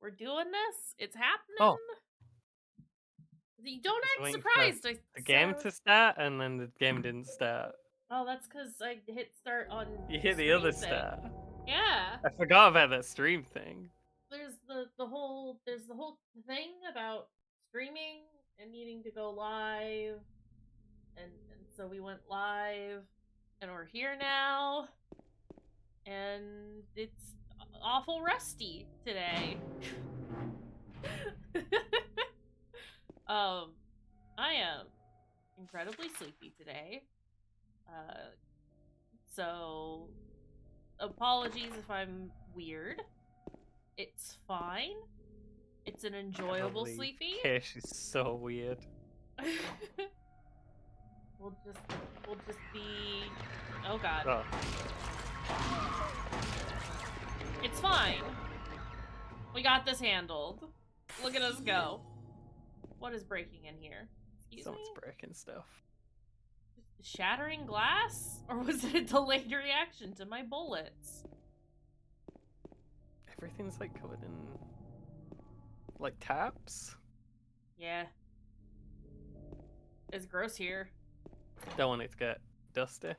We're doing this. It's happening. Oh, You don't just act waiting for surprised. I the said I game was. to start, and then the game didn't start. Oh, that's because I hit start on You the hit the other stream thing. start. Yeah. I forgot about that stream thing. There's the whole thing about streaming and needing to go live, and so we went live, and we're here now, and it's awful rusty today. um, I am incredibly sleepy today. So apologies if I'm weird. It's fine. It's an enjoyable Holy sleepy. Kish is so weird. we'll just be. Oh God. Oh, It's fine. We got this handled. Look at us go. What is breaking in here? Excuse someone's me? breaking stuff. Shattering glass? Or was it a delayed reaction to my bullets? Everything's like covered in like taps. Yeah. It's gross here. Don't want it to get dusty.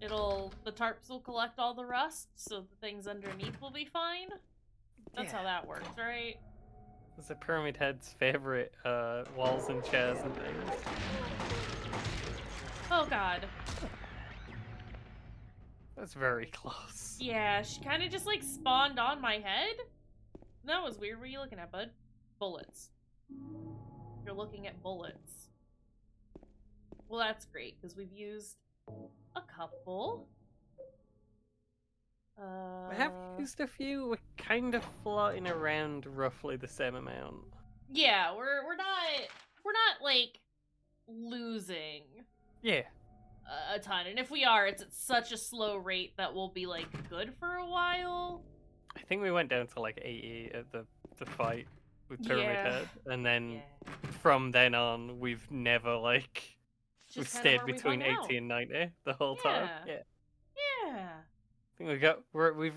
The tarps will collect all the rust, so the things underneath will be fine. That's how that works, right? It's a Pyramid Head's favorite walls and chairs and things. Oh God. That's very close. Yeah, she kind of just like spawned on my head. That was weird. What are you looking at, bud? Bullets. You're looking at bullets. Well, that's great, because we've used a couple. I have used a few. We're kind of floating around roughly the same amount. Yeah, we're not like losing Yeah. a ton, and if we are, it's at such a slow rate that we'll be like good for a while. I think we went down to like 80 at the fight with Pyramid Head, and then from then on, we've never like we've stayed between 80 and 90 the whole time. Yeah. Yeah. I think we've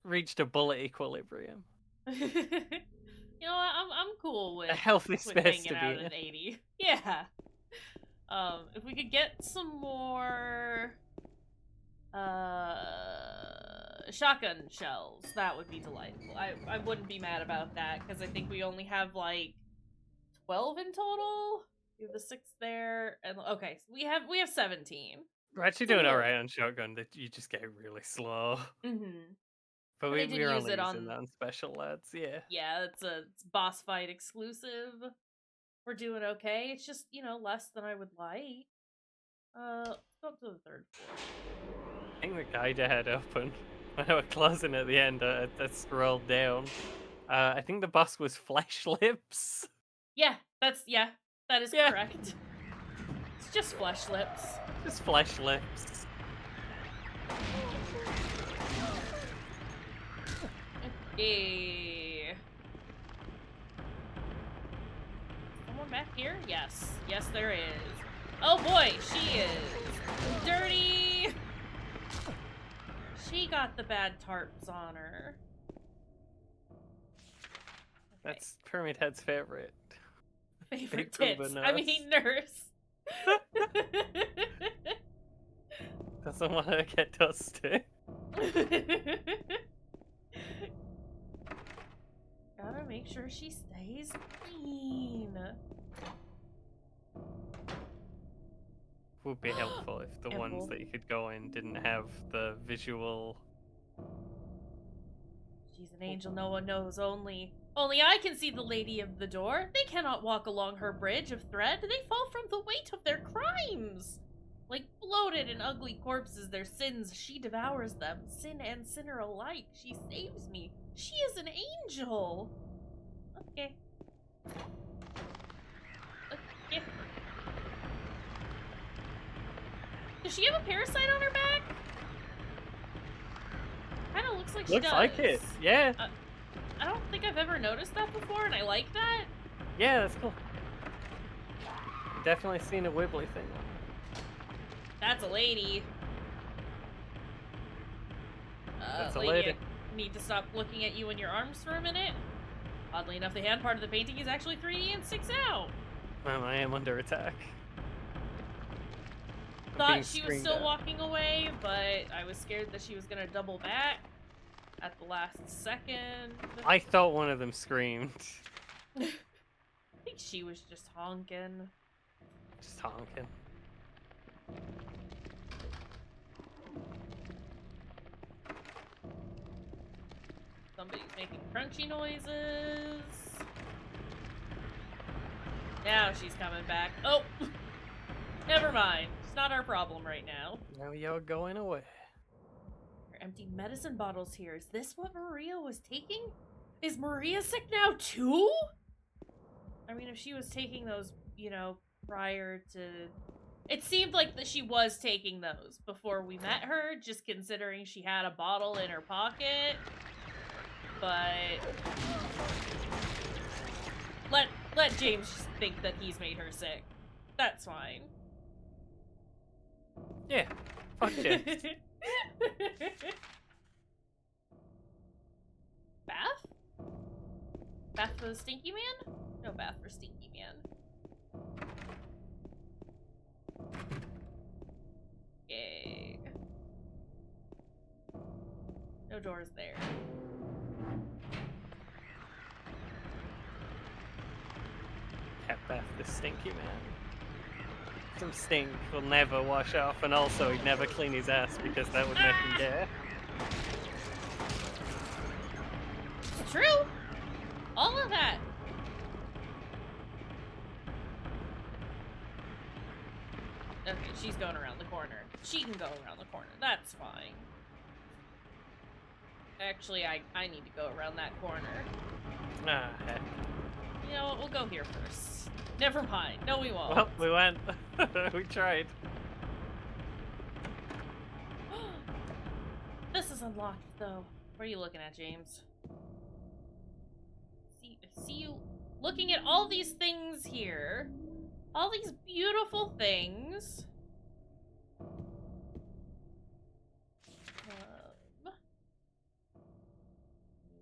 reached a bullet equilibrium. You know what? I'm cool with A healthy with space hanging to out be in. at 80. Yeah. If we could get some more shotgun shells, that would be delightful. I wouldn't be mad about that, because I think we only have like 12 in total. We have the 6 there, and okay, so we have 17. We're actually doing alright on shotgun. That you just get really slow. Mm-hmm. But I did we're use only it using on. that on special lads. Yeah. Yeah, it's boss fight exclusive. We're doing okay. It's just, less than I would like. Let's go up to the 3rd floor. I think the guide I had open when I was closing at the end, I scrolled down. I think the boss was Flesh Lips. Yeah, that is correct. It's just flesh lips. Just Flesh Lips. Hey. Someone back here? Yes. Yes, there is. Oh boy, she is dirty. She got the bad tarps on her. Okay. That's Pyramid Head's favorite. Favorite tits. I mean, nurse. Doesn't want to get dusty. Gotta make sure she stays clean. Would be helpful if the ones that you could go in didn't have the visual. She's an angel no one knows, only I can see the lady of the door. They cannot walk along her bridge of thread. They fall from the weight of their crimes. Like bloated and ugly corpses, their sins, she devours them. Sin and sinner alike, she saves me. She is an angel. Okay. Okay. Does she have a parasite on her back? Kind of looks like she does. Looks like it, yeah. I don't think I've ever noticed that before, and I like that. Yeah, that's cool. Definitely seen a wibbly thing. That's a lady. That's a lady, lady. I need to stop looking at you and your arms for a minute. Oddly enough, the hand part of the painting is actually 3D and sticks out. Well, I am under attack. Thought she was still walking away, but I was scared that she was gonna double back at the last second. I thought one of them screamed. I think she was just honking. Just honking. Somebody's making crunchy noises. Now she's coming back. Oh! Never mind. It's not our problem right now. Now you're going away. There are empty medicine bottles here. Is this what Maria was taking? Is Maria sick now too? I mean, if she was taking those, you know, prior to... It seemed like that she was taking those before we met her, just considering she had a bottle in her pocket. But... Let James think that he's made her sick. That's fine. Yeah. Fuck James. Bath? Bath for the Stinky Man? No bath for Stinky Man. Yay. No doors there. Cat bath the stinky man. Some stink will never wash off, and also he'd never clean his ass because that would make him gay. It's true! All of that! Okay, she's going around the corner. She can go around the corner. That's fine. Actually, I need to go around that corner. Ah, heck. You know what? We'll go here first. Never mind. No, we won't. Well, we went. We tried. This is unlocked, though. What are you looking at, James? See you looking at all these things here. All these beautiful things.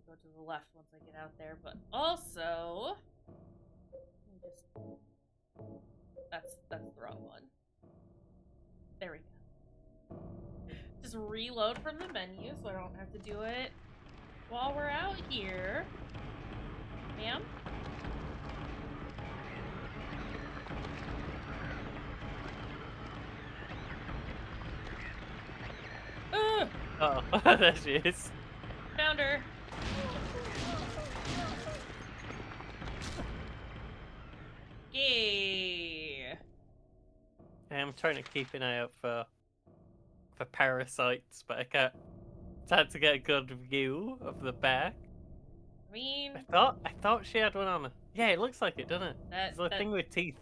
Go to the left once I get out there, but also... That's the wrong one. There we go. Just reload from the menu so I don't have to do it while we're out here. Ma'am? Oh, there she is. Found her. Yay. I'm trying to keep an eye out for parasites, but I can't. It's hard to get a good view of the back. I mean, I thought she had one on her. Yeah, it looks like it, doesn't it? It's the thing with teeth.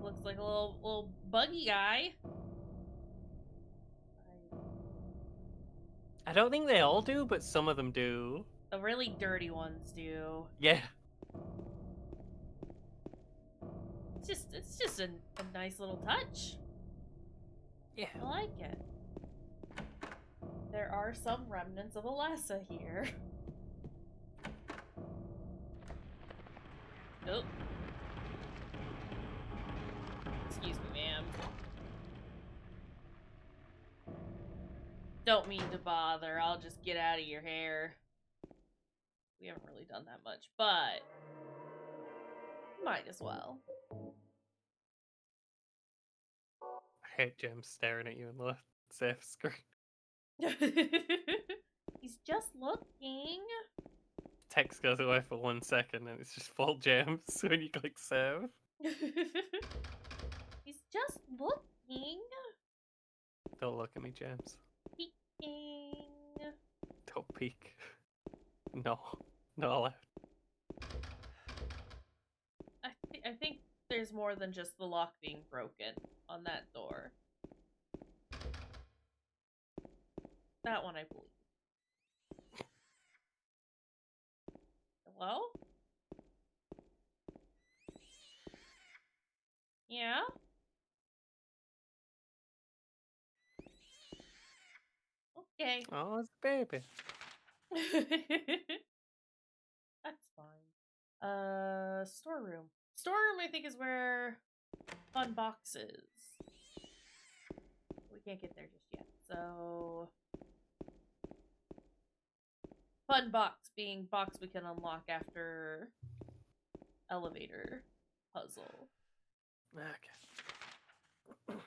Looks like a little buggy guy. I don't think they all do, but some of them do. The really dirty ones do. Yeah. It's just a nice little touch. Yeah. I like it. There are some remnants of Alessa here. Oh. Excuse me, ma'am. Don't mean to bother. I'll just get out of your hair. We haven't really done that much, but might as well. I hate Jim staring at you in the safe screen. He's just looking. Text goes away for 1 second and it's just full James when you click save. He's just looking. Don't look at me, James. Peeking. Don't peek. No. No left. I think there's more than just the lock being broken on that door. That one I believe. Hello? Yeah? Okay. okay. Oh, it's a baby. That's fine. Storeroom. Storeroom, I think, is where fun box is. We can't get there just yet, so... Fun box being box we can unlock after elevator puzzle. Okay.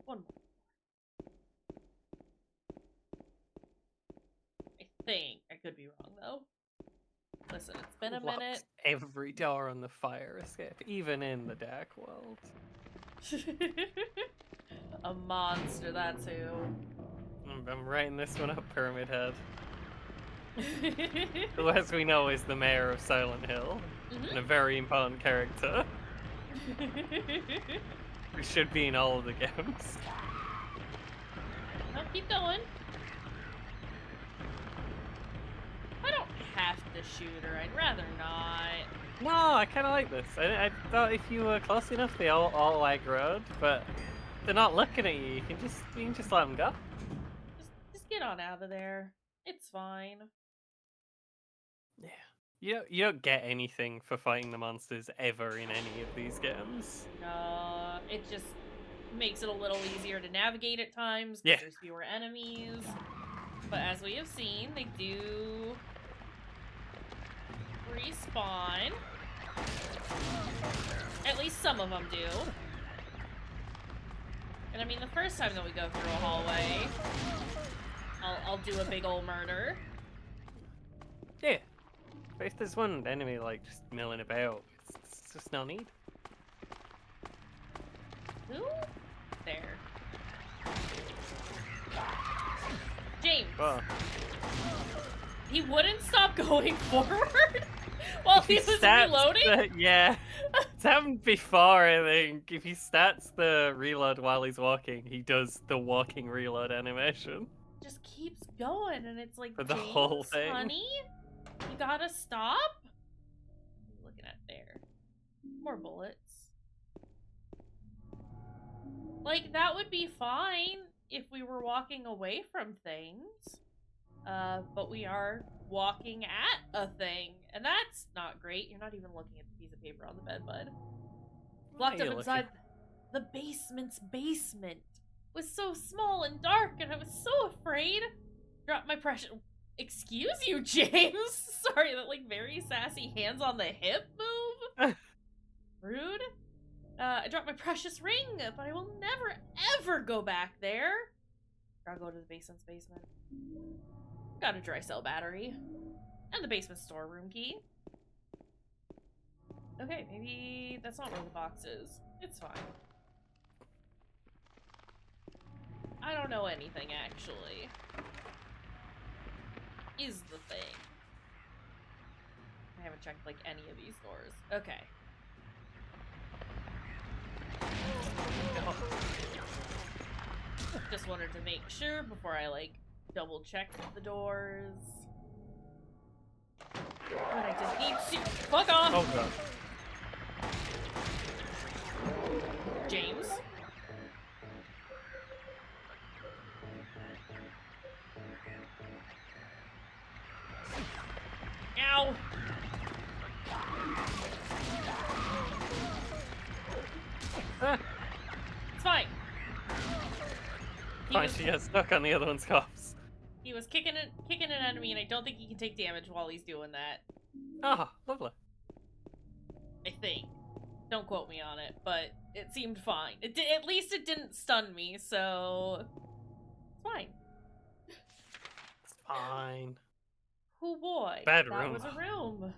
One more. I think. I could be wrong, though. Listen, it's been a Locks minute. every door on the fire escape, even in the dark world. A monster, that's who. I'm writing this one up, Pyramid Head. Who, as we know, is the mayor of Silent Hill, and a very important character. Who should be in all of the games. No, keep going. I don't have to shoot her. I'd rather not. No, I kind of like this. I thought if you were close enough, they all aggroed, but they're not looking at you. You can just let them go. Just get on out of there. It's fine. Yeah. You don't get anything for fighting the monsters ever in any of these games. It just makes it a little easier to navigate at times because there's fewer enemies. But as we have seen, they do respawn. At least some of them do. And I mean, the first time that we go through a hallway, I'll do a big ol' murder. Yeah. But if there's one enemy, like, just milling about, it's just no need. Who? There. James. Whoa. He wouldn't stop going forward while he was reloading? Yeah. It's happened before, I think. If he starts the reload while he's walking, he does the walking reload animation. Just keeps going, and it's like, For the James, whole thing. honey, you gotta stop? What are you looking at there? More bullets. Like, that would be fine if we were walking away from things. But we are walking at a thing, and that's not great. You're not even looking at the piece of paper on the bed, bud. Locked up inside the basement's basement. It was so small and dark, and I was so afraid. Dropped my precious... Excuse you, James? Sorry, that, like, very sassy hands on the hip move? Rude. I dropped my precious ring, but I will never, ever go back there. Gotta go to the basement's basement. Got a dry cell battery. And the basement storeroom key. Okay, maybe that's not where the box is. It's fine. I don't know anything, actually. Is the thing. I haven't checked, like, any of these doors. Okay. Just wanted to make sure before I, like, double check the doors. But I didn't need to. Fuck off! Oh god. James? Ow! It's fine. Fine, she gets stuck on the other one's cuffs. He was kicking an enemy, and I don't think he can take damage while he's doing that. Ah, lovely. I think. Don't quote me on it, but it seemed fine. At least it didn't stun me, so... It's fine. It's fine. Oh boy. Bad that room. was a room.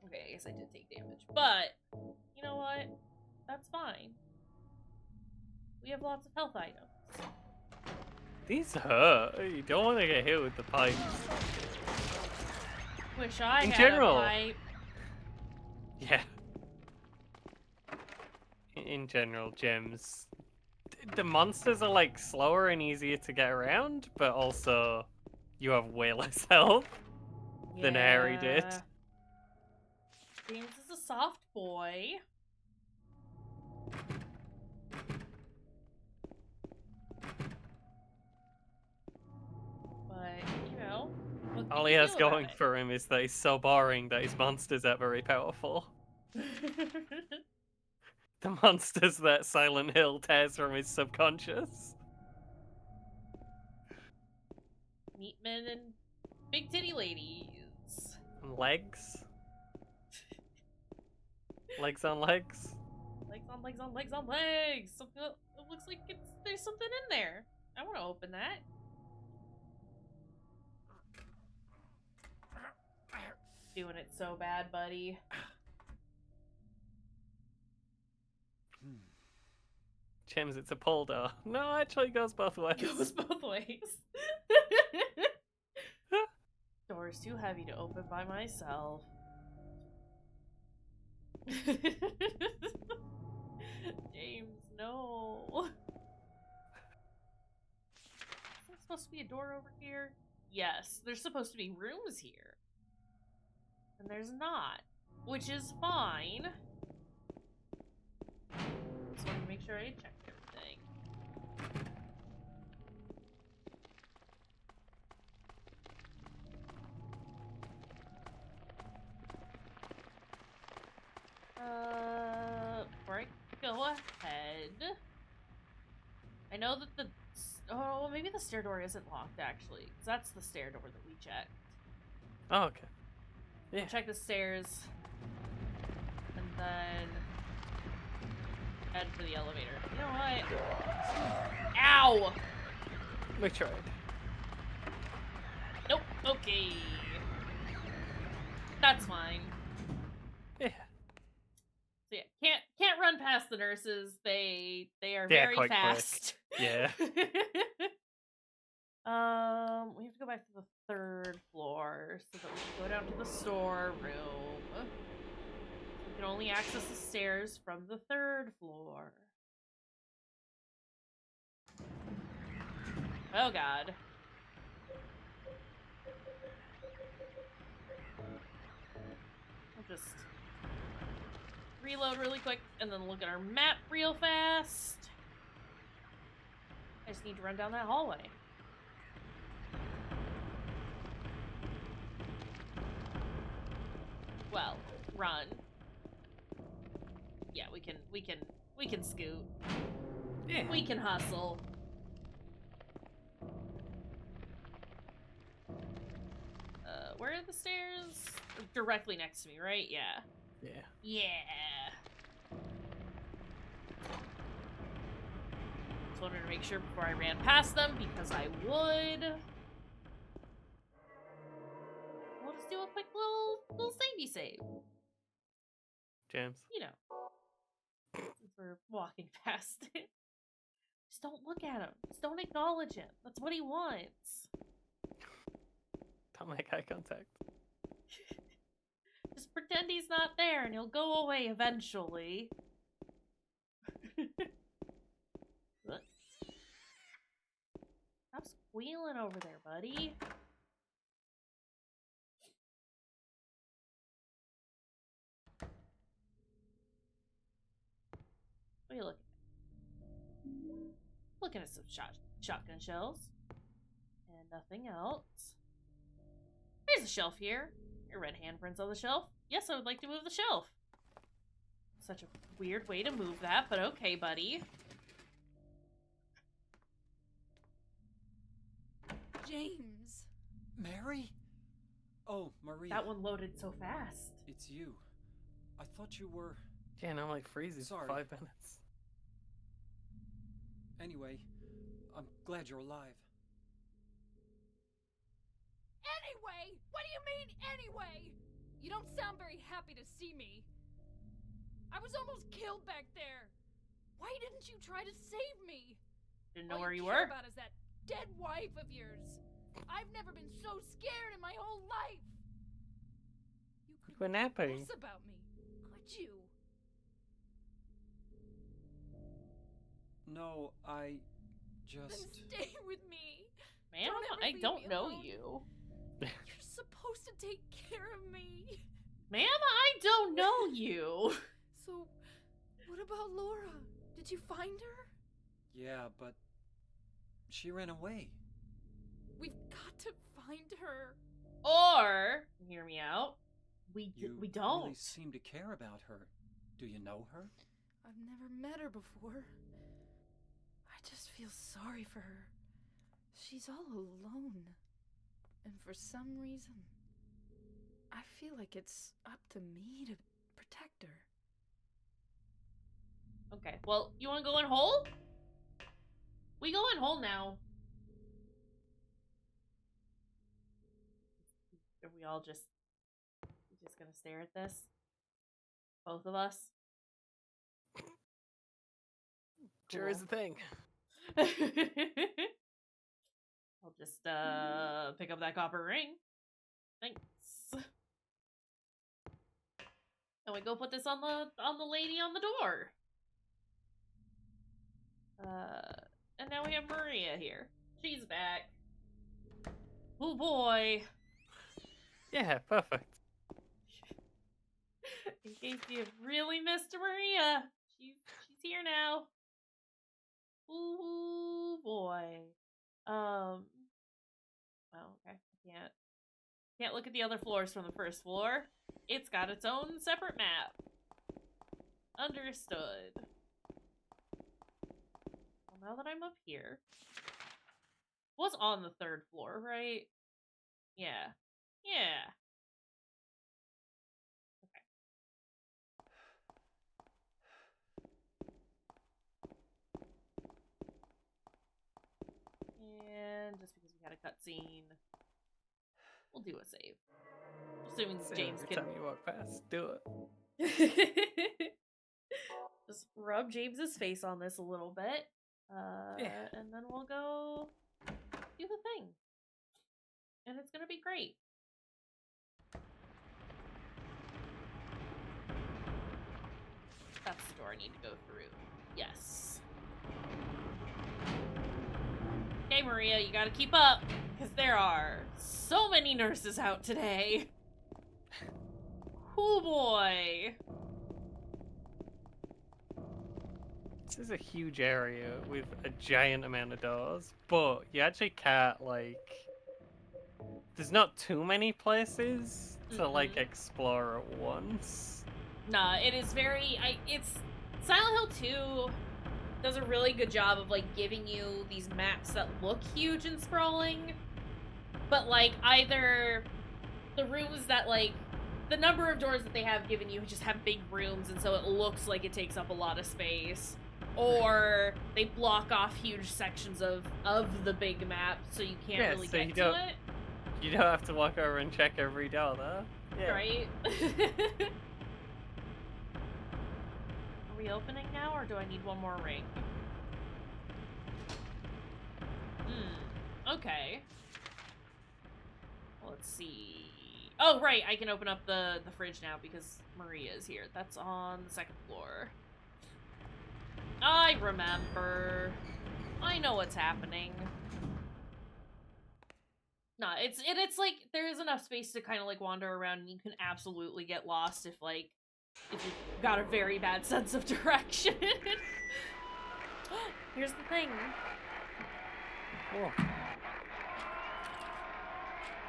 Okay, I guess I did take damage. But, you know what? That's fine. We have lots of health items. These hurt. You don't want to get hit with the pipes. Wish I In had general. a pipe. Yeah. In general, gems. The monsters are like slower and easier to get around, but also you have way less health than Harry did. James is a soft boy. All do he you has feel about going for him is that he's so boring that his monsters are very powerful. it? The monsters that Silent Hill tears from his subconscious. Meat men and big titty ladies. And legs. Legs on legs. Legs on legs on legs on legs. Something. It looks like there's something in there. I want to open that. Doing it so bad, buddy. James, it's a pull door. No, actually it goes both ways. It goes both ways. Door's too heavy to open by myself. James, no. Is there supposed to be a door over here? Yes, there's supposed to be rooms here. And there's not. Which is fine. Just wanted to make sure I checked everything. Before I go ahead, I know that the oh, maybe the stair door isn't locked actually, because that's the stair door that we checked. Oh, okay. Yeah. We'll check the stairs, and then head for the elevator. You know what? Ow! We tried. Nope. Okay. That's fine. Yeah. So yeah, can't run past the nurses. They are They're very quite quick. fast. Yeah. We have to go back to the third floor so that we can go down to the storeroom. We can only access the stairs from the third floor. Oh god. I'll just reload really quick and then look at our map real fast. I just need to run down that hallway. Well, run. Yeah, we can scoot. Yeah. We can hustle. Where are the stairs? Directly next to me, right? Yeah. Yeah. Yeah. Just wanted to make sure before I ran past them because I would. We'll just do a quick little savey save. James. You know. Since we're walking past it. Just don't look at him. Just don't acknowledge him. That's what he wants. Don't make eye contact. Just pretend he's not there and he'll go away eventually. Stop squealing over there, buddy. What are you looking at? Looking at some shotgun shells. And nothing else. There's a shelf here. Your red handprints on the shelf. Yes, I would like to move the shelf. Such a weird way to move that, but okay, buddy. James. Mary? Oh, Maria. That one loaded so fast. It's you. I thought you were... Yeah, no, like freezes for Sorry. 5 minutes. Anyway, I'm glad you're alive. Anyway? What do you mean, anyway? You don't sound very happy to see me. I was almost killed back there. Why didn't you try to save me? Didn't know All where you care were. about is that dead wife of yours. I've never been so scared in my whole life. You You were napping. guess about me, could you? No, I Then just... stay with me. Ma'am, Don't ever I leave don't me know alone. you. You're supposed to take care of me. Ma'am, I don't know you. So, what about Laura? Did you find her? Yeah, but... She ran away. We've got to find her. Or, hear me out, we You don't. really seem to care about her. Do you know her? I've never met her before. I just feel sorry for her. She's all alone. And for some reason, I feel like it's up to me to protect her. Okay, well, you want to go in whole? We go in whole now. Are we all just gonna stare at this? Both of us? Sure is a thing. I'll just pick up that copper ring. Thanks. And we go put this on the lady on the door. And now we have Maria here. She's back. Oh boy. Yeah, perfect. In case you really missed Maria, she's here now. Ooh boy. Well, okay. Can't look at the other floors from the first floor. It's got its own separate map. Understood. Well, now that I'm up here, was on the 3rd floor, right? Yeah. Yeah. And just because we had a cutscene, we'll do a save. Assuming So James every can. time you walk past, do it. Just rub James's face on this a little bit. Yeah. And then we'll go do the thing. And it's gonna be great. That's the door I need to go through. Yes. Okay, Maria, you gotta keep up, because there are so many nurses out today. Oh boy. This is a huge area with a giant amount of doors, but you actually can't, like... There's not too many places to, like, explore at once. Nah, it is very... it's... Silent Hill 2 does a really good job of, like, giving you these maps that look huge and sprawling, but, like, either the rooms that, like, the number of doors that they have given you just have big rooms, and so it looks like it takes up a lot of space, or they block off huge sections of the big map, so you can't really so get to it. You don't have to walk over and check every door there. Yeah. Right? Are we opening now, or do I need one more ring? Okay. Well, let's see. Oh, right, I can open up the fridge now because Maria is here. That's on the 2nd floor. I remember. I know what's happening. Nah, it's like there is enough space to kind of like wander around, and you can absolutely get lost if you've got a very bad sense of direction. Here's the thing. Oh.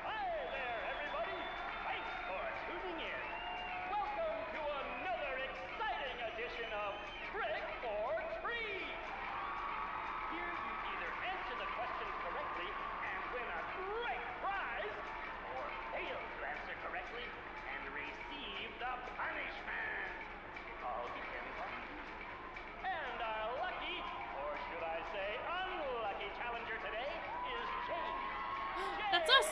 Hi there, everybody! Thanks for tuning in. Welcome to another exciting edition of Trick or Treat! Here you either answer the question correctly and win a great prize, or fail to answer correctly and receive the punishment. It all depends on you. And our lucky, or should I say unlucky challenger today is James. That's us!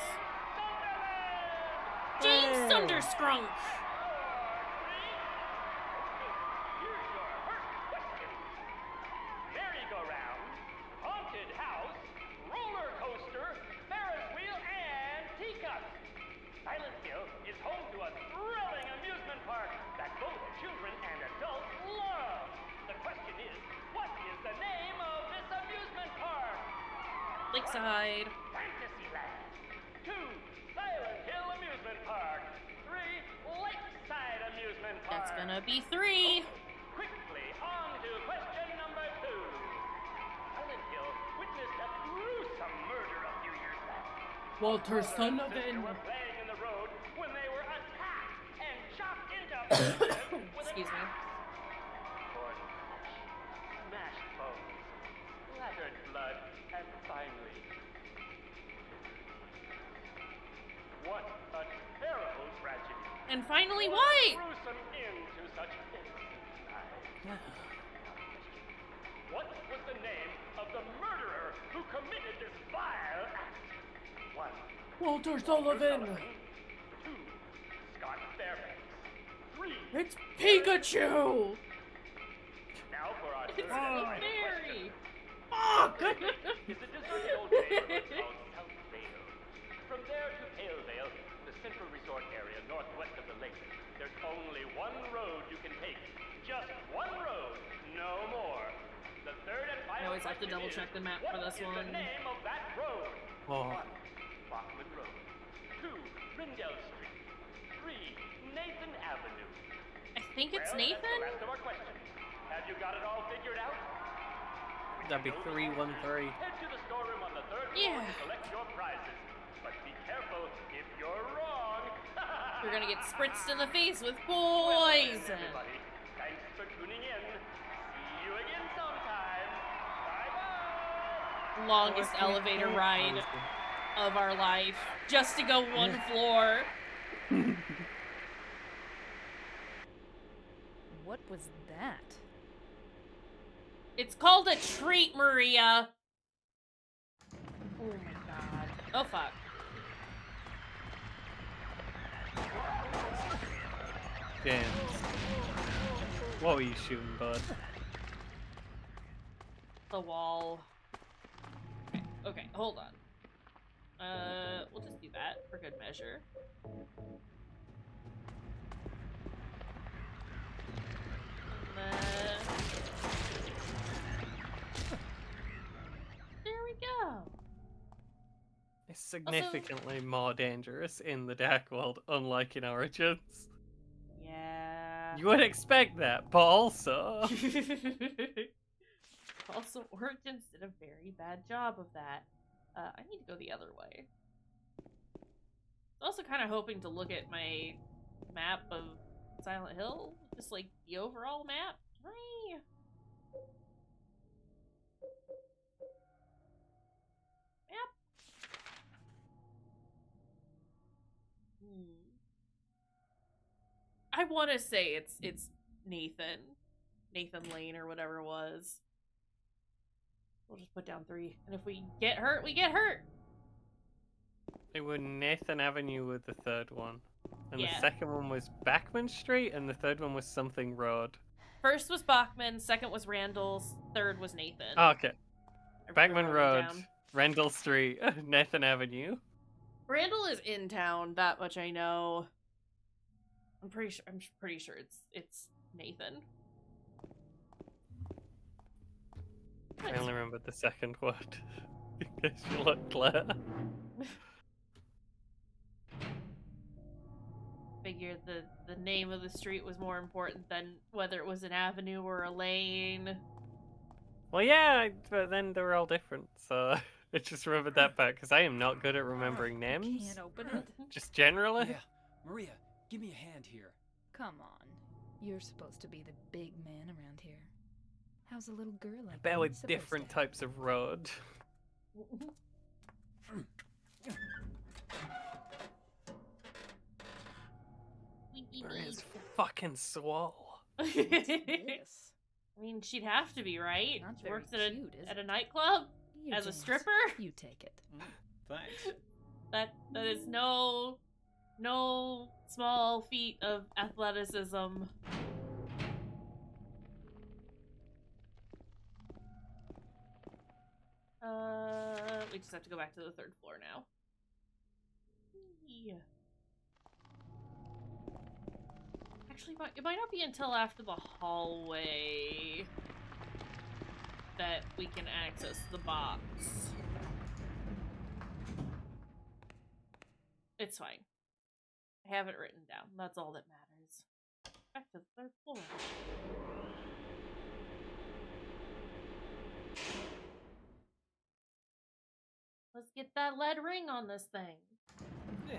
Sunderland! James Thunderskrunk! Here's your first question. Merry-go-round, haunted house, roller coaster, Ferris wheel, and teacup. Silent Hill is home to a thrilling amusement park that both children and adults love. The question is, what is the name of this amusement park? Lakeside. Fantasyland. 2, Silent Hill Amusement Park. 3, Lakeside Amusement Park. That's gonna be 3. Quickly, on to question number 2. Silent Hill witnessed a gruesome murder a few years back. Walter Brother and sister were playing Excuse me. Gordon, smashed bones, splattered blood, and finally, what a terrible tragedy. And finally, What what? a gruesome end to such innocent lives. What was the name of the murderer who committed this vile act? 1. Walter Sullivan. 2. Scott Fairbanks. 3. It's Pikachu! Now for our third It's and the final fairy! question. Fuck! Is a deserted old neighborhood called South Vale. From there to Palevale, the central resort area northwest of the lake, there's only one road you can take. Just one road, no more. The third and I final always have to question double is, check the map for this what is one. the name of that road? Oh. 1. Bachman Road. 2. Rindell Street. 3. Nathan Avenue. I think it's Well, Nathan? that's the last of our questions. Have you got it all figured out? That'd be Those 313. answers, head to the storeroom on the third floor Yeah. to collect your prizes. But be careful if you're wrong. We're gonna get spritzed in the face with Well then, poison! everybody, thanks for tuning in. See you again sometime. Bye-bye. Longest elevator ride of our life. Just to go one floor. What was that? It's called a treat, Maria! Oh my god. Oh fuck. James. What were you shooting, bud? The wall. Okay, hold on. We'll just do that for good measure. And then... There we go. It's significantly more dangerous in the Dark World, unlike in Origins. Yeah. You would expect that, but also... Also, Origins did a very bad job of that. I need to go the other way. I was also kind of hoping to look at my map of Silent Hill, just like the overall map. Can Map? I want to say it's Nathan Lane or whatever it was. We'll just put down 3, and if we get hurt, we get hurt. It was Nathan Avenue with the third one. And Yeah. the second one was Backman Street, and the third one was something road. First was Bachman, second was Randall's, third was Nathan. Oh, okay. I Backman wrote Road, them down. Rendell Street, Nathan Avenue. Randall is in town, that much I know. I'm pretty sure it's Nathan. I only remember the second word. In case you look Claire. Figured the name of the street was more important than whether it was an avenue or a lane. Well, yeah, but then they were all different, so I just remembered that part, because I am not good at remembering names. Can't open it. Just generally. Yeah, Maria, give me a hand here. Come on. You're supposed to be the big man around here. How's a little girl like But me with supposed different to? types of road. Maria's fucking swole. What's this? I mean, she'd have to be, right? Not She very works at a cute, is it? nightclub Here, as a James. stripper. You take it. Thanks. That is no small feat of athleticism. We just have to go back to the third floor now. Yeah. Actually, it might not be until after the hallway that we can access the box. It's fine. I have it written down. That's all that matters. Back to the third floor. Let's get that lead ring on this thing. Yeah.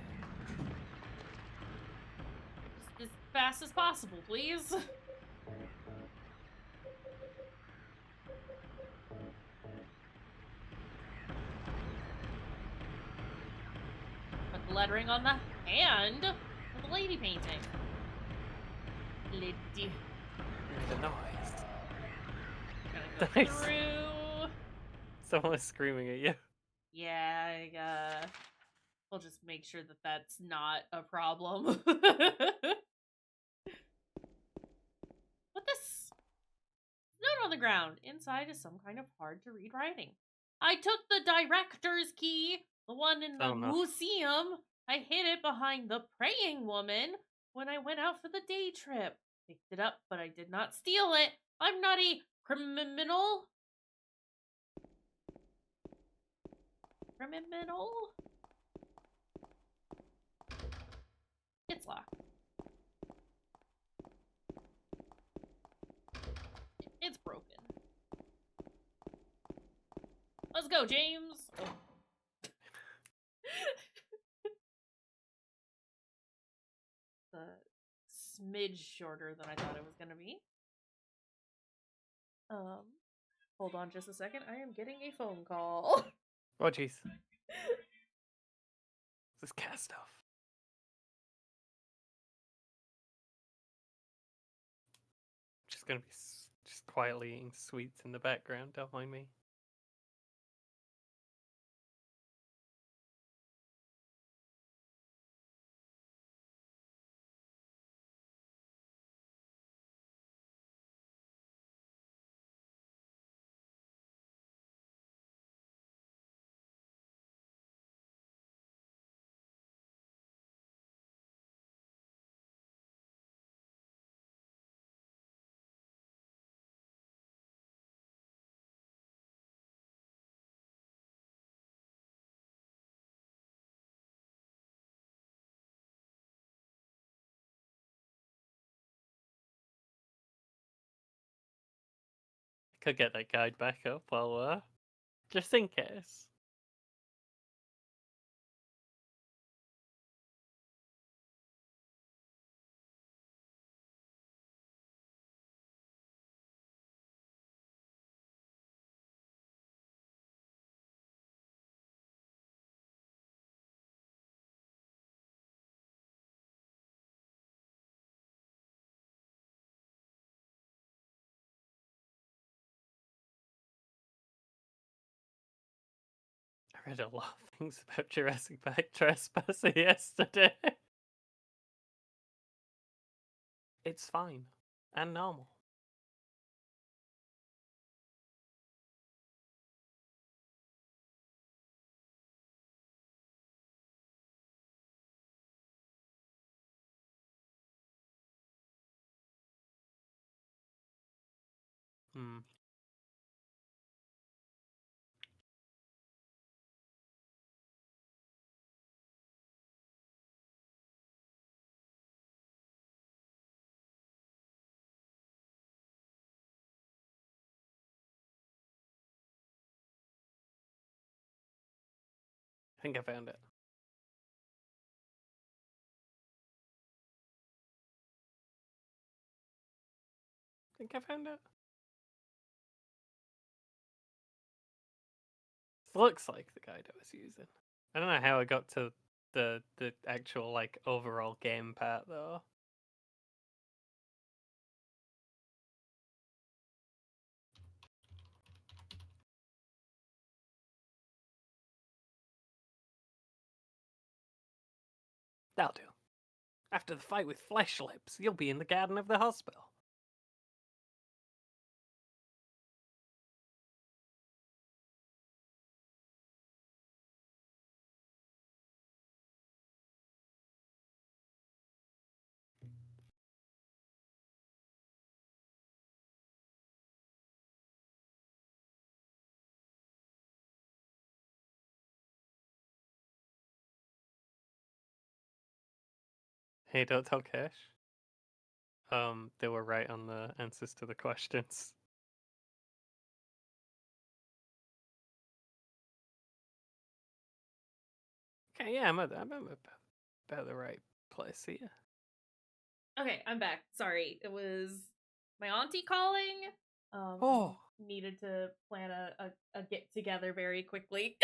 Just fast as possible, please. Put the lettering on the hand of the lady painting. Lady. The noise. Gotta go Nice. through. Someone is screaming at you. Yeah, we'll just make sure that that's not a problem. What this? Note on the ground. Inside is some kind of hard-to-read writing. I took the director's key, the one in the Oh, no. museum. I hid it behind the praying woman when I went out for the day trip. Picked it up, but I did not steal it. I'm not a criminal. Criminal? It's locked. It's broken. Let's go, James. Oh. A smidge shorter than I thought it was gonna be. Hold on just a second. I am getting a phone call. Oh, jeez. This cat stuff. Just gonna be just quietly eating sweets in the background. Don't mind me. Could get that guide back up while just in case. I read a lot of things about Jurassic Park Trespasser yesterday. It's fine and normal. Hmm. I think I found it. I think I found it. This looks like the guide I was using. I don't know how I got to the actual like overall game part though. That'll do. After the fight with Flesh Lips, you'll be in the garden of the hospital. Hey, don't tell Cash. They were right on the answers to the questions. Okay, yeah, I'm about the right place here. Okay, I'm back. Sorry, it was my auntie calling. Oh. Needed to plan a get together very quickly.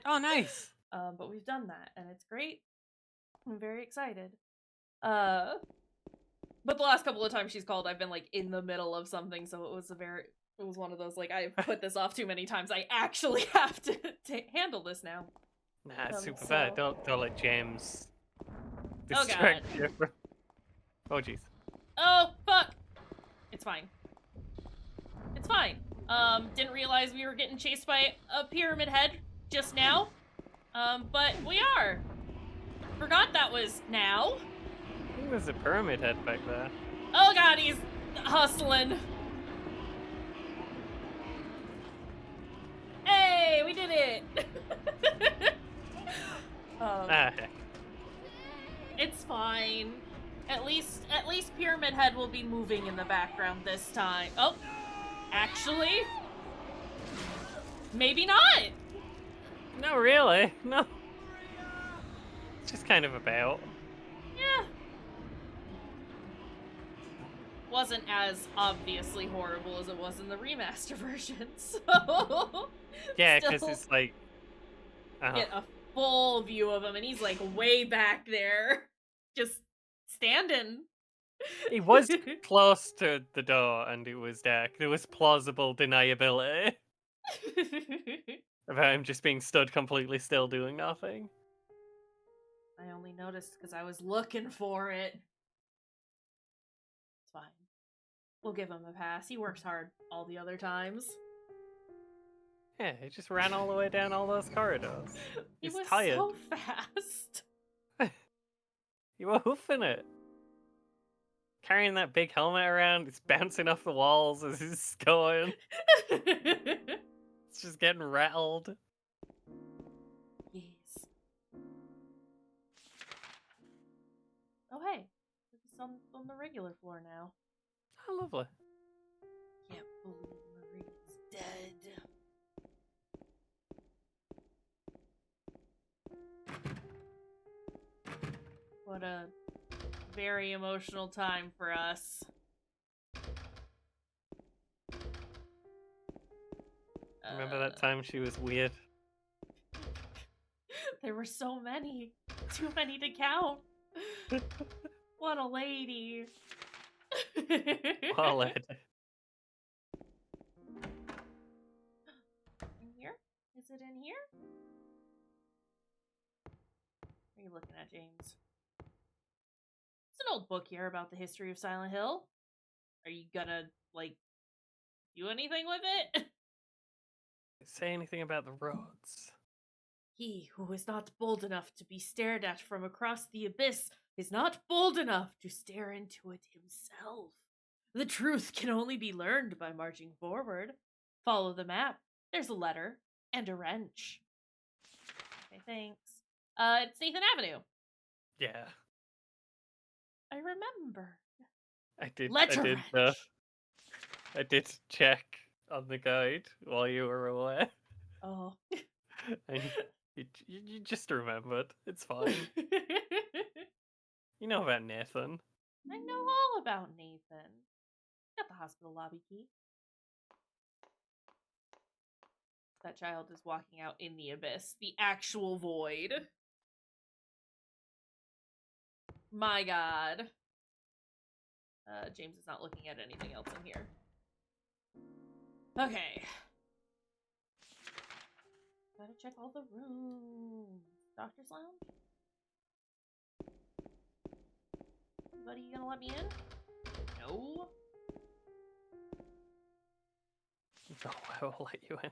Oh, nice. But we've done that, and it's great. I'm very excited. But the last couple of times she's called, I've been like in the middle of something, so it was one of those like I've put this off too many times. I actually have to handle this now. Nah, it's super so- bad. Don't let James Oh, distract God. you from... Oh, jeez. Oh, fuck! It's fine. It's fine. Didn't realize we were getting chased by a pyramid head just now. But we are. Forgot that was now. I think there's a pyramid head back there. Oh god, he's hustling. Hey, we did it! Heck. It's fine. At least Pyramid Head will be moving in the background this time. Oh, actually, maybe not. No, really. No. It's just kind of about. Yeah. Wasn't as obviously horrible as it was in the remaster version, so... Yeah, because it's like... Get a full view of him, and he's like way back there. Just standing. He was close to the door and it was dark. There was plausible deniability about him just being stood completely still doing nothing. I only noticed because I was looking for it. It's fine. We'll give him a pass. He works hard all the other times. Yeah, he just ran all the way down all those corridors. He He's was tired. so fast. You were hoofing it. Carrying that big helmet around, it's bouncing off the walls as he's going. It's just getting rattled. Yes. Oh hey, it's on the regular floor now. Oh, lovely. Can't believe Maria's dead. What a very emotional time for us. Remember that time she was weird? There were so many. Too many to count. What a lady. All it. In here? Is it in here? What are you looking at, James? It's an old book here about the history of Silent Hill. Are you gonna, like, do anything with it? Say anything about the roads? He who is not bold enough to be stared at from across the abyss is not bold enough to stare into it himself. The truth can only be learned by marching forward. Follow the map. There's a letter and a wrench. Okay, thanks. It's Nathan Avenue. Yeah, I remember. I did. Letter wrench. I did check on the guide while you were away, Oh. and you just remembered. It's fine. You know about Nathan. I know all about Nathan. Got the hospital lobby key. That child is walking out in the abyss. The actual void. My god. James is not looking at anything else in here. Okay. Gotta check all the rooms. Doctor's lounge? Buddy, you gonna let me in? No. No, I will let you in.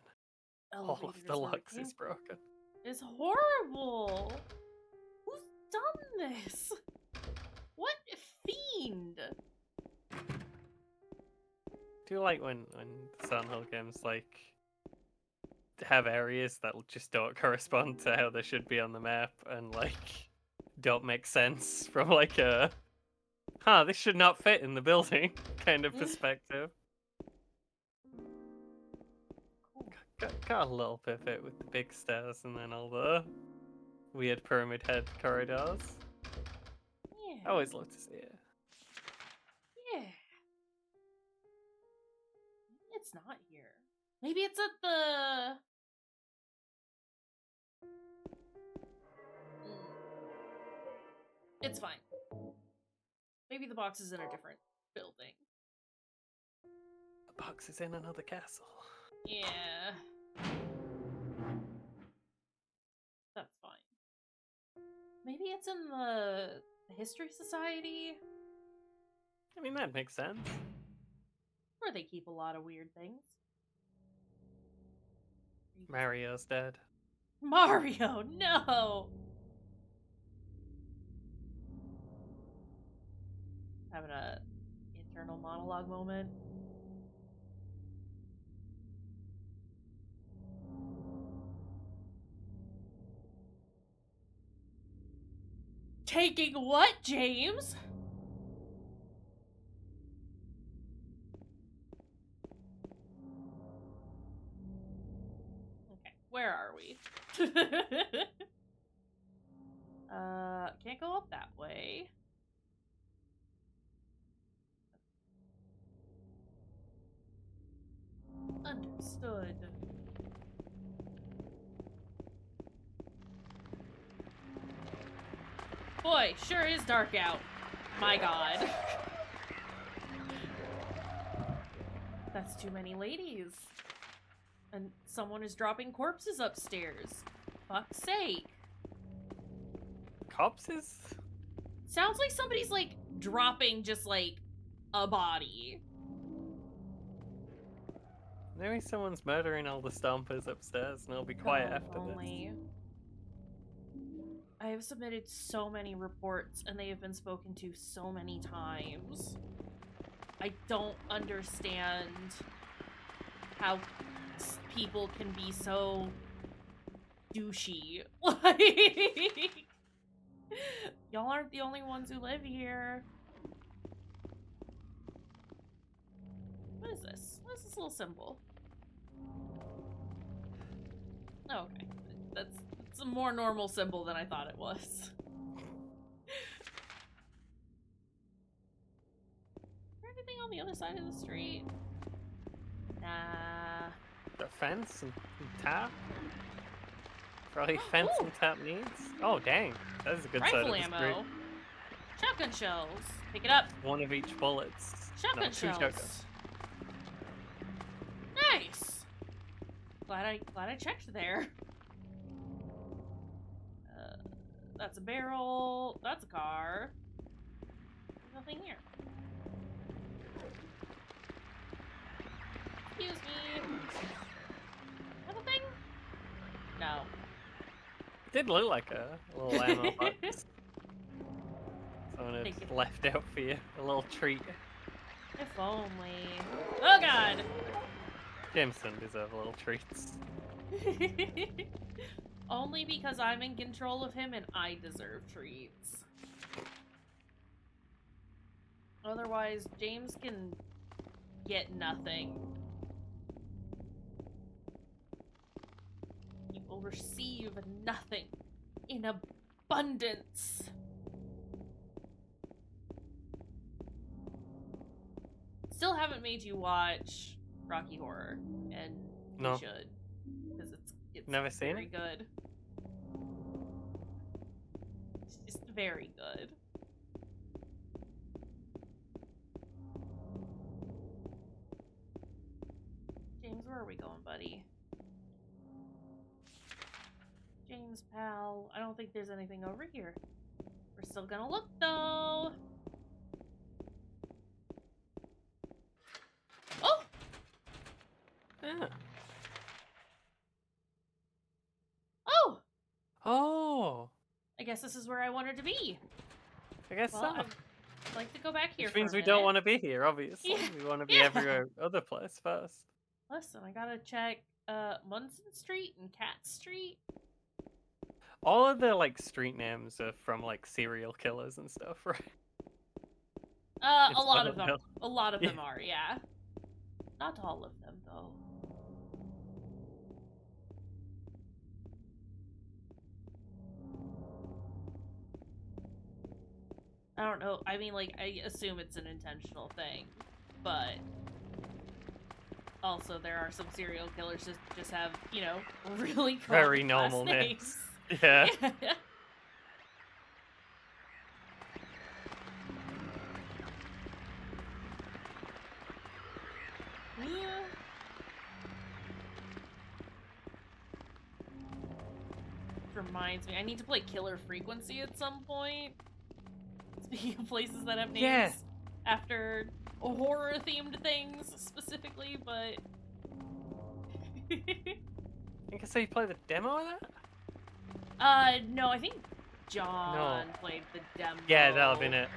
All of Elevator the is where we locks came is from. broken. It's horrible. Who's done this? What fiend? Do you like when Silent Hill games like have areas that just don't correspond to how they should be on the map and like don't make sense from like a this should not fit in the building kind of perspective. Cool. Got a little pivot with the big stairs and then all the weird pyramid head corridors. Yeah. I always love to see it. Yeah. Maybe it's not here. Maybe it's at the... It's fine. Maybe the box is in a different building. The box is in another castle. Yeah. That's fine. Maybe it's in the History Society? I mean, that makes sense. Where they keep a lot of weird things. Mario's dead. Mario, no! Having a internal monologue moment. Taking what, James? Okay, where are we? Can't go up that way. Understood. Boy, sure is dark out. My god. That's too many ladies. And someone is dropping corpses upstairs. Fuck's sake. Corpses? Sounds like somebody's, like, dropping just, like, a body. Maybe someone's murdering all the stompers upstairs and I'll be quiet God after only. this. I have submitted so many reports and they have been spoken to so many times. I don't understand how people can be so douchey. Like, y'all aren't the only ones who live here. What is this? What is this little symbol? Oh, okay. It's a more normal symbol than I thought it was. Is there anything on the other side of the street? Nah. The fence and tap? Probably fence ooh. and tap needs? Oh, dang. That is a good side Rifle of the street. ammo. Shotgun shells. Pick it up. One of each bullets. Shotgun No, two shells. shotguns. Nice. Glad I checked there. That's a barrel. That's a car. There's nothing here. Excuse me. Have a thing? No. It did look like a little ammo box. Someone Take had it. left out for you. A little treat. If only. Oh god! Jameson deserve little treats. Only because I'm in control of him and I deserve treats. Otherwise, James can get nothing. He will receive nothing in abundance. Still haven't made you watch Rocky Horror, and No. you should, because it's Never seen very it? good. It's just very good. James, where are we going, buddy? James, pal. I don't think there's anything over here. We're still gonna look, though. Oh! Yeah. Oh! Oh! I guess this is where I wanted to be. I guess Well, so. I'd like to go back here Which for means a we don't minute. want to be here, obviously. Yeah. We want to be Yeah. every other place first. Listen, I gotta check Munson Street and Cat Street. All of the like street names are from like serial killers and stuff, right? A It's lot one of them. them. A lot of Yeah. them are, yeah. Not all of them, though. I don't know. I mean, like, I assume it's an intentional thing, but also there are some serial killers just have, you know, really Very common normal last names. names. Yeah. Yeah. Reminds me, I need to play Killer Frequency at some point. Speaking of places that have names after horror-themed things specifically, but I think I saw you play the demo of that? no, I think John No. played the demo. Yeah, that'll have been it.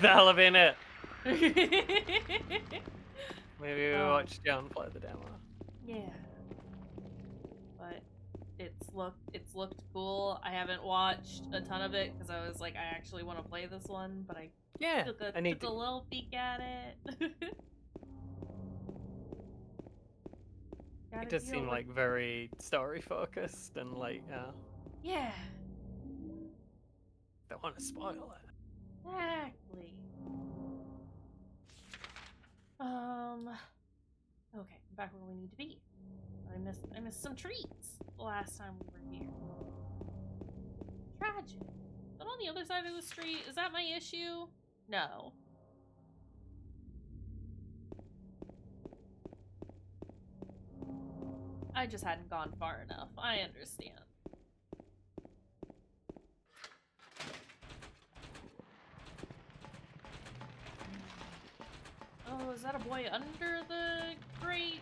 That'll have been it. Maybe we watched John play the demo. Yeah. But it's looked cool. I haven't watched a ton of it because I was like, I actually want to play this one, but I took a little peek at it. It does seem like very story focused and like, yeah. Don't want to spoil it. Exactly. Okay, I'm back where we need to be. I missed some treats the last time we were here. Tragic. But on the other side of the street, is that my issue? No. I just hadn't gone far enough. I understand. Oh, is that a boy under the grate?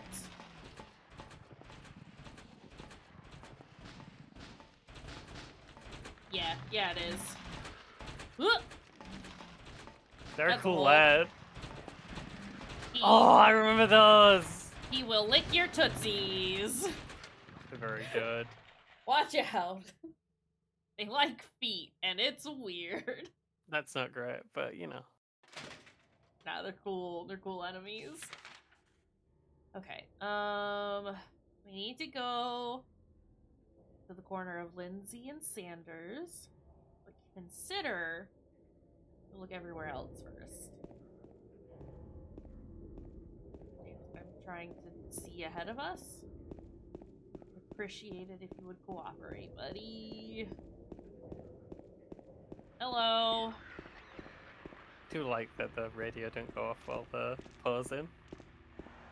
Yeah, it is. They're That's cool, cool. lad. Oh, I remember those. He will lick your tootsies. They're very good. Watch out. They like feet, and it's weird. That's not great, but you know. Nah, they're cool. They're cool enemies. Okay. We need to go to the corner of Lindsay and Sanders, but consider to look everywhere else first. I'm trying to see ahead of us. Appreciate it if you would cooperate, buddy. Hello. Do like that the radio don't go off while they're pausing.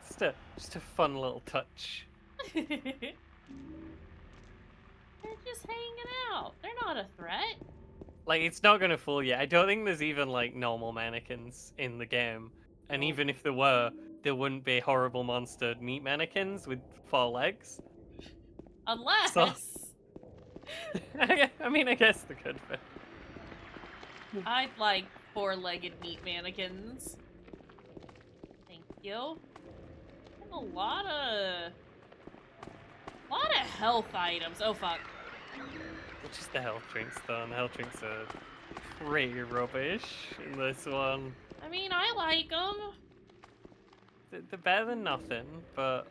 Just a fun little touch. They're just hanging out. They're not a threat. Like, it's not gonna fool you. I don't think there's even like normal mannequins in the game. And Oh. even if there were, there wouldn't be horrible monster meat mannequins with 4 legs. Unless. So... I mean, I guess there could be. I'd like 4-legged meat mannequins. Thank you. And a lot of health items. Oh fuck. It's just the health drinks though, and the health drinks are pretty rubbish in this one. I mean, I like them. They're better than nothing, but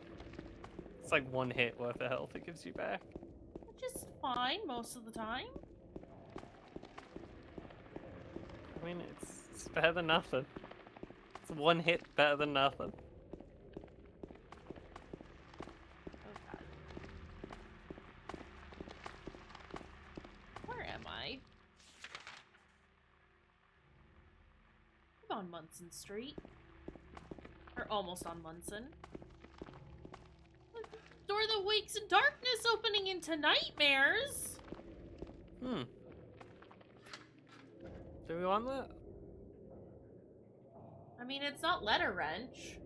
it's like 1 hit worth of health it gives you back. Which is fine most of the time. I mean, it's better than nothing. It's 1 hit better than nothing. Oh god. Where am I? I'm on Munson Street. Or almost on Munson. Door that wakes in darkness opening into nightmares. Do we want that? I mean, it's not letter wrench.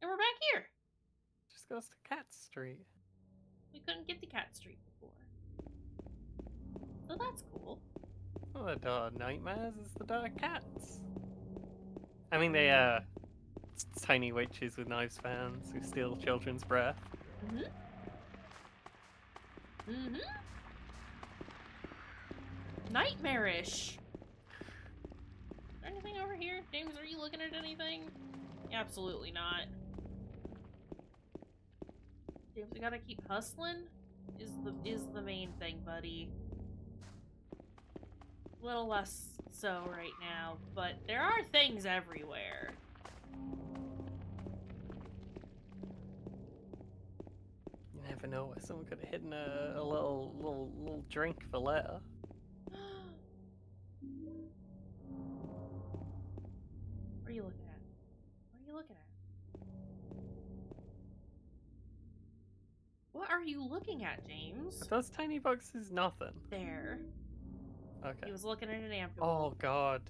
And we're back here. Just goes to Cat Street. We couldn't get to Cat Street before. So that's cool. Oh, the door of nightmares is the door of cats. I mean, they tiny witches with knives for hands who steal children's breath. Mm-hmm. Mm-hmm. Nightmarish. Is there anything over here? James, are you looking at anything? Absolutely not. James, we gotta keep hustling. Is the main thing, buddy. A little less so right now, but there are things everywhere. You never know where someone could have hidden a little drink for later. What are you looking at? What are you looking at? What are you looking at, James? Are those tiny boxes nothing? There. Okay. He was looking at an ampule. Oh god.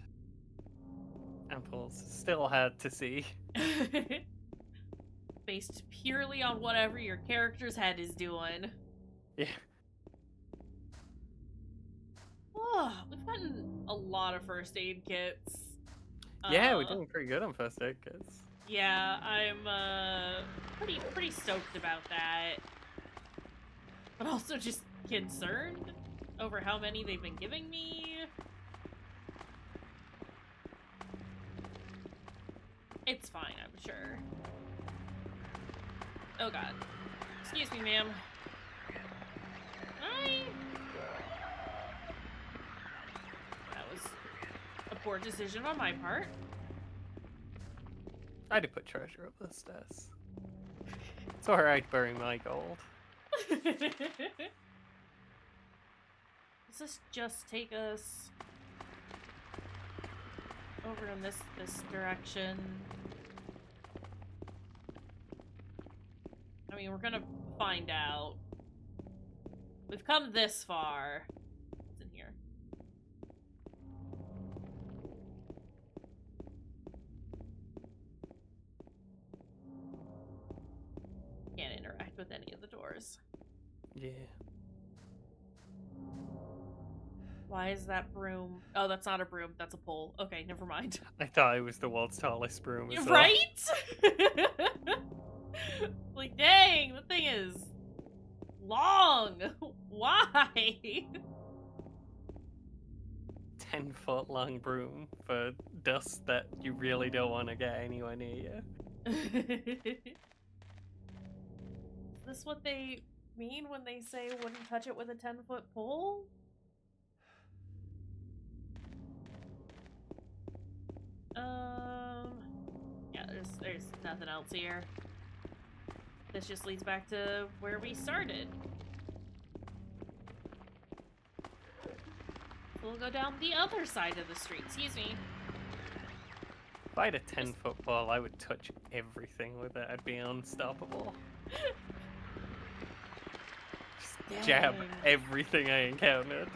Amples. Still hard to see. Based purely on whatever your character's head is doing. Yeah. Oh, we've gotten a lot of first aid kits. Yeah, we're doing pretty good on first aid kits. Yeah, I'm pretty stoked about that. But also just concerned over how many they've been giving me. It's fine, I'm sure. Oh god. Excuse me, ma'am. Hi. That was a poor decision on my part. I had to put treasure up the stairs. It's alright burying my gold. Does this just take us over in this direction? I mean, we're gonna find out. We've come this far. What's in here? Can't interact with any of the doors. Yeah. Why is that broom? Oh, that's not a broom. That's a pole. Okay, never mind. I thought it was the world's tallest broom as well. Right? Like, dang, the thing is long. Why? 10-foot long broom for dust that you really don't want to get anywhere near you. Is this what they mean when they say wouldn't touch it with a 10-foot pole? Yeah, there's nothing else here. This just leads back to where we started. We'll go down the other side of the street. Excuse me. If I had a 10-foot pole, I would touch everything with it. I'd be unstoppable. Just jab Dang. everything I encountered.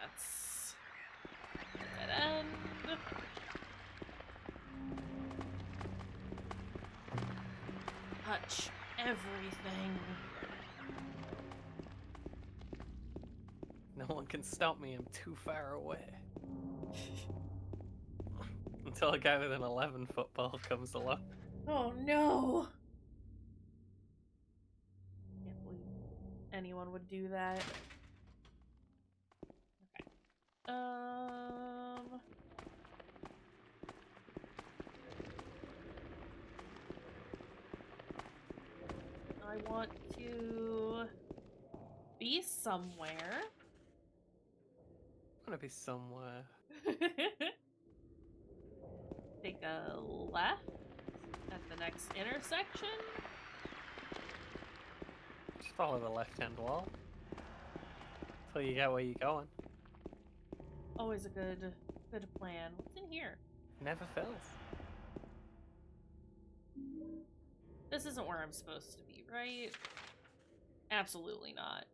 That's a dead end. Touch everything. No one can stop me. I'm too far away. Until a guy with an 11-foot pole comes along. Oh no! Can't believe anyone would do that. Okay. I want to be somewhere. I want to be somewhere. Take a left at the next intersection. Just follow the left-hand wall. Until you get where you're going. Always a good plan. What's in here? Never fails. This isn't where I'm supposed to be, right? Absolutely not.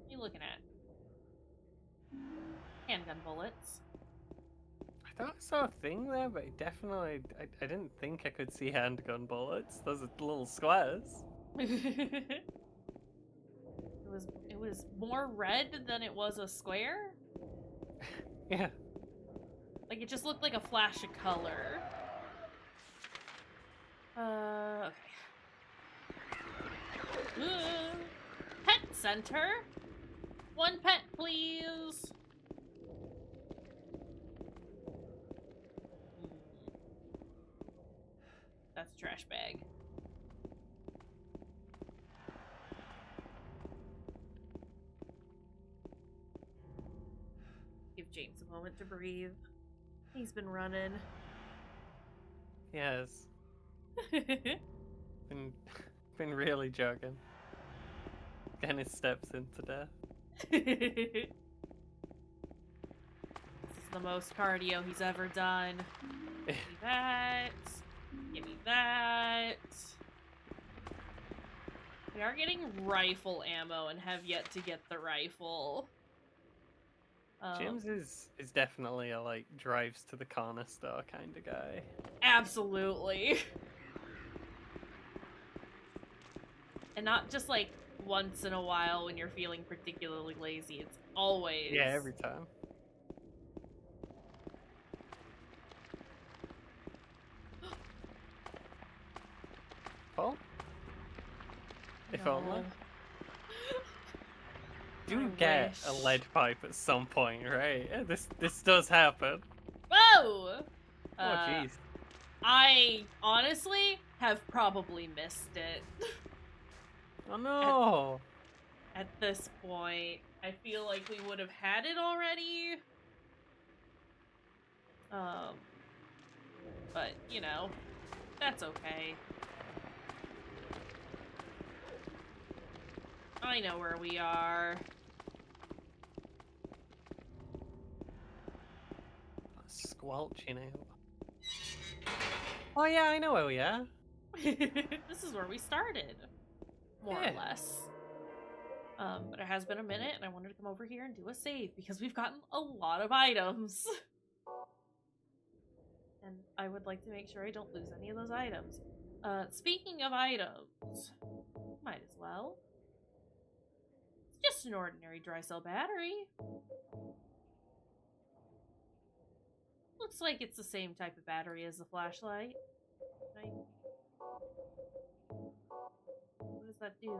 What are you looking at? Handgun bullets. I thought I saw a thing there, but I didn't think I could see handgun bullets. Those are little squares. It was more red than it was a square. Yeah. Like it just looked like a flash of color. Okay. Pet center. One pet, please. That's a trash bag. Give James a moment to breathe. He's been running. Yes. Been really jogging. Getting his steps into death. This is the most cardio he's ever done. Give me that. Give me that. We are getting rifle ammo and have yet to get the rifle. James is definitely a like drives to the corner store kind of guy. Absolutely. And not just like once in a while when you're feeling particularly lazy. It's always. Yeah, every time. Paul? If only. Do get a lead pipe at some point, right? Yeah, this does happen. Whoa! Oh, jeez. I honestly have probably missed it. Oh no! At this point, I feel like we would have had it already. But you know, that's okay. I know where we are. Squelching out. Oh yeah, I know where we are. This is where we started. More Yeah. or less. But it has been a minute, and I wanted to come over here and do a save, because we've gotten a lot of items. And I would like to make sure I don't lose any of those items. Speaking of items, might as well. It's just an ordinary dry cell battery. Looks like it's the same type of battery as the flashlight. Right? What does that do?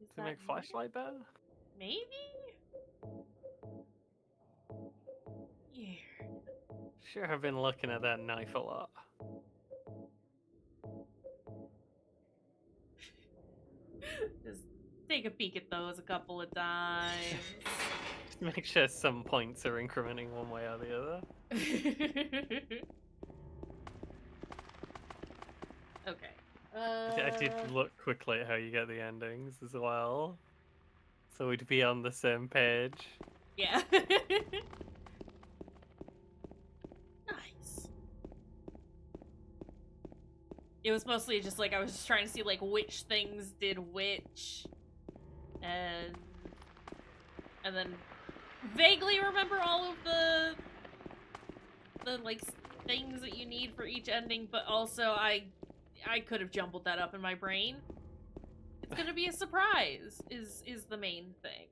Is To make new? flashlight better? Maybe? Yeah. Sure, I've been looking at that knife a lot. Just take a peek at those a couple of times. Just make sure some points are incrementing one way or the other. Okay. I did look quickly at how you get the endings as well. So we'd be on the same page. Yeah. Nice. It was mostly just like I was just trying to see like which things did which, and then vaguely remember all of the like things that you need for each ending, but also I could have jumbled that up in my brain. It's gonna be a surprise is the main thing,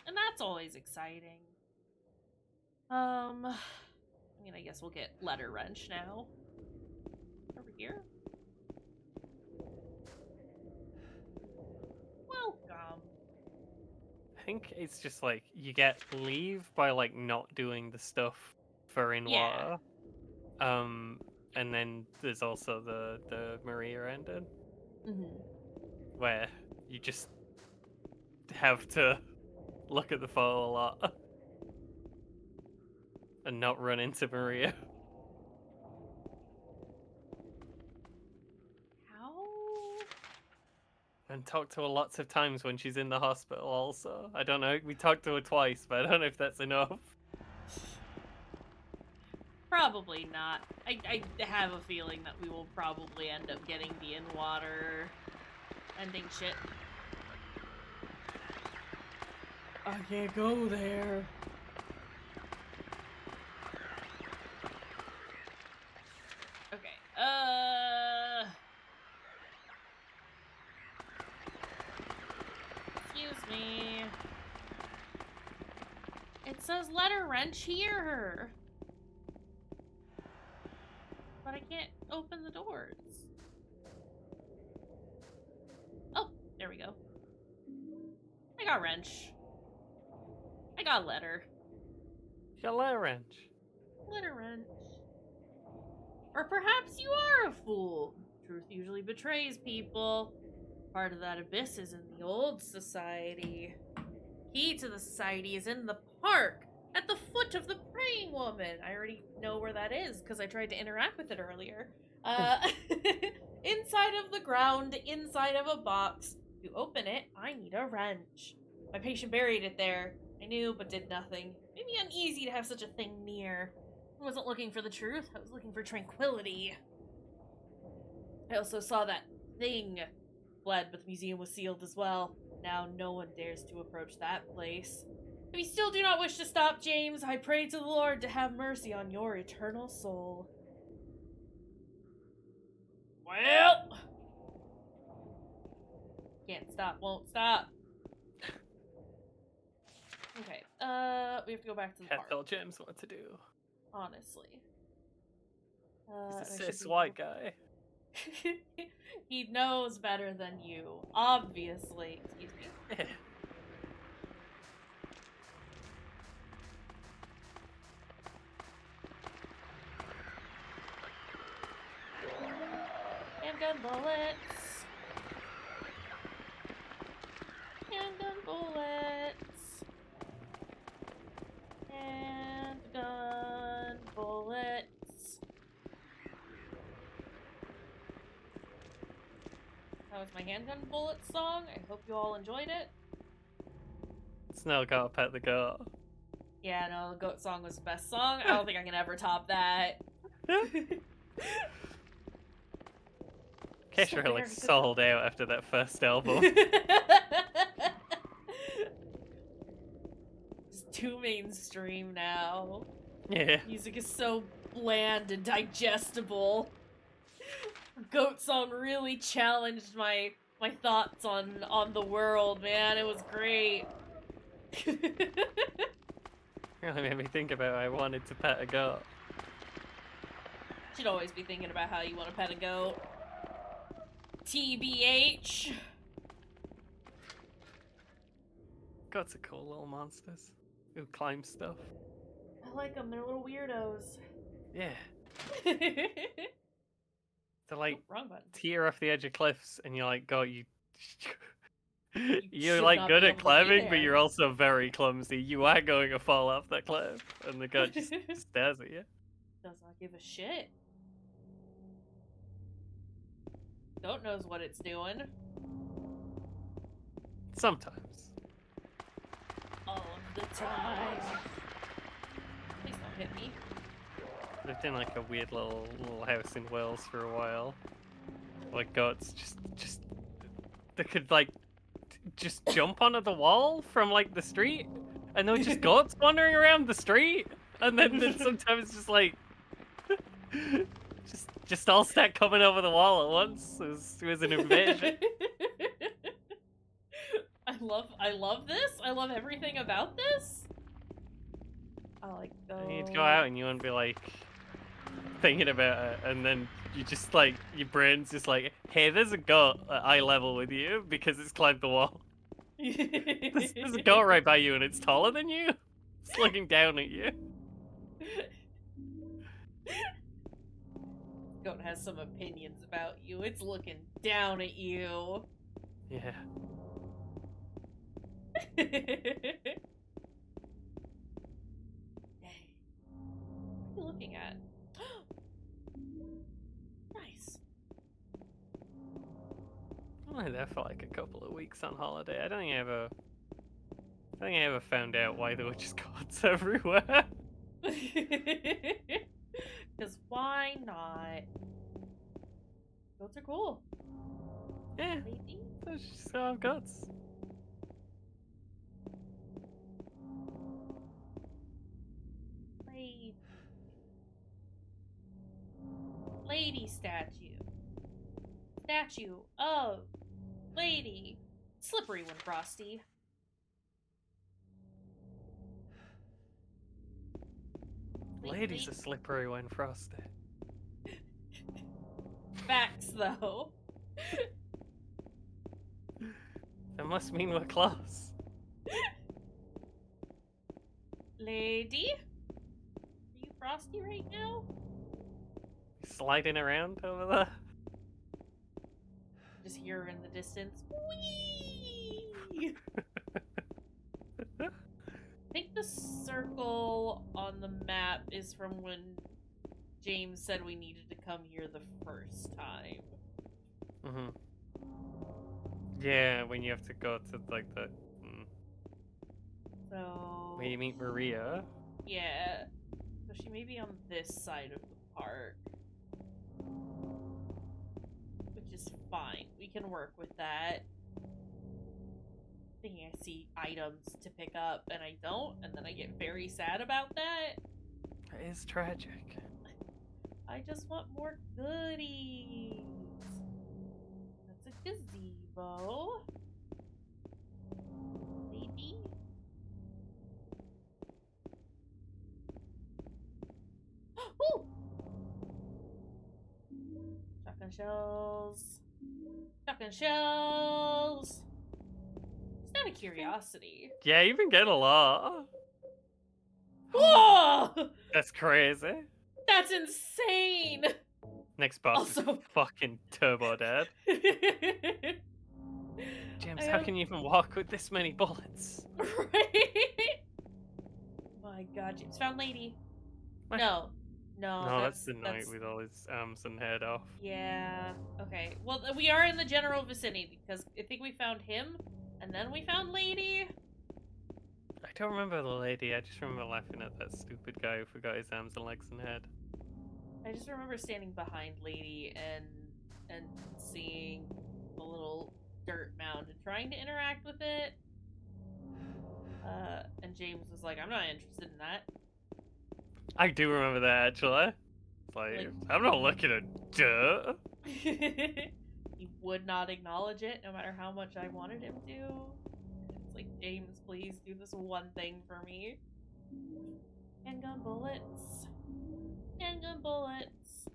and that's always exciting. I mean, I guess we'll get letter wrench now. Over here. Welcome. I think it's just like you get leave by like not doing the stuff for in Yeah. water. And then there's also the Maria ending where you just have to look at the photo a lot and not run into Maria. How? And talk to her lots of times when she's in the hospital also. I don't know, we talked to her twice, but I don't know if that's enough. Probably not. I have a feeling that we will probably end up getting the in-water ending shit. I can't go there. Okay, excuse me. It says letter wrench here. But I can't open the doors. Oh, there we go. I got wrench. I got letter. You got a letter wrench. Letter wrench. Or perhaps you are a fool. Truth usually betrays people. Part of that abyss is in the old society. Key to the society is in the park, at the foot of the praying woman. I already know where that is, because I tried to interact with it earlier. Inside of the ground, inside of a box. To open it, I need a wrench. My patient buried it there. I knew, but did nothing. Made me uneasy to have such a thing near. I wasn't looking for the truth, I was looking for tranquility. I also saw that thing. Glad, but the museum was sealed as well. Now no one dares to approach that place. If you still do not wish to stop, James, I pray to the Lord to have mercy on your eternal soul. Well... Can't stop, won't stop. Okay, we have to go back to the Can't park. tell James what to do. Honestly. He's a cis white guy. He knows better than you. Obviously. Excuse me. Yeah. Handgun bullets. Handgun bullets. Handgun bullets. That was my handgun bullets song. I hope you all enjoyed it. Snow gotta pet the goat. Yeah, no, the goat song was the best song. I don't think I can ever top that. Kayshurrr like sold out after that first album. It's too mainstream now. Yeah. Music is so bland and digestible. Goat song really challenged my thoughts on the world, man. It was great. Really made me think about I wanted to pet a goat. Should always be thinking about how you want to pet a goat. TBH. Goats are cool little monsters who climb stuff. I like them. They're little weirdos. Yeah. They're like wrong button. tear off the edge of cliffs, and you're like, God, you're should like not good be at able to be climbing, but there. you're also very clumsy. You are going to fall off that cliff, and the goat just stares at you. Does not give a shit. Goat knows what it's doing. Sometimes. All of the time. Please don't hit me. Lived in like a weird little house in Wales for a while. Like goats just they could like just jump onto the wall from like the street, and there were just goats wandering around the street, and then sometimes just like just all start coming over the wall at once. It was an invasion. I love this. I love everything about this. I like goats. You'd go out and you wouldn't be like thinking about it, and then you just like your brain's just like, hey, there's a goat at eye level with you because it's climbed the wall. There's a goat right by you and it's taller than you. It's looking down at you. Goat has some opinions about you. It's looking down at you. Yeah. Hey. What are you looking at? Nice. I'm only there for like a couple of weeks on holiday. I don't think I ever found out why there were just goats everywhere. Because why not? Goats are cool. Yeah. Maybe. There's just have goats. Lady statue. Statue of lady. Slippery one, Frosty. Ladies are slippery when frosted. Facts, though. That must mean we're close. Lady? Are you Frosty right now? sliding around over there? Just hear her in the distance. Whee! I think the circle on the map is from when James said we needed to come here the first time. Mm-hmm. Yeah, when you have to go to like the. So. When you meet Maria. Yeah. So she may be on this side of the park. Which is fine. We can work with that. Thinking I see items to pick up and I don't, and then I get very sad about that. It is tragic. I just want more goodies. That's a gazebo. Lady. Ooh! Shotgun shells. Shotgun shells. Just out of curiosity. Yeah, you've been getting a lot. Whoa! That's crazy. That's insane! Next boss is Also- fucking turbo dead. James, how can you even walk with this many bullets? Right? My god, James found lady. What? No, that's the knight with all his arms and head off. Yeah. Okay. Well, we are in the general vicinity because I think we found him, and then we found lady. I don't remember the lady. I just remember laughing at that stupid guy who forgot his arms and legs and head. I just remember standing behind lady and seeing the little dirt mound and trying to interact with it. And James was like, "I'm not interested in that." I do remember that actually. It's like I'm not looking at dirt. He would not acknowledge it, no matter how much I wanted him to. It's like, James, please do this one thing for me. Handgun bullets. Handgun bullets.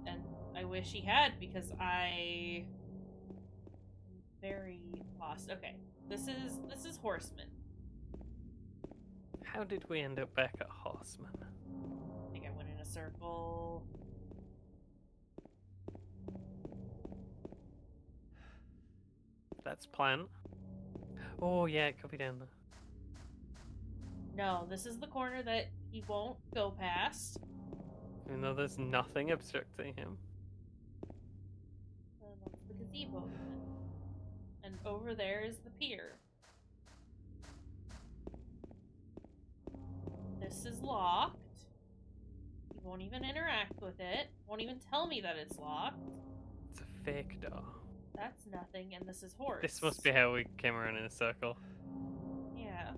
And I wish he had, because I very lost. Okay, this is Horseman. How did we end up back at Horseman? I think I went in a circle. That's plan. Oh yeah, it could be down there. No, this is the corner that he won't go past. Even though there's nothing obstructing him. That's the gazebo then. And over there is the pier. This is locked. He won't even interact with it. Won't even tell me that it's locked. It's a fake door. That's nothing, and this is horse. This must be how we came around in a circle. Yeah.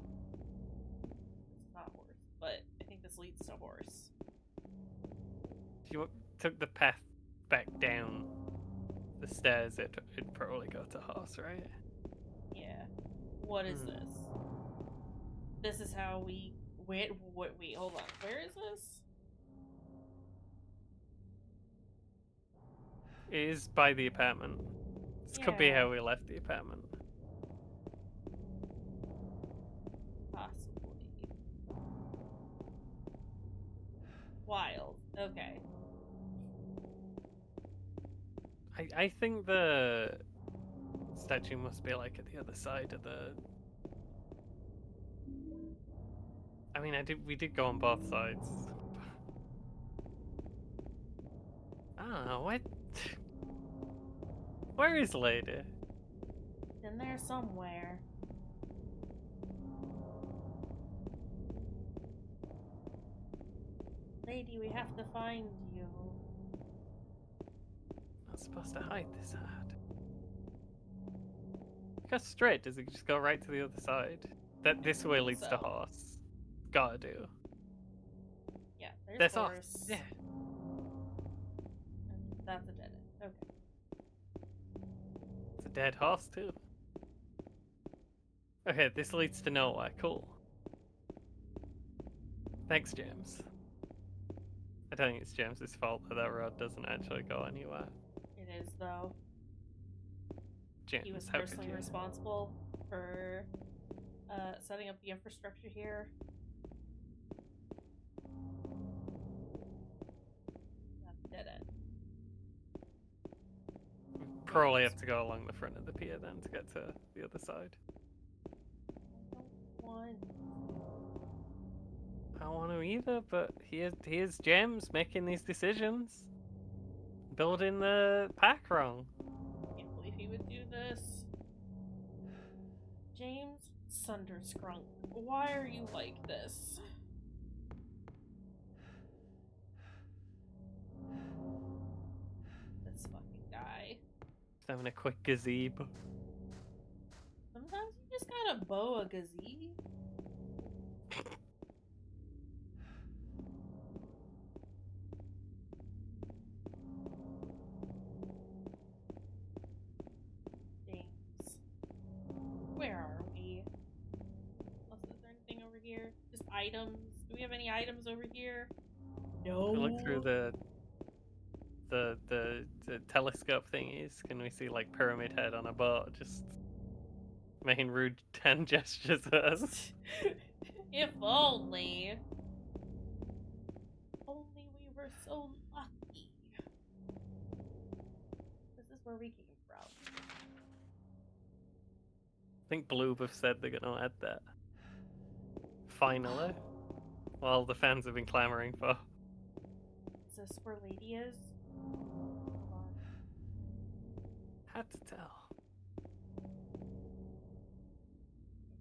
It's not horse, but I think this leads to horse. If you took the path back down the stairs, it'd probably go to horse, right? Yeah. What is this? This is how we wait, hold on. Where is this? It is by the apartment. This could be how we left the apartment. Possibly. Wild. Okay. I think the statue must be like at the other side of the. I mean, we did go on both sides. I don't know what. Where is Lady? It's in there somewhere. Lady, we have to find you. Not supposed to hide this hat. Go straight. Does it just go right to the other side? That this way leads to horse. Gotta do. Yeah, There's horse. horse. Yeah. And that's a dead end. Okay. It's a dead horse too. Okay, this leads to nowhere. Cool. Thanks, James. I don't think it's James's fault that road doesn't actually go anywhere. It is, though. James, He was how could personally you? responsible for setting up the infrastructure here. probably have to go along the front of the pier then to get to the other side. I don't want to either, but here's James making these decisions. Building the pack wrong. I can't believe he would do this. James Sunderskrunk, why are you like this? This fucking guy. Just having a quick gazebo. Sometimes you just gotta bow a gazebo. James. Where are we? Is there anything over here? Just items? Do we have any items over here? No. If we look through the telescope thingies, can we see like Pyramid Head on a boat just making rude hand gestures at us? If only. Only we were so lucky. This is where we came from. I think Bloob have said they're gonna add that. Finally. Well, the fans have been clamoring for. Is this where Lady is? Hold on. Had to tell.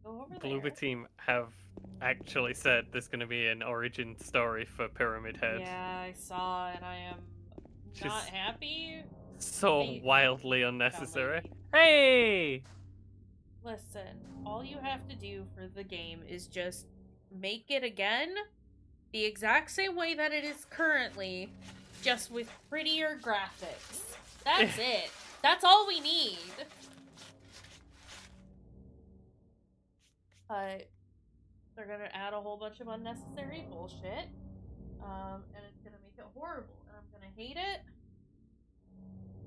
Go over Bloober there. team have actually said there's gonna be an origin story for Pyramid Head. Yeah, I saw, and I am not Just happy. so Hey, wildly unnecessary. lady. Hey! Listen, all you have to do for the game is just make it again the exact same way that it is currently, just with prettier graphics. That's it. That's all we need. They're gonna add a whole bunch of unnecessary bullshit, and it's gonna make it horrible, and I'm gonna hate it,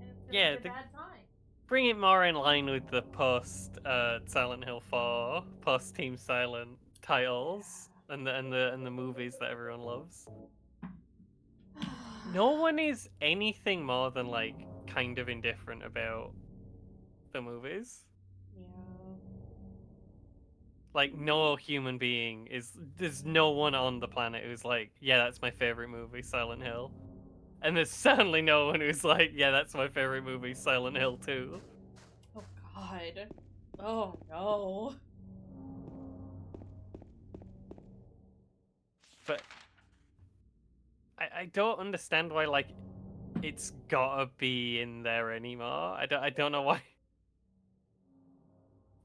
and it's gonna be a bad time. Bring it more in line with the post Silent Hill 4, post Team Silent titles and the movies that everyone loves. No one is anything more than like kind of indifferent about the movies. Yeah. Like no human being there's no one on the planet who's like, yeah, that's my favorite movie, Silent Hill. And there's certainly no one who's like, yeah, that's my favorite movie, Silent Hill 2. Oh god. Oh no. But I don't understand why, like, it's gotta be in there anymore. I don't know why.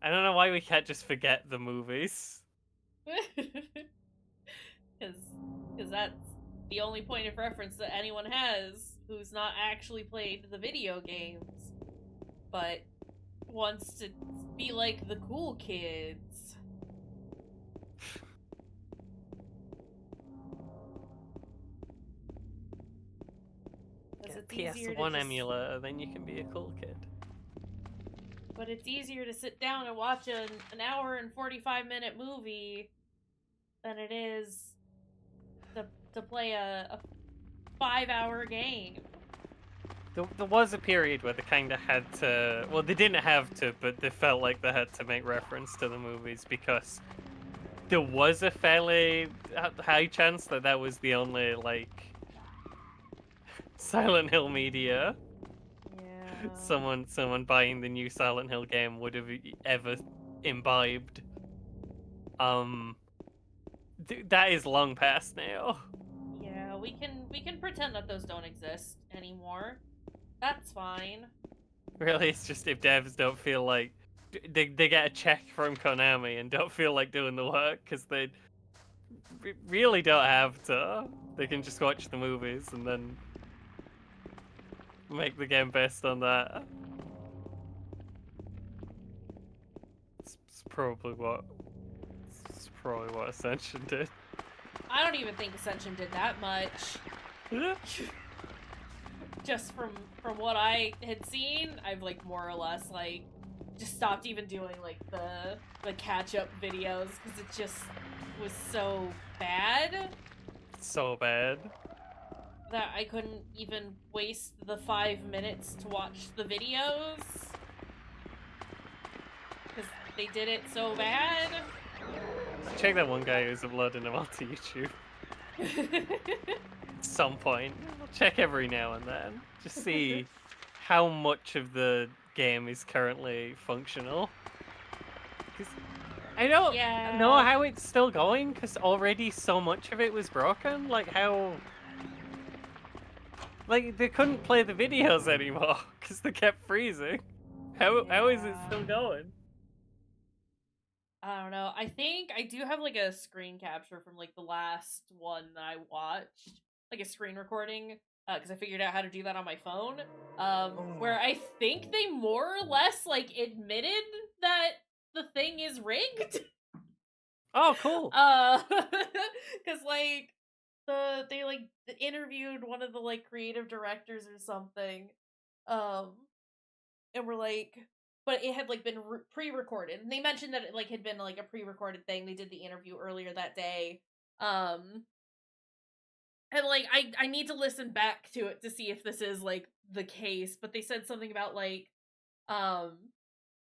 I don't know why we can't just forget the movies. Because that's the only point of reference that anyone has who's not actually played the video games, but wants to be like the cool kids. Get PS1 emulator, then you can be a cool kid. But it's easier to sit down and watch an hour and 45-minute movie than it is to play a 5-hour game. There was a period where they kind of had to... Well, they didn't have to, but they felt like they had to make reference to the movies because there was a fairly high chance that that was the only, like, Silent Hill media Yeah. someone buying the new Silent Hill game would have ever imbibed. That is long past now. Yeah, we can pretend that those don't exist anymore. That's fine. Really, it's just if devs don't feel like they get a check from Konami and don't feel like doing the work because they really don't have to. They can just watch the movies and then make the game based on that. It's probably what Ascension did. I don't even think Ascension did that much. Just from what I had seen, I've like more or less like just stopped even doing like the catch up videos because it just was so bad. So bad. that I couldn't even waste the 5 minutes to watch the videos. Because they did it so bad. Check that one guy who's uploading them onto YouTube at some point. I'll check every now and then. Just see how much of the game is currently functional. 'Cause I don't know how it's still going, because already so much of it was broken. Like, how... Like, they couldn't play the videos anymore, because they kept freezing. How is it still going? I don't know. I think I do have like a screen capture from like the last one that I watched, like a screen recording, because I figured out how to do that on my phone. Where I think they more or less like admitted that the thing is rigged. Oh, cool. Because like they like interviewed one of the like creative directors or something, and we're like, but it had like been pre-recorded, and they mentioned that it like had been like a pre-recorded thing. They did the interview earlier that day, and like I need to listen back to it to see if this is like the case. But they said something about like oh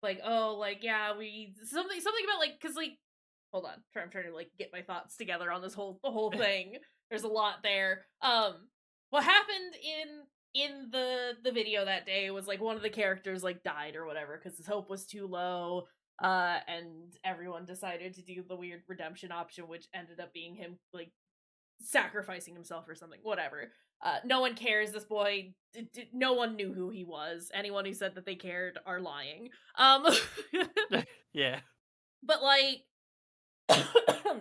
like yeah we something about like because like hold on I'm trying to like get my thoughts together on this the whole thing. There's a lot there. What happened in the video that day was like one of the characters like died or whatever because his hope was too low, and everyone decided to do the weird redemption option, which ended up being him like sacrificing himself or something, whatever. No one cares. This boy, no one knew who he was. Anyone who said that they cared are lying. Yeah. But like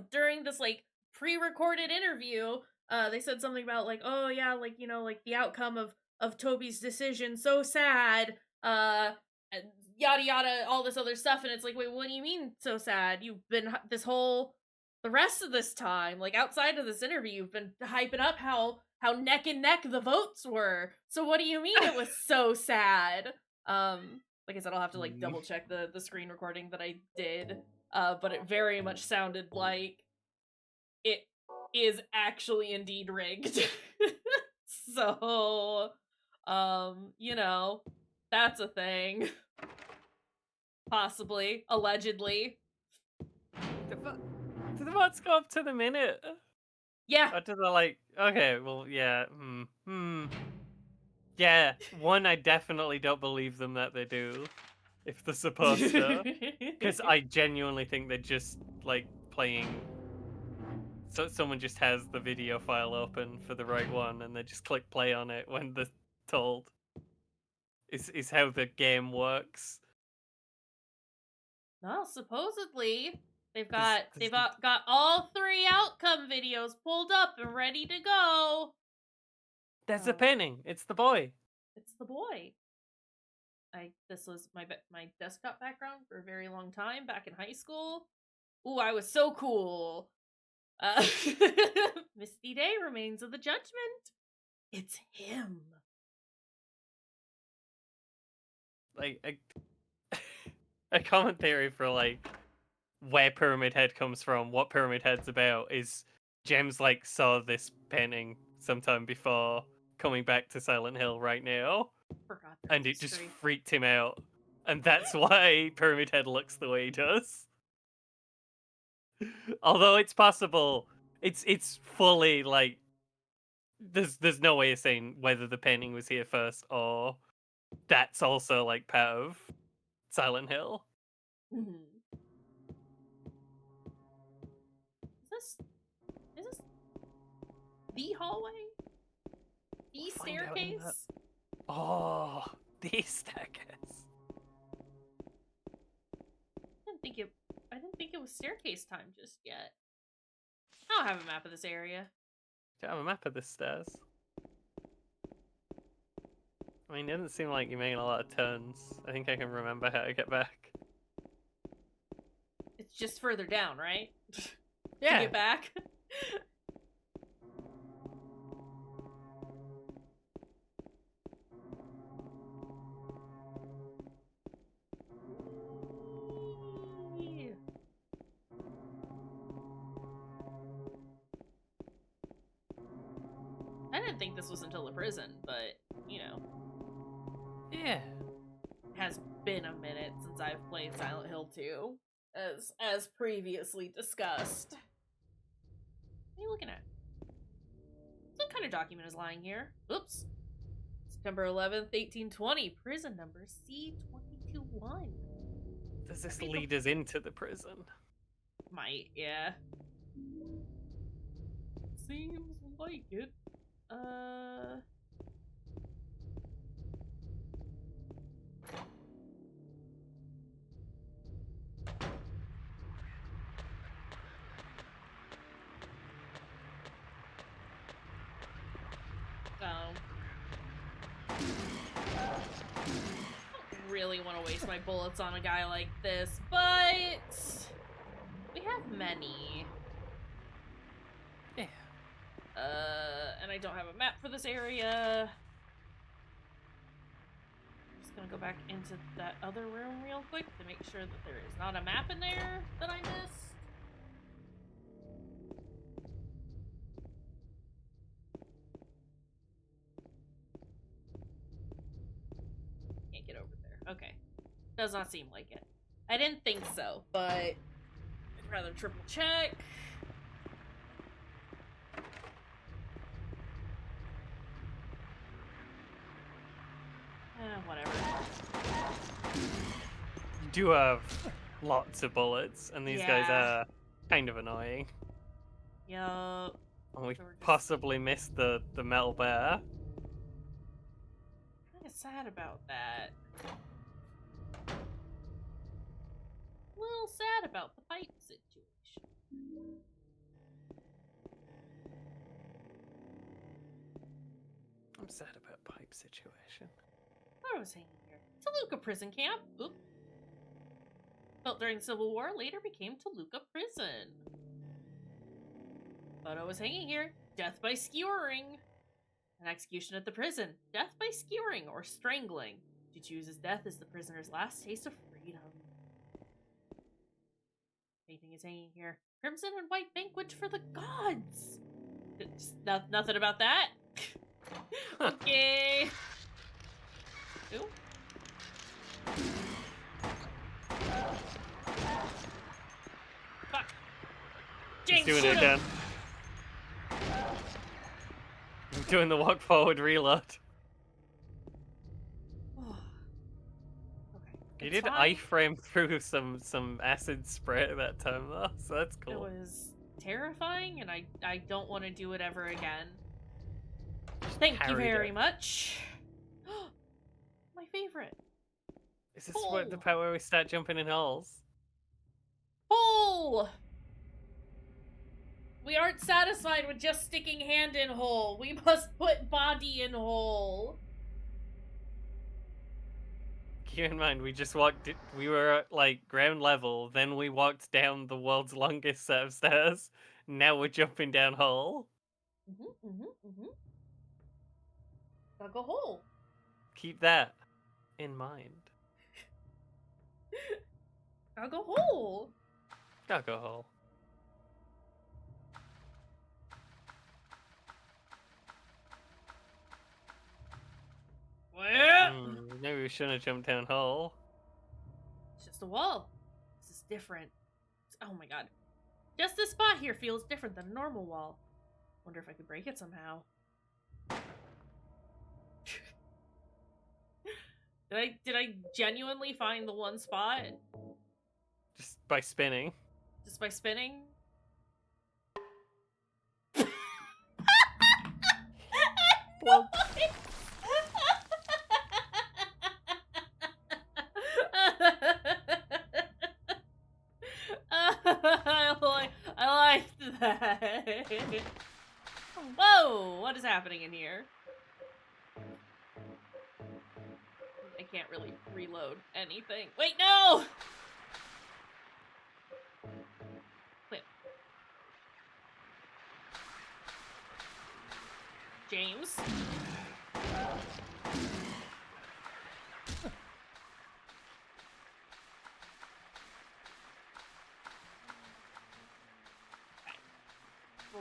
during this like pre-recorded interview, they said something about like, oh yeah, like you know, like the outcome of Toby's decision, so sad, and yada yada, all this other stuff, and it's like, wait, what do you mean so sad? You've been the rest of this time, like outside of this interview, you've been hyping up how neck and neck the votes were. So what do you mean it was so sad? Like I said, I'll have to like double check the screen recording that I did. But it very much sounded like it is actually indeed rigged. So, you know, that's a thing. Possibly, allegedly. Do the votes go up to the minute? Yeah. Or do they like, okay, well, yeah, Yeah, one, I definitely don't believe them that they do, if they're supposed to. Because I genuinely think they're just, like, playing... So someone just has the video file open for the right one, and they just click play on it when they're told. Is how the game works. Well, supposedly they've There's- got all 3 outcome videos pulled up and ready to go. There's a painting. It's the boy. It's the boy. This was my desktop background for a very long time back in high school. Ooh, I was so cool. Misty Day, Remains of the Judgment. It's him. Like a common theory for like where Pyramid Head comes from, what Pyramid Head's about, is James like saw this painting sometime before coming back to Silent Hill right now, Forgot that and it just freaked him out, and that's why Pyramid Head looks the way he does. Although it's possible, it's fully like there's no way of saying whether the painting was here first or that's also like part of Silent Hill. Mm-hmm. Is this the hallway? The staircase? Oh, the staircase. I didn't think it was staircase time just yet. I don't have a map of this area. Do you have a map of the stairs? I mean, it doesn't seem like you're making a lot of turns. I think I can remember how to get back. It's just further down, right? Yeah. To get back. didn't think this was until the prison, but, you know. Yeah. It has been a minute since I've played Silent Hill 2, as previously discussed. What are you looking at? Some kind of document is lying here. Oops. September 11th, 1820. Prison number C221. Does this lead us into the prison? Might, yeah. Seems like it. Really want to waste my bullets on a guy like this, but we have many. Yeah. And I don't have a map for this area. I'm just gonna go back into that other room real quick to make sure that there is not a map in there that I missed. Can't get over there. Okay. Does not seem like it. I didn't think so, but I'd rather triple check. Whatever. You do have lots of bullets, and these guys are kind of annoying. Yup. And we So we're just possibly missed the metal bear. kind of sad about that. A little sad about the pipe situation. I'm sad about pipe situation. Where was hanging here? Toluca prison camp. Oop. Built during Civil War, later became Toluca prison. Photo was hanging here. Death by skewering. An execution at the prison. Death by skewering or strangling. To choose his death is the prisoner's last taste of freedom. Painting is hanging here. Crimson and white banquet for the gods. Nothing about that. Okay. Ooh. Fuck. James, He's doing shoot it him. again. I'm doing the walk forward reload. Okay. You It's did fine. iframe through some acid spray that time though, so that's It cool. was terrifying, and I don't want to do it ever again. Thank you Parried very it. much. My favorite. Is this what the part where we start jumping in holes? Hole! We aren't satisfied with just sticking hand in hole. We must put body in hole. Keep in mind, we just walked. We were at like ground level, then we walked down the world's longest set of stairs. Now we're jumping down hole. Dug a hole. Keep that in mind. Dug a hole. Dug a hole. Well, Maybe we shouldn't have jumped down hole. it's just a wall. This is different. Oh my god. Just this spot here feels different than a normal wall. Wonder if I could break it somehow. Did I genuinely find the one spot? Just by spinning. Just by spinning? Well, I liked that. Whoa! What is happening in here? I can't really reload anything. Wait, no! Quit. James?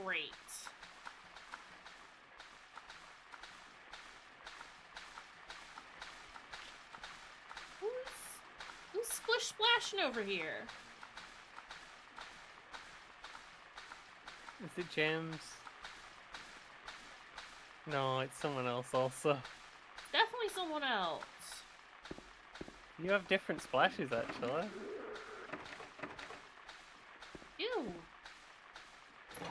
Great. splish splashing over here? Is it James? No, it's someone else also. Definitely someone else. You have different splashes, actually. Ew. Yeah,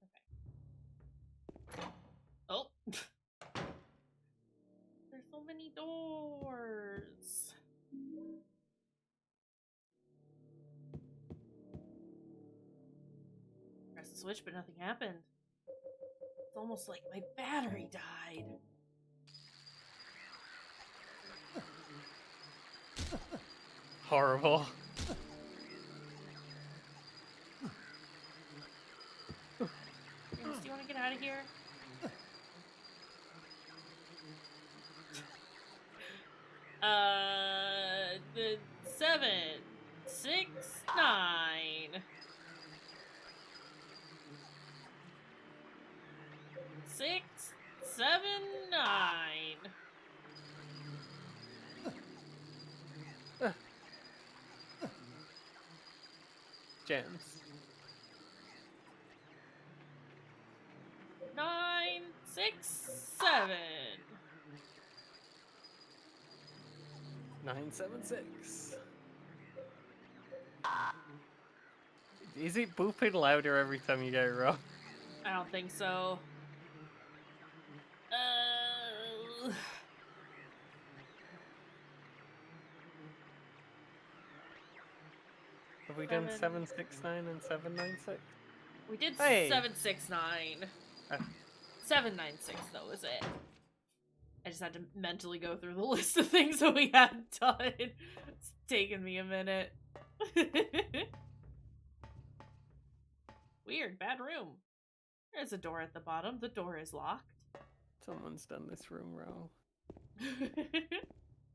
okay. Oh. There's so many doors. Press the switch, but nothing happened. It's almost like my battery died. Horrible. James, do you want to get out of here? The 7, 6, 9. 6, 7, 9. James. 9, 6, 7. 976. Is it booping louder every time you get it wrong? I don't think so. Have we done 7. 769 and 796? We did Hey. 769. 796 though, is it? I just had to mentally go through the list of things that we hadn't done. It's taken me a minute. Weird, bad room. There's a door at the bottom. The door is locked. Someone's done this room wrong.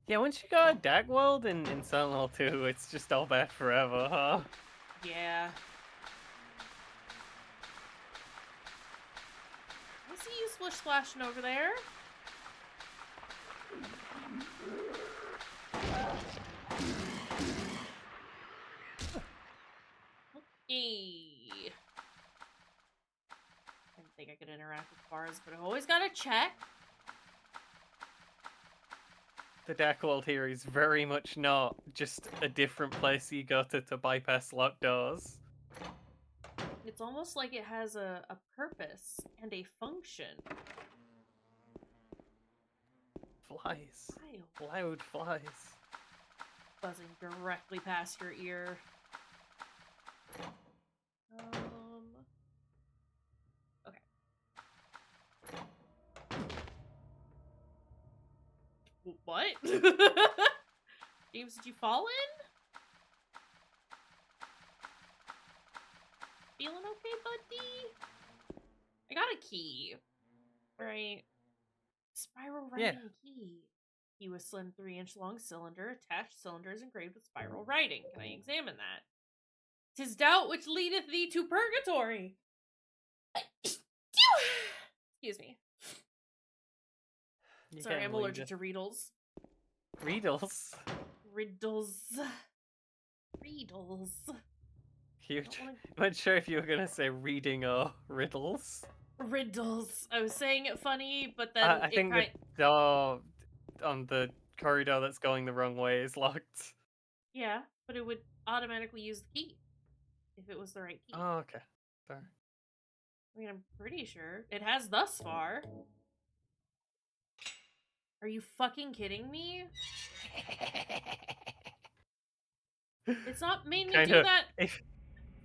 Yeah, once you got a Dark World in Silent Hill 2, it's just all bad forever, huh? Yeah. I see you splish splashing over there. Okay. I didn't think I could interact with bars, but I've always got to check. The Dark World here is very much not just a different place you go to bypass locked doors. It's almost like it has a purpose and a function. Flies. Wild. Loud flies. Buzzing directly past your ear. Okay. What? James, did you fall in? Feeling okay, buddy? I got a key. Right. Spiral writing key. Key with slim 3-inch long cylinder. Attached cylinder is engraved with spiral writing. Can I examine that? 'Tis doubt which leadeth thee to purgatory. Excuse me. You Sorry, can't I'm lead allergic it. to riddles. Riddles? Riddles. Riddles. You I don't wanna- weren't sure if you were gonna say reading or riddles. Riddles. I was saying it funny, but then I think the door on the corridor that's going the wrong way is locked. Yeah, but it would automatically use the key if it was the right key. Oh, okay. Sorry. I mean, I'm pretty sure it has thus far. Are you fucking kidding me? It's not made me Kind do of- that. If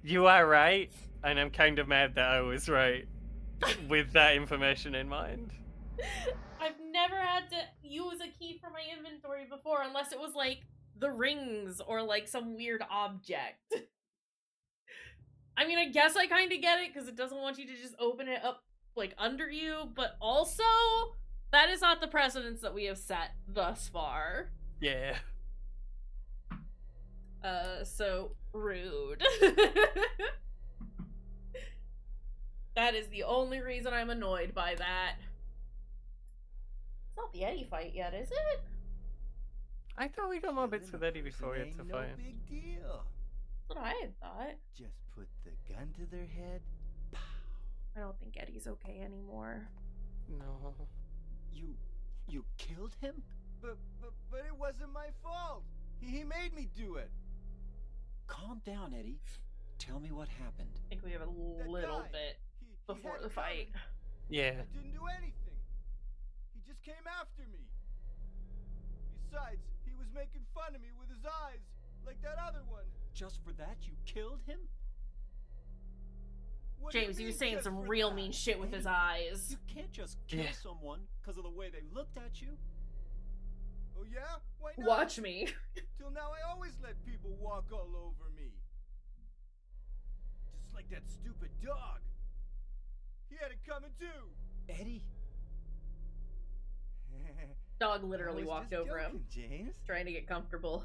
you are right, and I'm kind of mad that I was right with that information in mind. I've never had to use a key for my inventory before unless it was like the rings or like some weird object. I mean, I guess I kind of get it because it doesn't want you to just open it up like under you, but also that is not the precedence that we have set thus far. Yeah. So rude. That is the only reason I'm annoyed by that. It's not the Eddie fight yet, is it? I thought we got more bits Killing with a Eddie before we had person to ain't fight. no big deal. That's what I had thought. Just put the gun to their head. Pow. I don't think Eddie's okay anymore. No. You killed him? But it wasn't my fault. He made me do it. Calm down, Eddie. Tell me what happened. I think we have a That little guy, bit he before had the it fight. coming. Yeah. I didn't do anything. He just came after me. Besides, he was making fun of me with his eyes, like that other one. Just for that, you killed him? What do you James, he was mean, saying just some for real that? mean shit with his Eddie, eyes. You can't just kill Yeah. someone because of the way they looked at you. Oh yeah? Why not? Watch me. Till now, I always let people walk all over me. Just like that stupid dog. He had it coming too. Eddie? Dog I literally was walked just over him, joking, James. trying to get comfortable.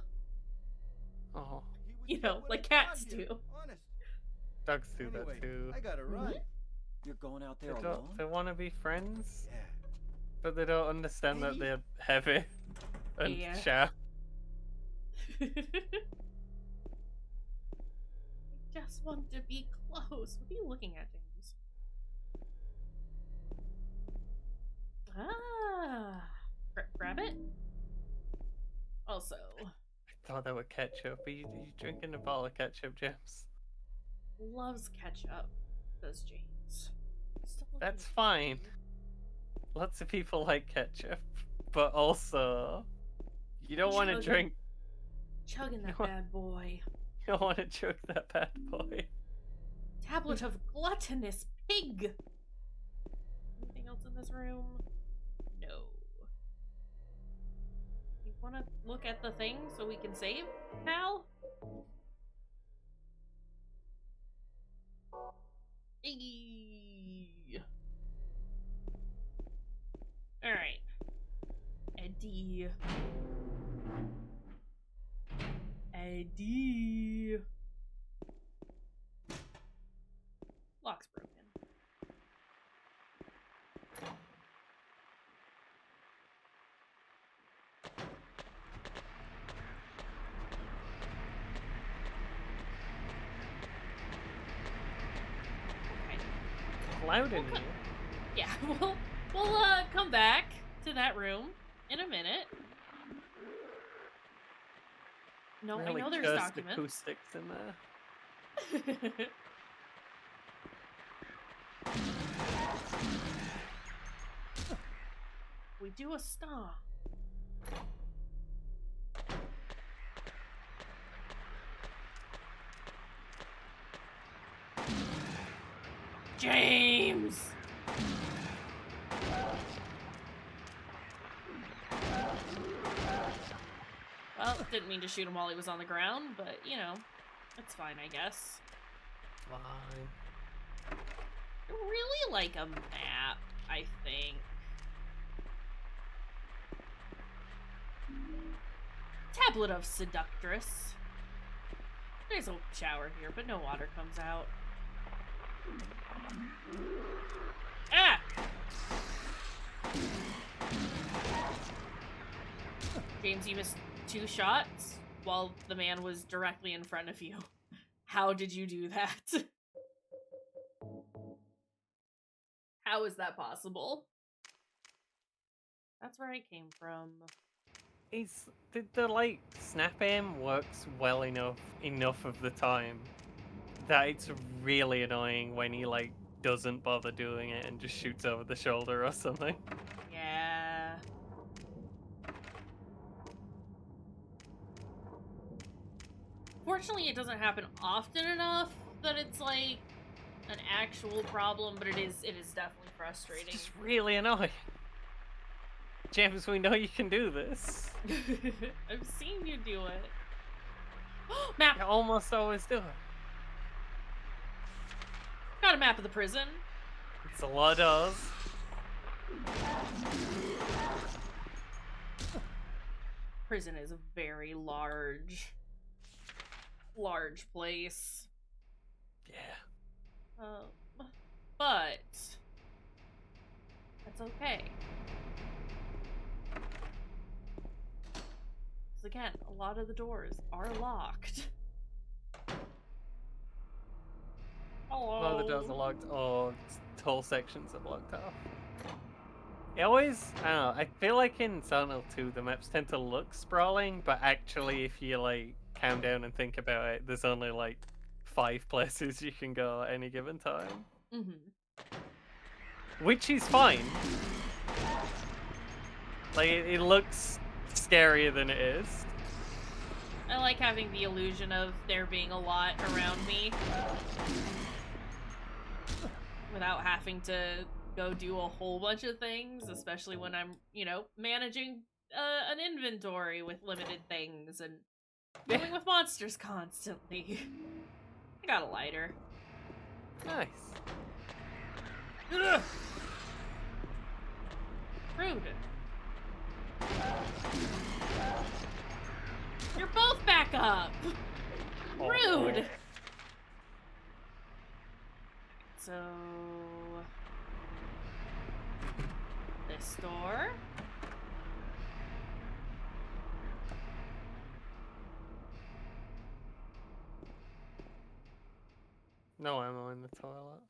Oh. He was You just know, what like I cats thought here, do. Honest. Dogs do Anyway, that too. I gotta run. You're going out They, there alone? they want to be friends, Yeah. but they don't understand that Eddie? they're heavy and Yeah. sharp. I just want to be close. What are you looking at, James? Ah. Grab it? Also, I thought that were ketchup. Are you drinking a bottle of ketchup, James? loves ketchup, does James. Still looking That's at fine. you. Lots of people like ketchup, but also you don't want to Chugging. drink. Chugging that You want- bad boy. You don't want to chug that bad boy. Tablet of gluttonous pig. Anything else in this room? No. You want to look at the thing so we can save, pal? Eee. All right, Eddie. Eddie. Lock's broken. Okay. Loud in here. Yeah, we'll come back to that room in a minute. No, Really I know there's cursed documents. acoustics in there. We do a stomp. James! Well, didn't mean to shoot him while he was on the ground, but, you know, it's fine, I guess. Fine. Really like a map, I think. Tablet of Seductress. There's a shower here, but no water comes out. Ah! James, you missed 2 shots while the man was directly in front of you. How did you do that? How is that possible? That's where I came from. It's the like snap aim works well enough of the time that it's really annoying when he like doesn't bother doing it and just shoots over the shoulder or something. Yeah. Fortunately, it doesn't happen often enough that it's like an actual problem, but it is definitely frustrating. It's just really annoying. James, we know you can do this. I've seen you do it. Map! You almost always do it. Got a map of the prison. It's a lot of. Prison is a very large place. Yeah. But that's okay. again, a lot of the doors are locked. Oh, the doors are locked. Oh, whole sections are blocked off. It always, I don't know, I feel like in Silent Hill 2 the maps tend to look sprawling, but actually if you like calm down and think about it, there's only like 5 places you can go at any given time. Which is fine. Like, it looks scarier than it is. I like having the illusion of there being a lot around me. Without having to go do a whole bunch of things, especially when I'm, you know, managing an inventory with limited things and dealing with monsters constantly. I got a lighter. Nice. Ugh. Rude. You're both back up! Rude! So... this door? No ammo in the toilet.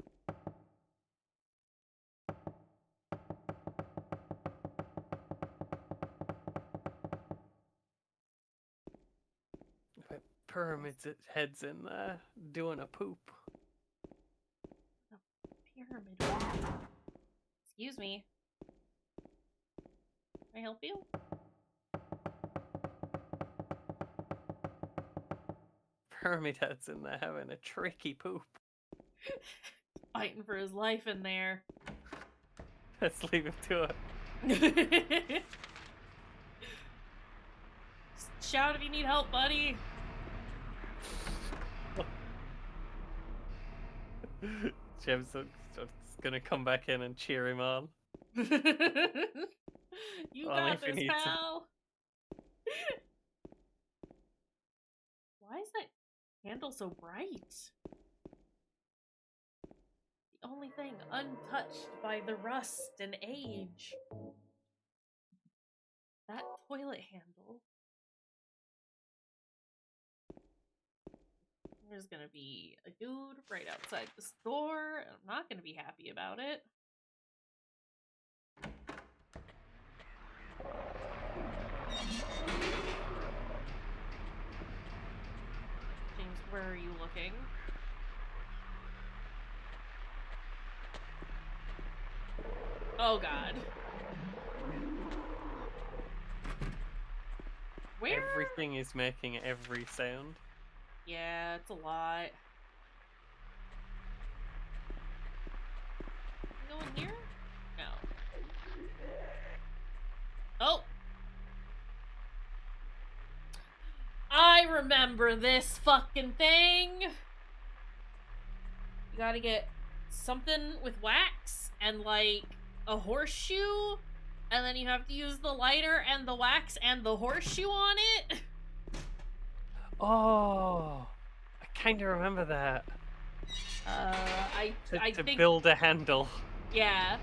Pyramids heads in there doing a poop. Pyramid. Excuse me. Can I help you? Pyramid heads in there having a tricky poop. Fighting for his life in there. Let's leave him to it. Shout if you need help, buddy. Jim's gonna come back in and cheer him on. You Only got if you this, need to. pal. Why is that candle so bright? The only thing untouched by the rust and age. That toilet handle. There's gonna be a dude right outside the store, and I'm not gonna be happy about it. James, where are you looking? Oh god. Where? Everything is making every sound. Yeah, it's a lot. Go in here? No. Oh! I remember this fucking thing! You gotta get something with wax and, like, a horseshoe, and then you have to use the lighter and the wax and the horseshoe on it. Oh, I kind of remember that. I think build a handle. Yeah.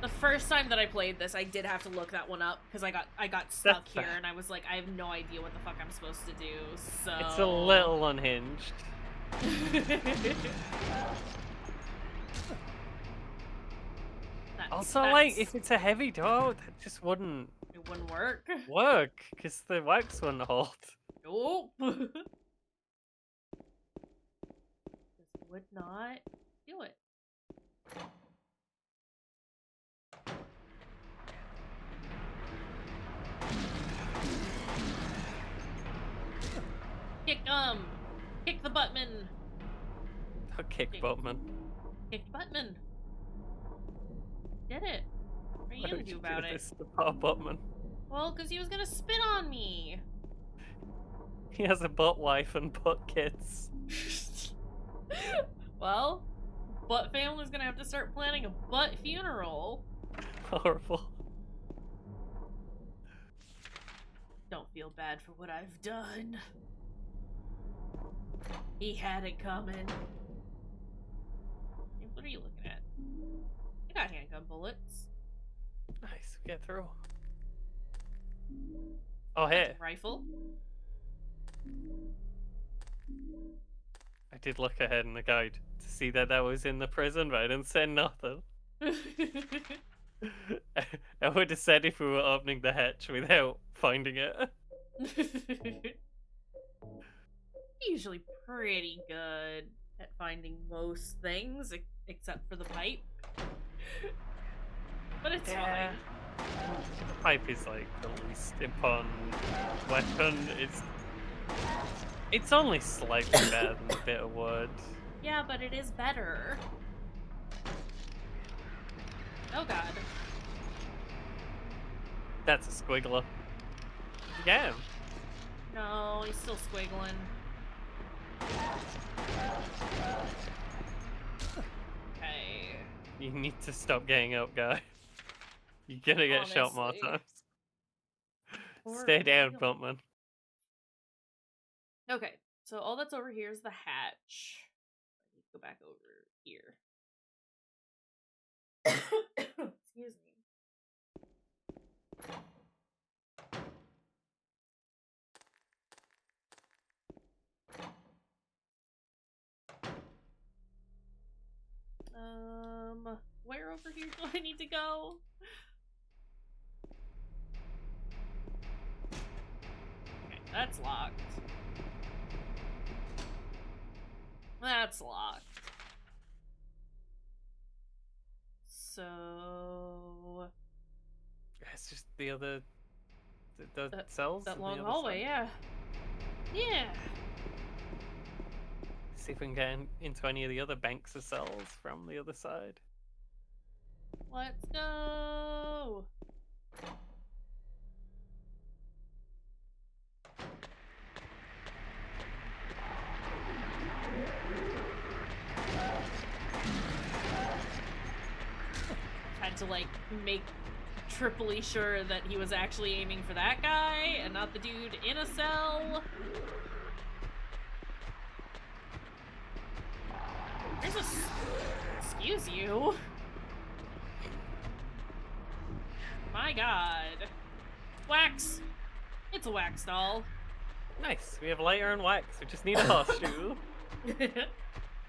The first time that I played this, I did have to look that one up because I got stuck That's here fair. and I was like, I have no idea what the fuck I'm supposed to do. So It's a little unhinged. Also, like, if it's a heavy door, that just wouldn't it wouldn't work. work because the wax wouldn't hold. Nope. This would not do it. Kick the buttman. I'll kick Buttman. Kick buttman. Did it. What are you Why gonna would do you about it? this to poor Buttman? Well, because he was gonna spit on me. He has a butt wife and butt kids. Well, Butt family's gonna have to start planning a butt funeral. Horrible. Don't feel bad for what I've done. He had it coming. What are you looking at? I got handgun bullets. Nice, get through. Oh, hey. Hunting rifle. I did look ahead in the guide to see that that was in the prison, but I didn't say nothing. I would have said if we were opening the hatch without finding it. Usually pretty good at finding most things, except for the pipe. But it's fine. The pipe is like the least important weapon. It's only slightly better than a bit of wood. Yeah, but it is better. Oh god. That's a squiggler. Yeah. No, he's still squiggling. Okay. You need to stop getting up, guy. You're gonna get shot more Honestly. times. Poor Stay down, Will. Bumpman. Okay, so all that's over here is the hatch. I need to go back over here. Excuse me. Where over here do I need to go? Okay, that's locked. That's locked. So It's just the other the cells. that on long the other hallway, side. yeah. Yeah. See if we can get into any of the other banks of cells from the other side. Let's go. Had to like make triply sure that he was actually aiming for that guy and not the dude in a cell. There's a excuse you. My god. Wax. It's a wax doll. Nice. We have lighter and wax. We just need a horseshoe.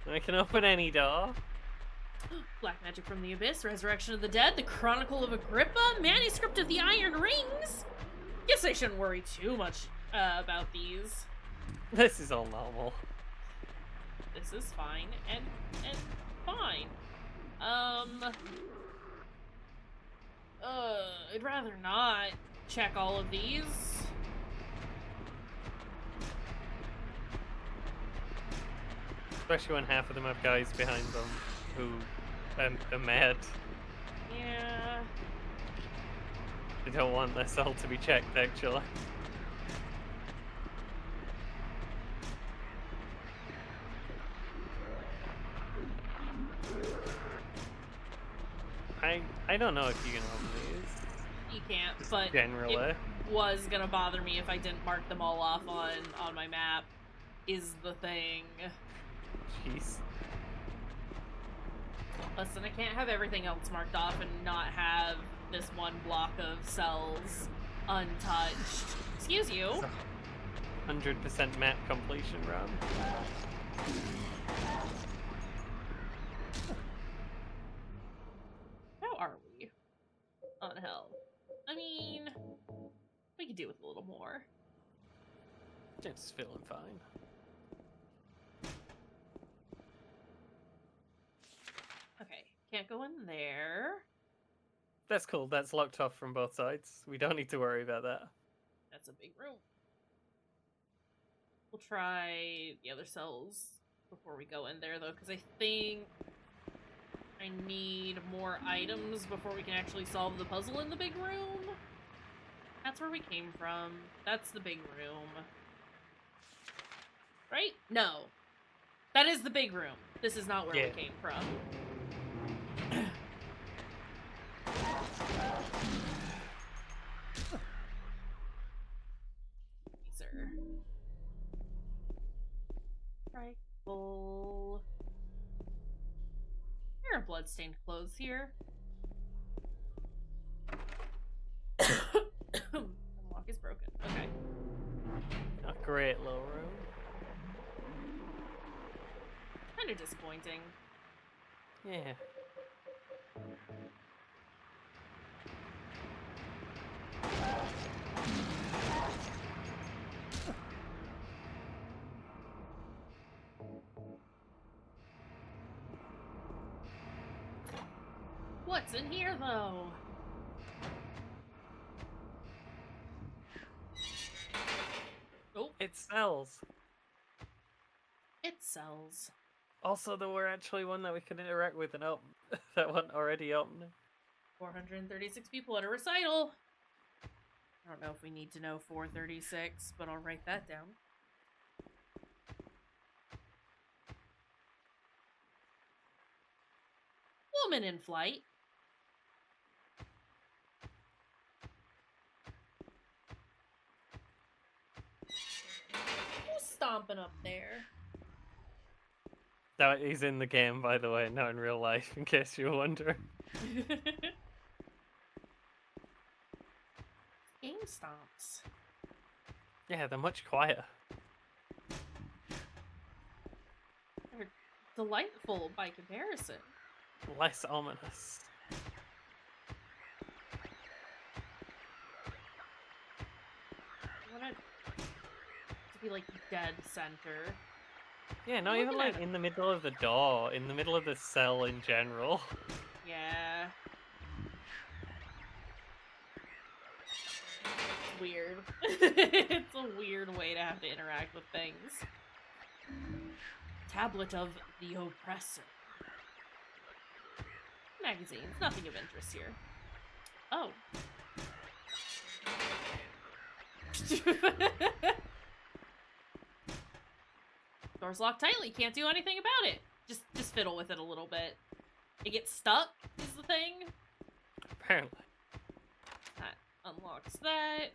I can open any door. Black Magic from the Abyss, Resurrection of the Dead, The Chronicle of Agrippa, Manuscript of the Iron Rings. Guess I shouldn't worry too much about these. This is all normal. This is fine and fine. I'd rather not check all of these. Especially when half of them have guys behind them who are mad. Yeah. They don't want their cell to be checked, actually. I don't know if you can open these. You can't, but Generally. it was gonna bother me if I didn't mark them all off on my map, is the thing. Jeez. Listen, I can't have everything else marked off and not have this one block of cells untouched. Excuse you. 100% map completion run. How are we on health? I mean, we could do with a little more. Just feeling fine. Okay, can't go in there. That's cool. That's locked off from both sides. We don't need to worry about that. That's a big room. We'll try the other cells before we go in there, though, because I think I need more items before we can actually solve the puzzle in the big room. That's where we came from. That's the big room. Right? No. That is the big room. This is not where we came from. Sir. Rifle. There are bloodstained clothes here. Unlock is broken. Okay. great little room. Kind of disappointing. Yeah. What's in here, though? Oh, It sells. it sells. Also, there were actually one that we could interact with and open. That one already open. 436 people at a recital. I don't know if we need to know 436, but I'll write that down. Woman in flight. Who's stomping up there? That he's in the game, by the way, not in real life, in case you were wondering. Game stomps. Yeah, they're much quieter. They're delightful by comparison. Less ominous. I want it to be like dead center. Yeah, not I'm even looking at like it. in the middle of the door, in the middle of the cell in general. Yeah. It's weird. It's a weird way to have to interact with things. Tablet of the Oppressor. Magazines, nothing of interest here. Oh. Door's locked tightly, can't do anything about it. Just fiddle with it a little bit. It gets stuck, is the thing. Apparently. That unlocks that.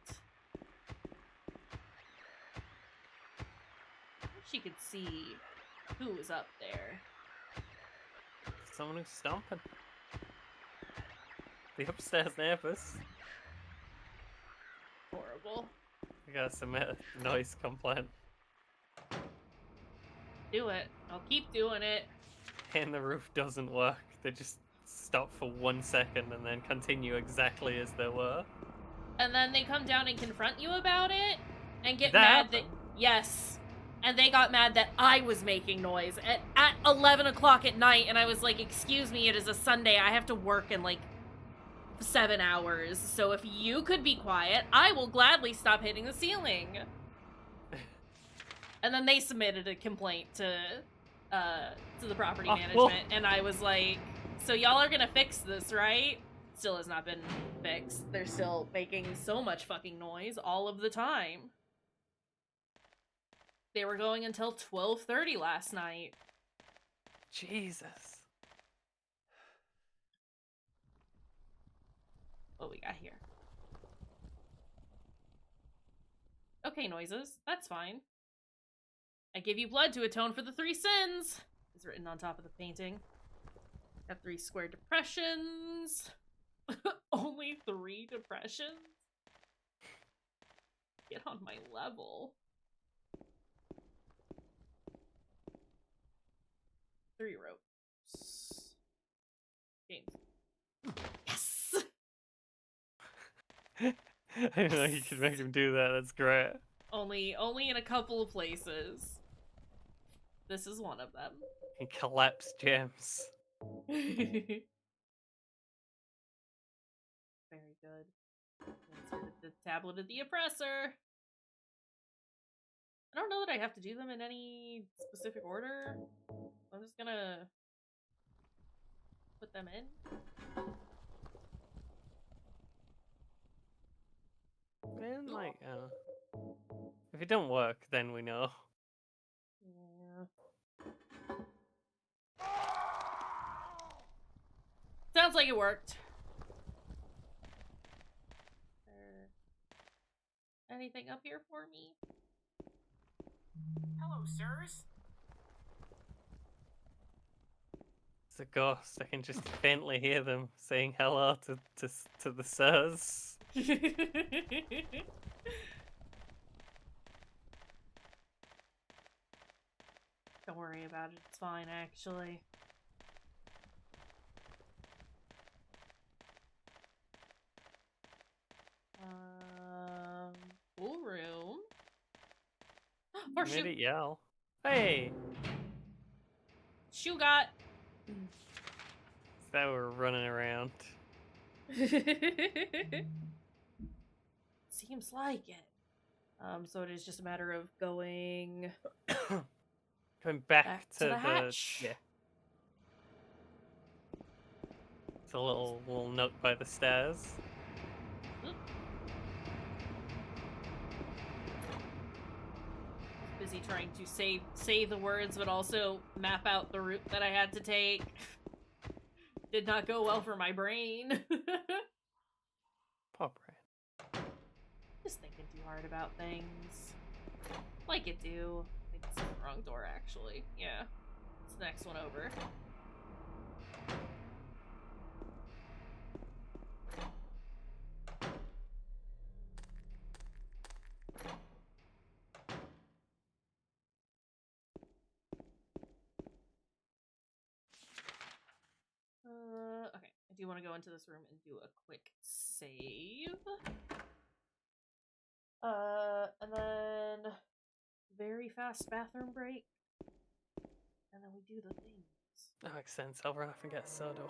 She could see who was up there. Someone who's stomping. The upstairs neighbours. Horrible. We gotta submit a noise complaint. Do it. I'll keep doing it. And the roof doesn't work. They just stop for 1 second and then continue exactly as they were. And then they come down and confront you about it and get That mad that happened? yes. And they got mad that I was making noise at 11 o'clock at night, and I was like, excuse me, it is a Sunday, I have to work in like 7 hours, so if you could be quiet, I will gladly stop hitting the ceiling. And then they submitted a complaint to the property management, and I was like, so y'all are gonna fix this, right? Still has not been fixed. They're still making so much fucking noise all of the time. They were going until 12:30 last night. Jesus. What we got here? Okay, noises. That's fine. I give you blood to atone for the 3 sins, is written on top of the painting. Have 3 square depressions. Only 3 depressions? Get on my level. 3 ropes. James. Yes! I didn't know you could make him do that. That's great. Only in a couple of places. This is one of them. He collapsed gems. Very good. Insert the tablet of the oppressor. I don't know that I have to do them in any specific order. I'm just gonna put them in. And like, if it don't work, then we know. Yeah. Sounds like it worked. Anything up here for me? Hello, sirs. It's a ghost. I can just faintly hear them saying hello to the sirs. Don't worry about it. It's fine, actually. Pool room. For shoe. Made it yell. Hey! Shoe got. That we're running around. Seems like it. So it is just a matter of going Going back to the hatch. Yeah. It's a little nook by the stairs. Busy trying to say the words, but also map out the route that I had to take. Did not go well for my brain. Poor brain. Just thinking too hard about things. Like it do. I think this is the wrong door, actually. Yeah. It's the next one over. Okay. I do want to go into this room and do a quick save. And then very fast bathroom break. And then we do the things. That makes sense. I'll run off and get soda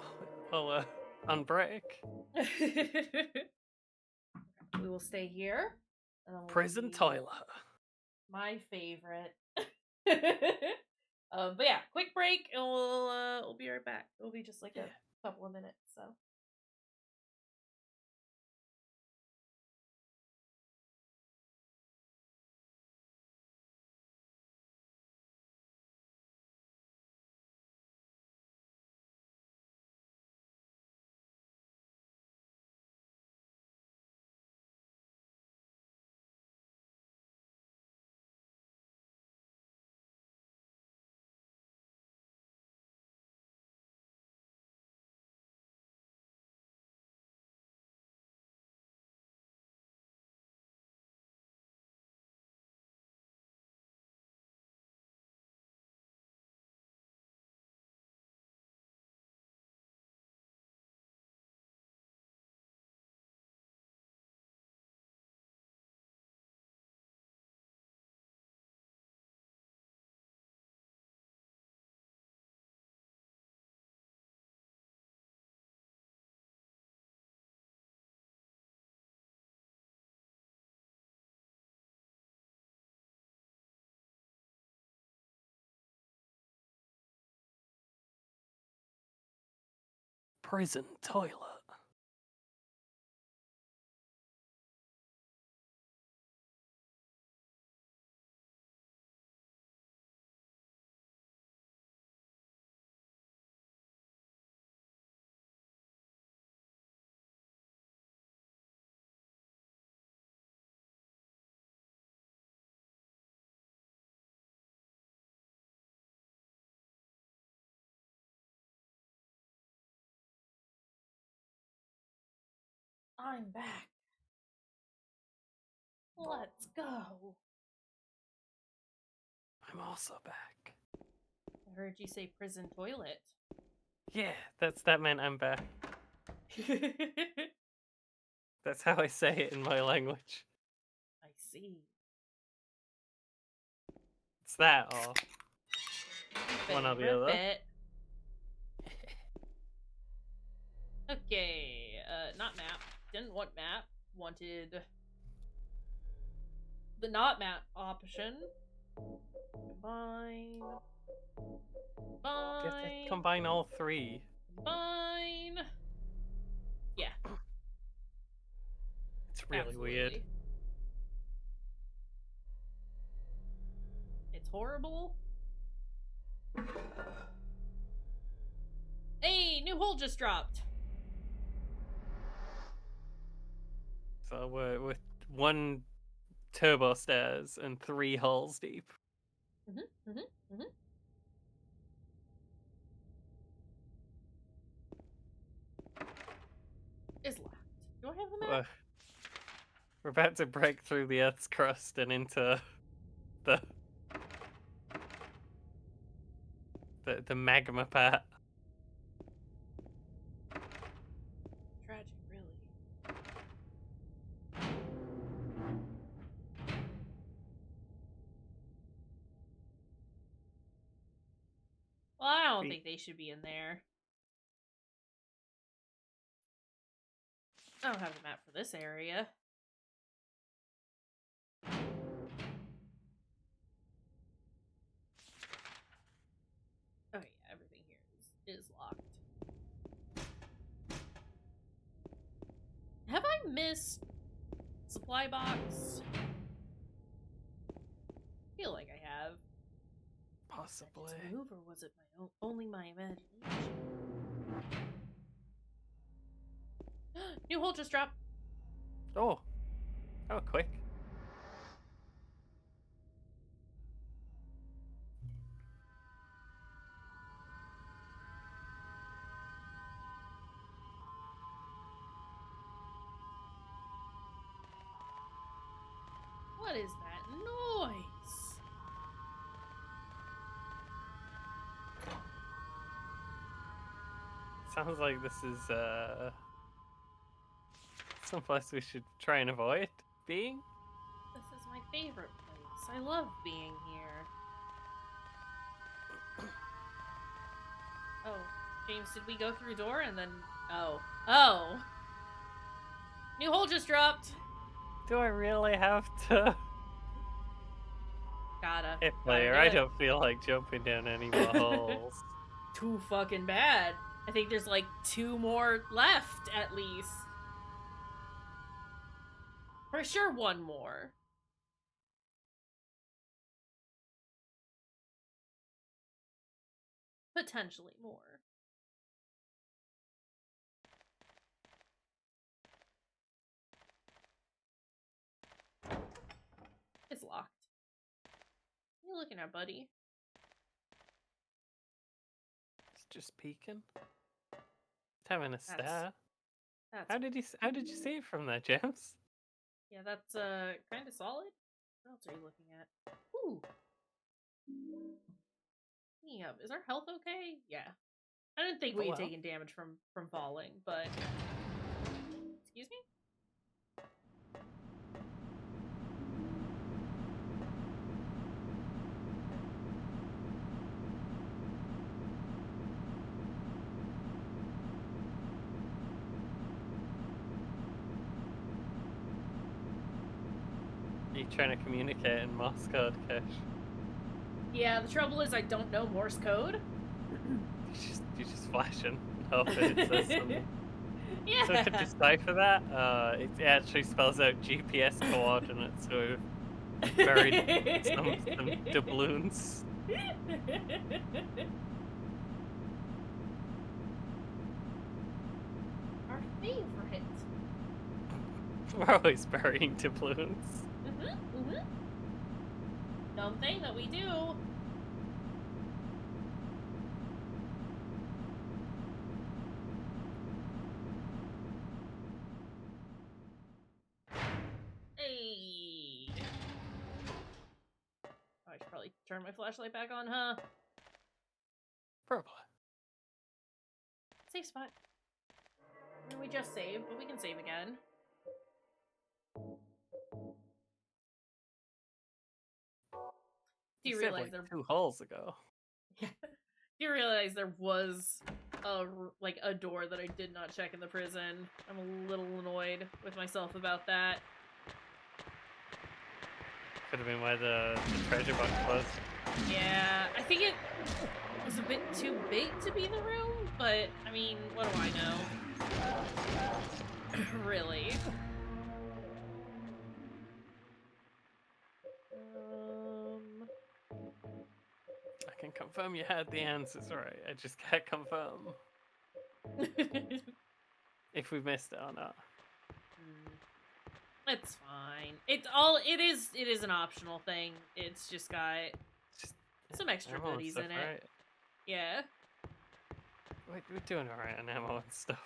while unbreak. We will stay here. And then we'll Prison do toilet. My favorite. But yeah, quick break and we'll be right back. It'll be just like a couple of minutes, so. Prison toilet. I'm back. Let's go. I'm also back. I heard you say prison toilet. Yeah, that meant I'm back. That's how I say it in my language. I see. It's that or one or the other. Bit. Okay, not map. Didn't want map. Wanted the not map option. Combine. You have to combine all three. Combine. Yeah. It's really Absolutely. weird. It's horrible. Hey, new hole just dropped. So we're one turbo stairs and 3 holes deep. Is locked. Do I have the map? We're about to break through the Earth's crust and into the The magma part. Tragic, really. Well, I don't think they should be in there. I don't have a map for this area. Oh yeah, everything here is locked. Have I missed supply box? I feel like I have. Possibly. Did I just move, or was it only my imagination? New hole just dropped. Oh. Oh, quick. What is that noise? Sounds like this is someplace we should try and avoid being. This is my favorite place. I love being here. Oh, James, did we go through a door and then... Oh. New hole just dropped. Do I really have to? Gotta. Hey, player, I don't feel like jumping down any more holes. Too fucking bad. I think there's like 2 more left, at least. For sure 1 more. Potentially more. It's locked. What are you looking at, buddy? It's just peeking. It's having a stare. That's How did you see it from there, James? yeah, that's kind of solid. What else are you looking at? Ooh. Yeah, is our health okay? Yeah. I didn't think we had taken damage from falling, but excuse me? Are you trying to communicate in Morse code, Kish? Yeah, the trouble is I don't know Morse code. You're just flashing. No, it says something. Yeah. So we could decipher that. It actually spells out GPS coordinates, so we've buried some doubloons. Our favorite. We're always burying doubloons. Dumb thing that we do. Hey. Oh, I should probably turn my flashlight back on, huh? Probably. Safe spot. I mean, we just saved, but we can save again. Do you realize like there 2 holes ago? Yeah. Do you realize there was a door that I did not check in the prison? I'm a little annoyed with myself about that. Could have been where the treasure box was. Yeah, I think it was a bit too big to be the room, but I mean, what do I know? Really. I can confirm you had the answers right. I just can't confirm if we missed it or not. It's fine. It is an optional thing. It's just got some extra goodies in it. Right? Yeah. We're doing alright on ammo and stuff.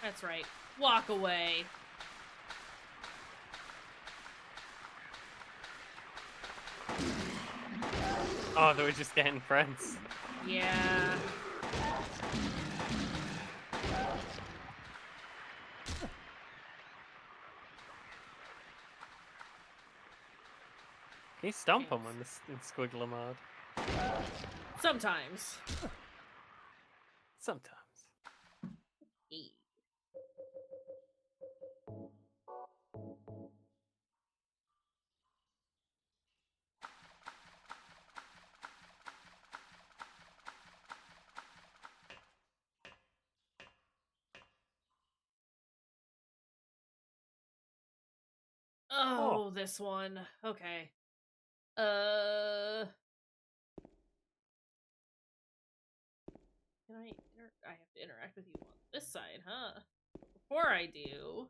That's right. Walk away. Oh, they were just getting friends. Yeah. Can you stomp them when the squiggle them hard? Sometimes. Sometimes. E. Oh, this one. Okay. Can I have to interact with you on this side, huh? Before I do...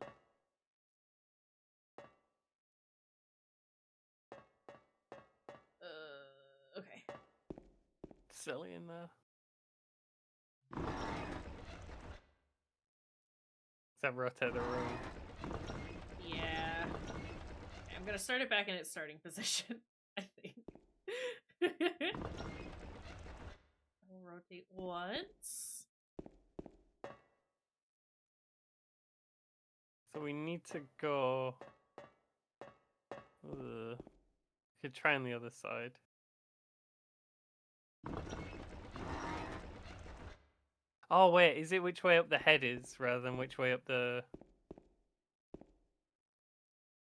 okay. Silly in there. Does that rotate the room? Yeah. I'm gonna start it back in its starting position, I think. I'll rotate once. So we need to go... Could try on the other side. Oh wait, is it which way up the head is rather than which way up the...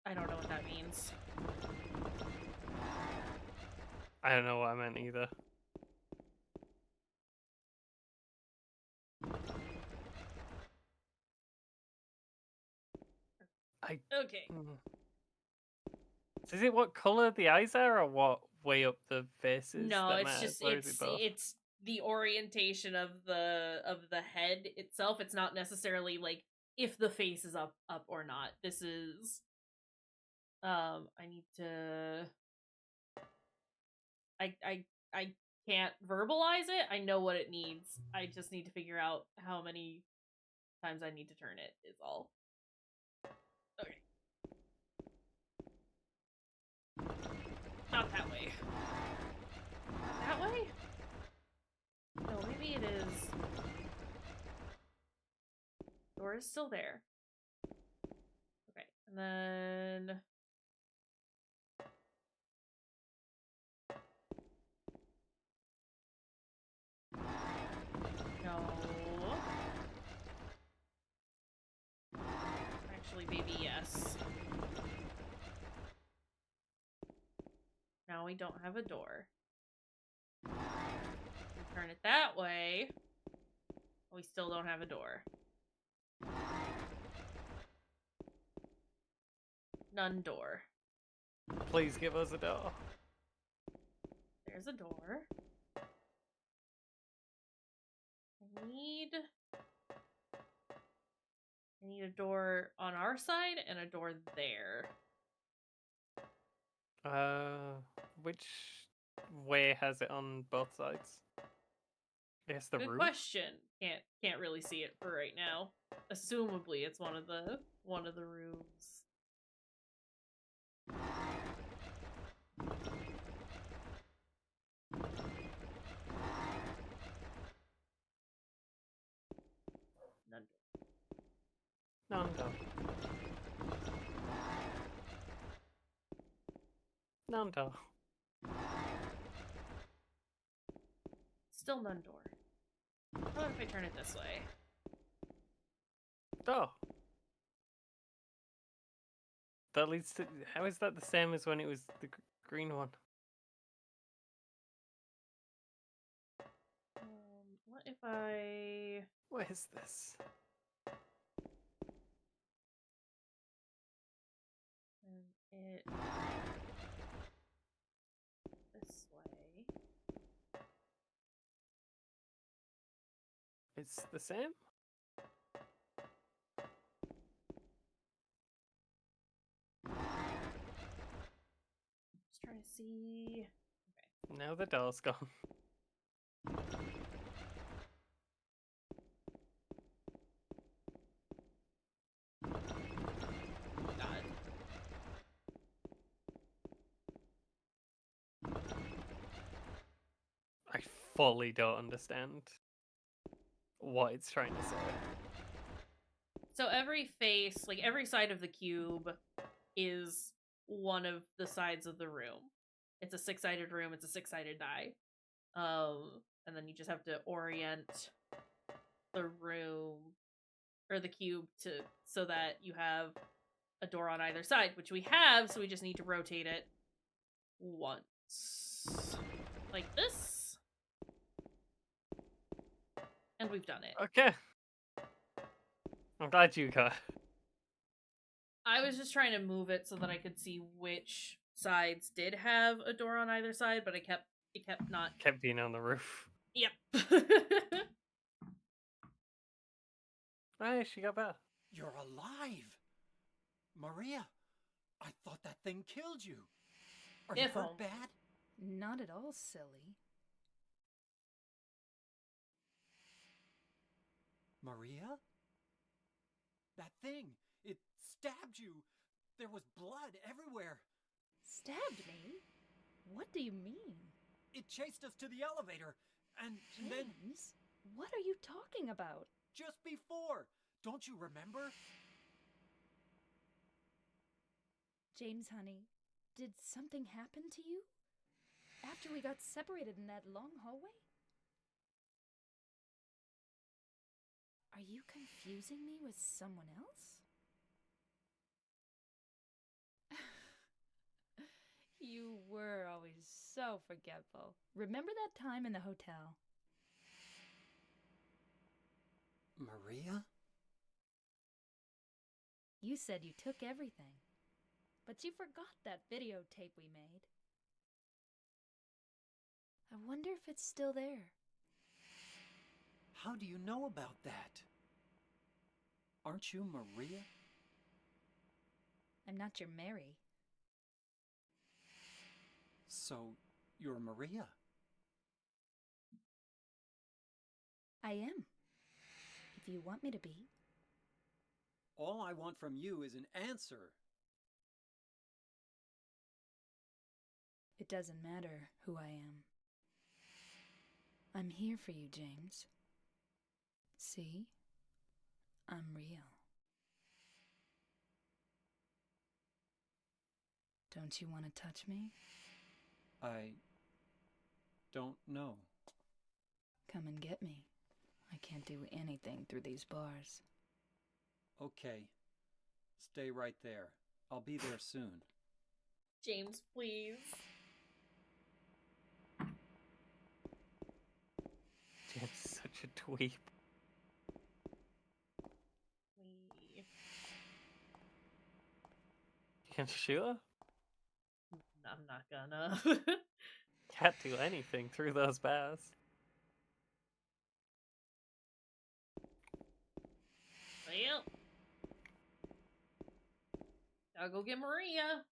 I don't know what that means. I don't know what I meant either. Okay. So is it what color the eyes are, or what way up the faces? No, that it's matters? just Or is it both? it's the orientation of the head itself. It's not necessarily like if the face is up or not. This is I need to I can't verbalize it. I know what it needs. I just need to figure out how many times I need to turn it is all. Okay. Not that way. That way? No, maybe it is. Door is still there. Okay, and then... no. Actually, maybe yes. Now we don't have a door. We turn it that way. We still don't have a door. None door. Please give us a door. There's a door. I need a door on our side and a door there. Which way has it on both sides? I guess the Good roof. question. Can't really see it for right now. Assumably, it's one of the rooms. None. None door. None door. Still none door. How about if I turn it this way? Oh. That leads to... How is that the same as when it was the green one? What if I... What is this? And it... this way. It's the same? Just trying to see... Okay. Now the door's gone. God. fully don't understand what it's trying to say. So every face, like every side of the cube, is one of the sides of the room. It's a 6-sided room. It's a 6-sided die. And then you just have to orient the room or the cube so that you have a door on either side, which we have. So we just need to rotate it once, like this, and we've done it. Okay. I'm glad you got. I was just trying to move it so that I could see which sides did have a door on either side, but it kept not. Kept being on the roof. Yep. Hey, she got better. You're alive! Maria, I thought that thing killed you. Are you hurt bad? Not at all, silly. Maria? That thing, it stabbed you. There was blood everywhere. Stabbed me? What do you mean? It chased us to the elevator, and then James, what are you talking about? just before. Don't you remember? James, honey, did something happen to you? After we got separated in that long hallway? Are you confusing me with someone else? You were always so forgetful. Remember that time in the hotel? Maria? You said you took everything, but you forgot that videotape we made. I wonder if it's still there. How do you know about that? Aren't you Maria? I'm not your Mary. So, you're Maria? I am. If you want me to be. All I want from you is an answer. It doesn't matter who I am. I'm here for you, James. See? I'm real. Don't you want to touch me? I don't know. Come and get me. I can't do anything through these bars. Okay. Stay right there. I'll be there soon. James, please. James is such a dweeb. You can shoot her? I'm not gonna. Can't do anything through those bars. Well, gotta go get Maria.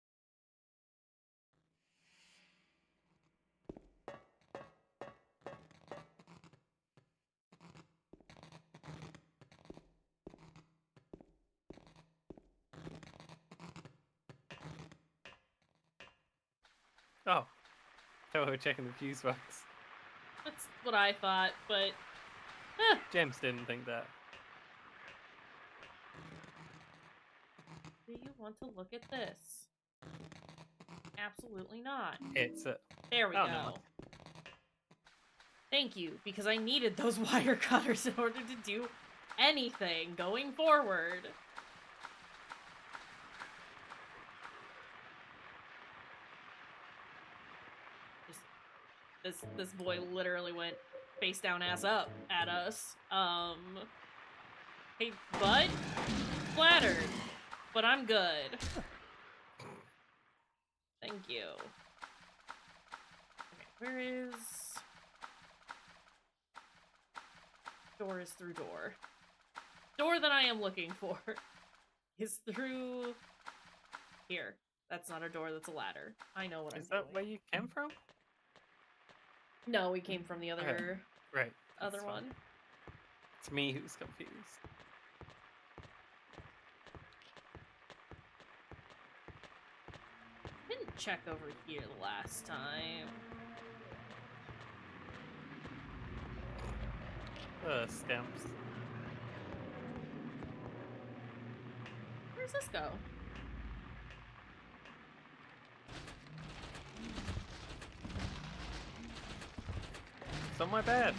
Oh. So we're checking the fuse box. That's what I thought, but James didn't think that. do you want to look at this? Absolutely not. It's a... There we Oh, go. no. Thank you, because I needed those wire cutters in order to do anything going forward. This boy literally went face down, ass up at us. Hey, bud? Flattered. But I'm good. Thank you. Okay, where is... Door is through door. Door that I am looking for is through... here. That's not a door, that's a ladder. I know what I'm doing. Is that where you came from? No, we came from the other... Right. Other that's one. fine. It's me who's confused. Didn't check over here the last time. Stamps. Where's this go? It's on my bed.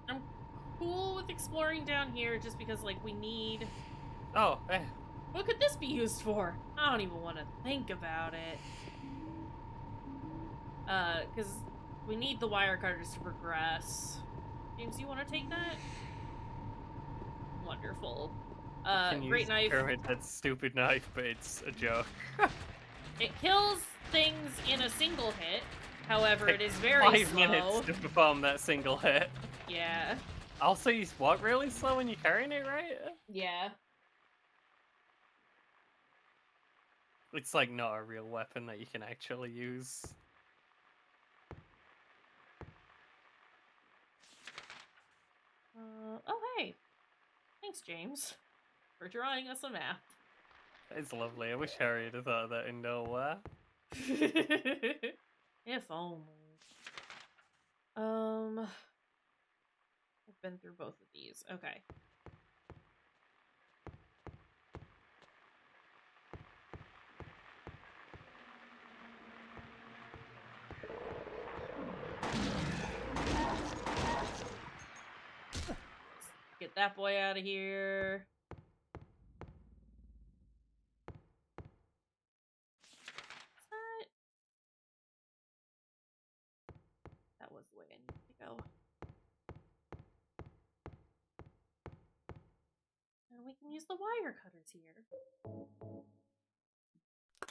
I'm cool with exploring down here just because, like, we need... Oh, What could this be used for? I don't even want to think about it. Because we need the wire cutters to progress. James, you want to take that? Wonderful. can Great use knife. Pyramid Head's stupid knife, but it's a joke. It kills things in a single hit. However, Take it is very 5 slow. minutes to perform that single hit. Yeah. Also, you walk really slow when you're carrying it, right? Yeah. It's like not a real weapon that you can actually use. Oh, hey. Thanks, James, for drawing us a map. It's lovely. I wish Harry had thought of that in nowhere. If only. I've been through both of these. Okay. Get that boy out of here. That was the way I needed to go. And we can use the wire cutters here.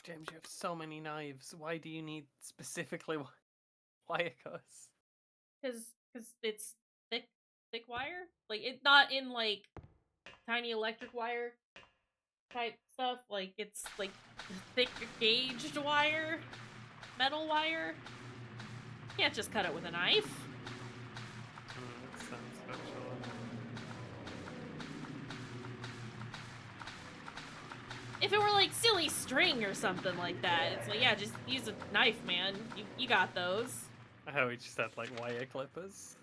James, you have so many knives. Why do you need specifically wire cutters? Because it's thick wire. Like, it's not in, like, tiny electric wire type stuff. Like, it's, like, thick gauged wire. Metal wire. You can't just cut it with a knife. That sounds special. If it were, like, silly string or something like that, it's like, yeah, just use a knife, man. You got those. Oh, we just had like wire clippers.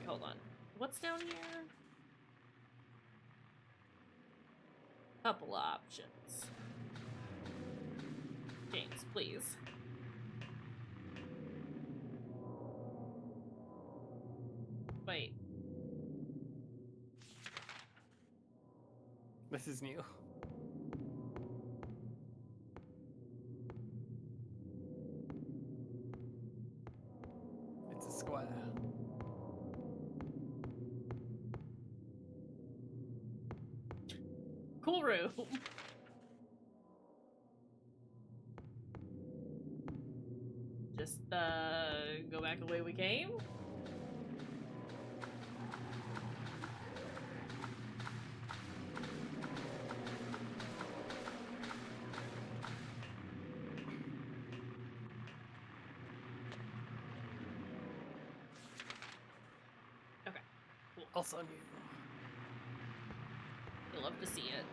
Hold on. What's down here? Couple options. James, please. Wait. This is new. It's a square. Cool room. Just, go back the way we came? Okay, cool. Also new. You'll love to see it.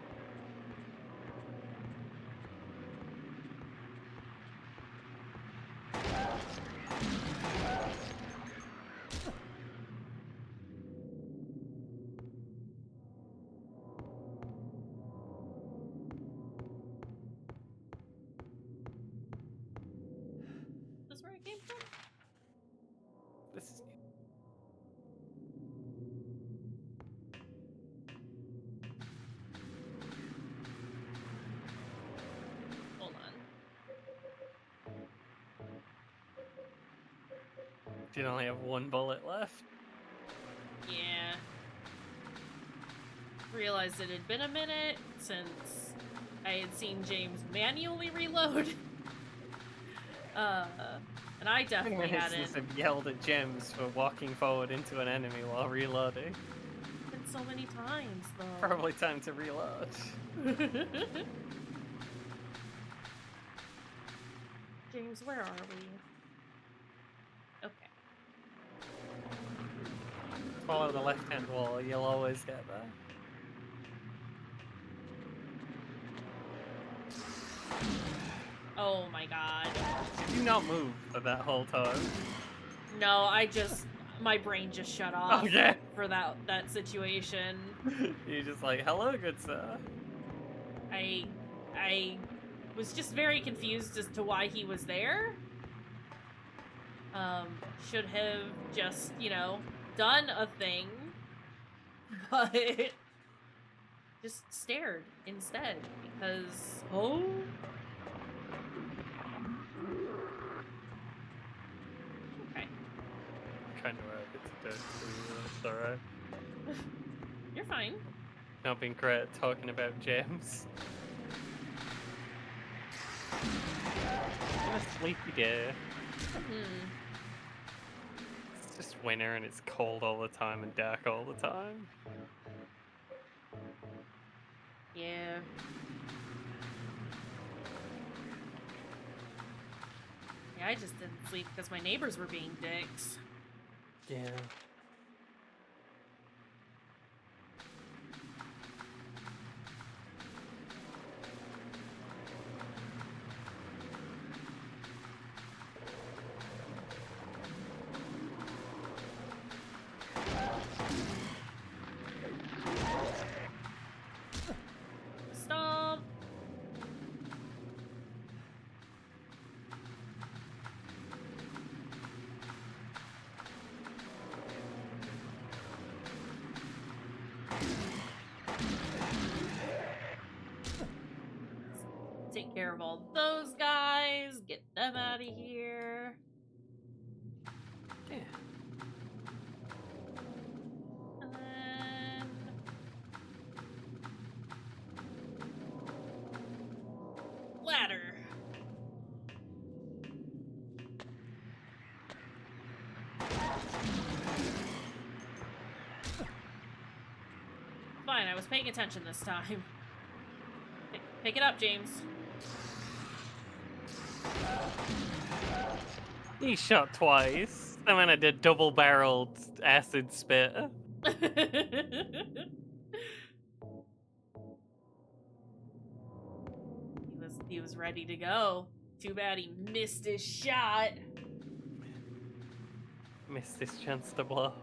Is this where it came from? This is new. Hold on. Did only have one bullet left. Yeah. Realized it had been a minute since I had seen James manually reload. And I definitely hadn't. I've yelled at Gems for walking forward into an enemy while reloading. Been so many times, though. Probably time to reload. James, where are we? Okay. Follow the left-hand wall, you'll always get there. Oh my god. Did you not move for that whole time? No, my brain just shut off Okay. for that situation. You're just like, hello, good sir. I was just very confused as to why he was there. Should have just, done a thing, but just stared instead because, oh. Okay. Kind of a bit to do. It's alright. You're fine. Not being great at talking about James. On a sleepy day. It's just winter and it's cold all the time and dark all the time. Yeah. Yeah, I just didn't sleep because my neighbors were being dicks. Yeah. Stomp. Take care of all those guys. Get them out of here. Yeah. And then... ladder. Fine, I was paying attention this time. Pick it up, James. He shot twice. And then I did double-barreled acid spit. He was ready to go. Too bad he missed his shot. Missed his chance to blow.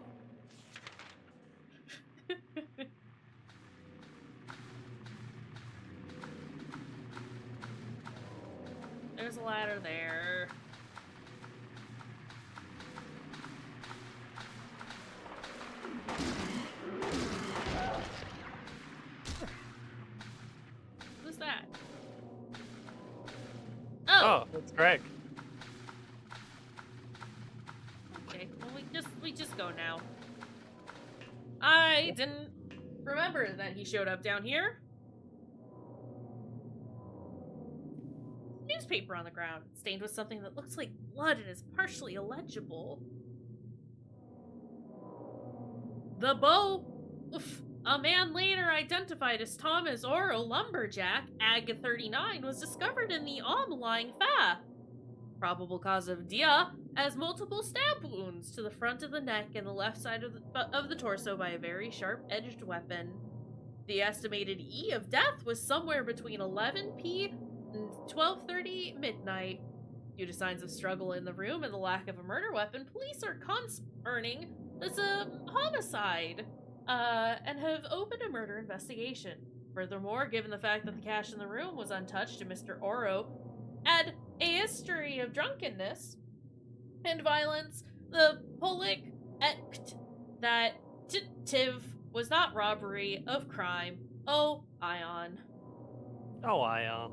There's a ladder there. Who's that? Oh, that's Greg. Okay, well we just go now. I didn't remember that he showed up down here. Newspaper on the ground, stained with something that looks like blood and is partially illegible. The bow. Oof. A man later identified as Thomas Oro Lumberjack, Ag 39, was discovered in the lying fa. Probable cause of dia, as multiple stab wounds to the front of the neck and the left side of the torso by a very sharp-edged weapon. The estimated E of death was somewhere between 11 p. and 12:30 midnight. Due to signs of struggle in the room and the lack of a murder weapon, police are concerning this a homicide, and have opened a murder investigation. Furthermore, given the fact that the cash in the room was untouched and Mr. Oro had a history of drunkenness and violence, the Polik act that Tiv was not robbery of crime. Oh, Ion. Oh, Ion.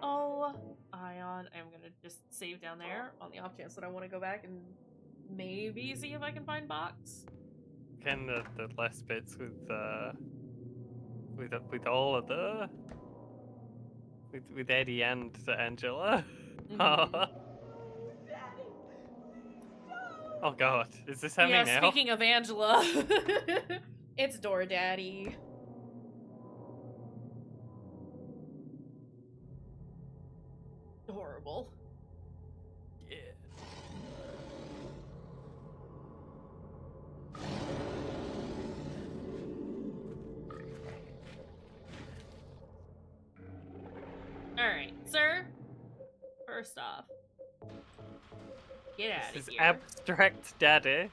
Oh, Ion. I'm gonna just save down there on the off chance that I want to go back and maybe see if I can find Box. Again, the last bits with all of the with Eddie and Angela. Oh God, is this happening now? Speaking of Angela, it's Door Daddy. horrible. Yeah. Alright, sir. First off, get out This of is here. abstract daddy.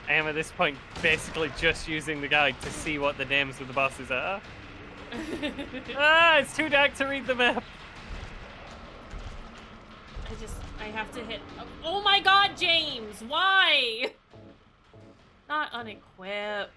I am at this point basically just using the guide to see what the names of the bosses are. Ah, it's too dark to read the map. I have to hit. Oh my god, James! Why? Not unequip.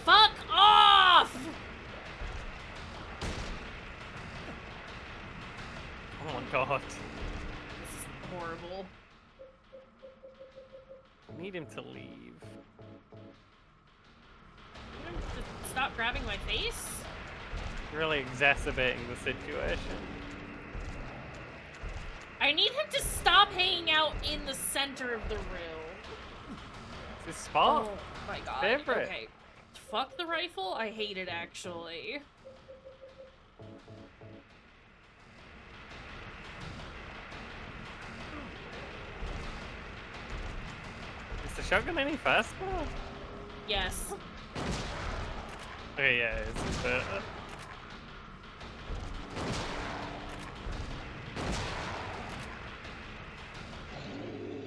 Fuck off! Oh my god. This is horrible. I need him to leave. You want him to stop grabbing my face? Really exacerbating the situation. I need him to stop hanging out in the center of the room. It's his spot. Oh my god. Favorite. Okay. Fuck the rifle. I hate it actually. Is the shotgun any faster? Yes. Okay, yeah, it's better.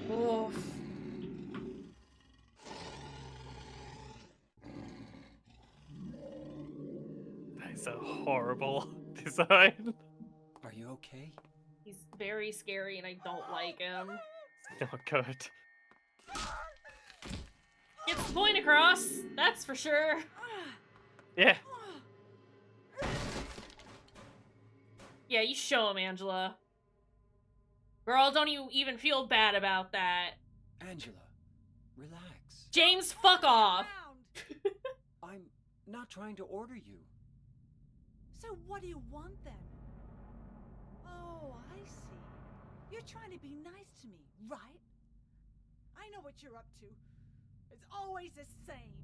Oof. That is a horrible design. Are you okay? He's very scary and I don't like him. It's not good. Gets the point across, that's for sure. Yeah. Yeah, you show him, Angela. Girl, don't you even feel bad about that. Angela, relax. James, fuck off! I'm not trying to order you. So what do you want then? Oh, I see. You're trying to be nice to me, right? I know what you're up to. It's always the same.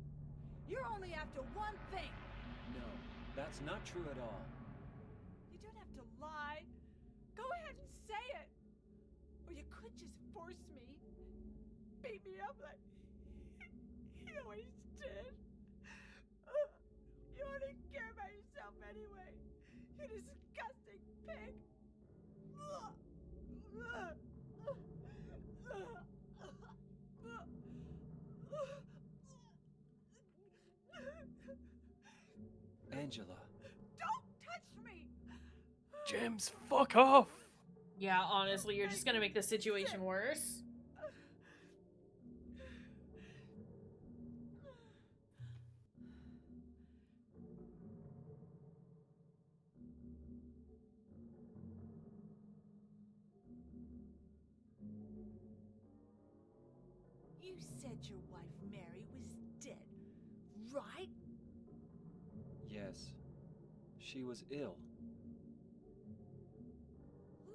You're only after one thing. No, that's not true at all. You don't have to lie. Go ahead and say it. Or you could just force me. Beat me up like you always did. You only care about yourself anyway. You disgusting pig. Angela. Don't touch me! James, fuck off! Yeah, honestly, you're just gonna make the situation worse. You said your wife Mary was dead, right? Yes. She was ill.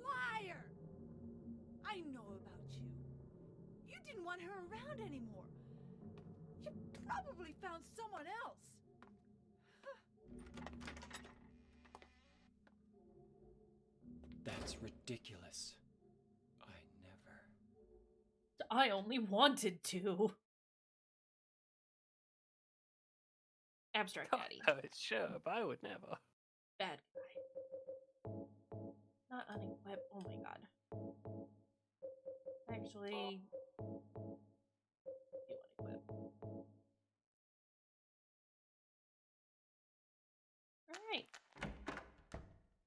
Liar! I know about you. You didn't want her around anymore. You probably found someone else. That's ridiculous. I never. I only wanted to. Abstract Daddy. Oh, it's sure, but I would never. Bad guy. Not unequipped. Oh my god. Actually, you unequip. Alright.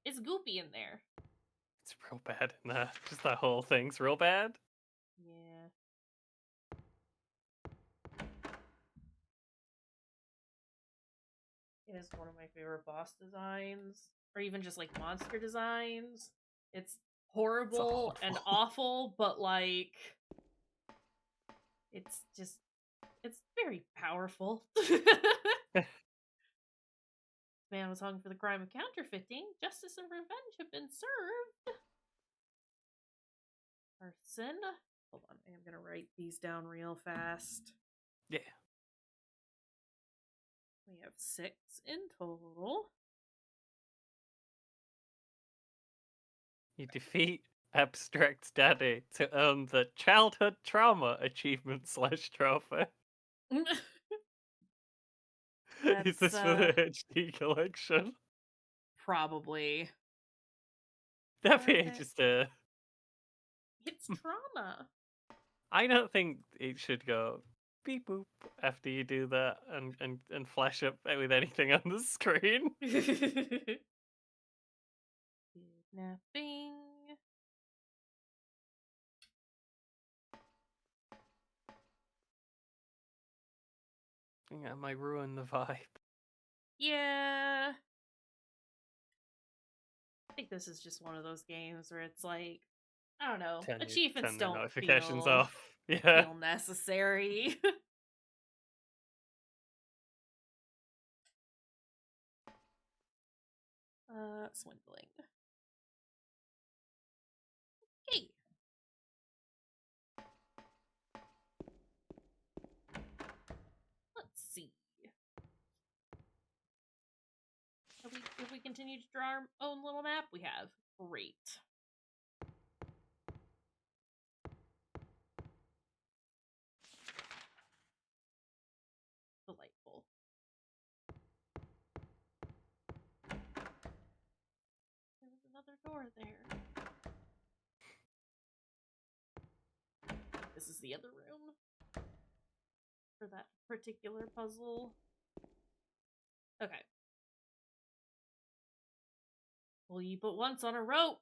It's goopy in there. It's real bad in there. Just that whole thing's real bad. Yeah. It is one of my favorite boss designs. Or even just like monster designs. It's horrible and awful, but like it's just it's very powerful. The man was hung for the crime of counterfeiting. Justice and revenge have been served. Arson. Hold on, I am going to write these down real fast. Yeah. We have 6 in total. You defeat Abstract Daddy to earn the Childhood Trauma Achievement / Trophy. Is this for the HD collection? Probably. That'd be just a... It's trauma. I don't think it should go beep boop after you do that and flash up with anything on the screen. Kidnapping. Yeah, might ruin the vibe. Yeah. I think this is just one of those games where it's like, I don't know, achievements turn the don't notifications feel, off. Yeah. feel necessary. Swindling. Hey. Let's see. If we continue to draw our own little map, we have. Great. Delightful. There's another door there. This is the other room for that particular puzzle. Okay. Well, you put once on a rope.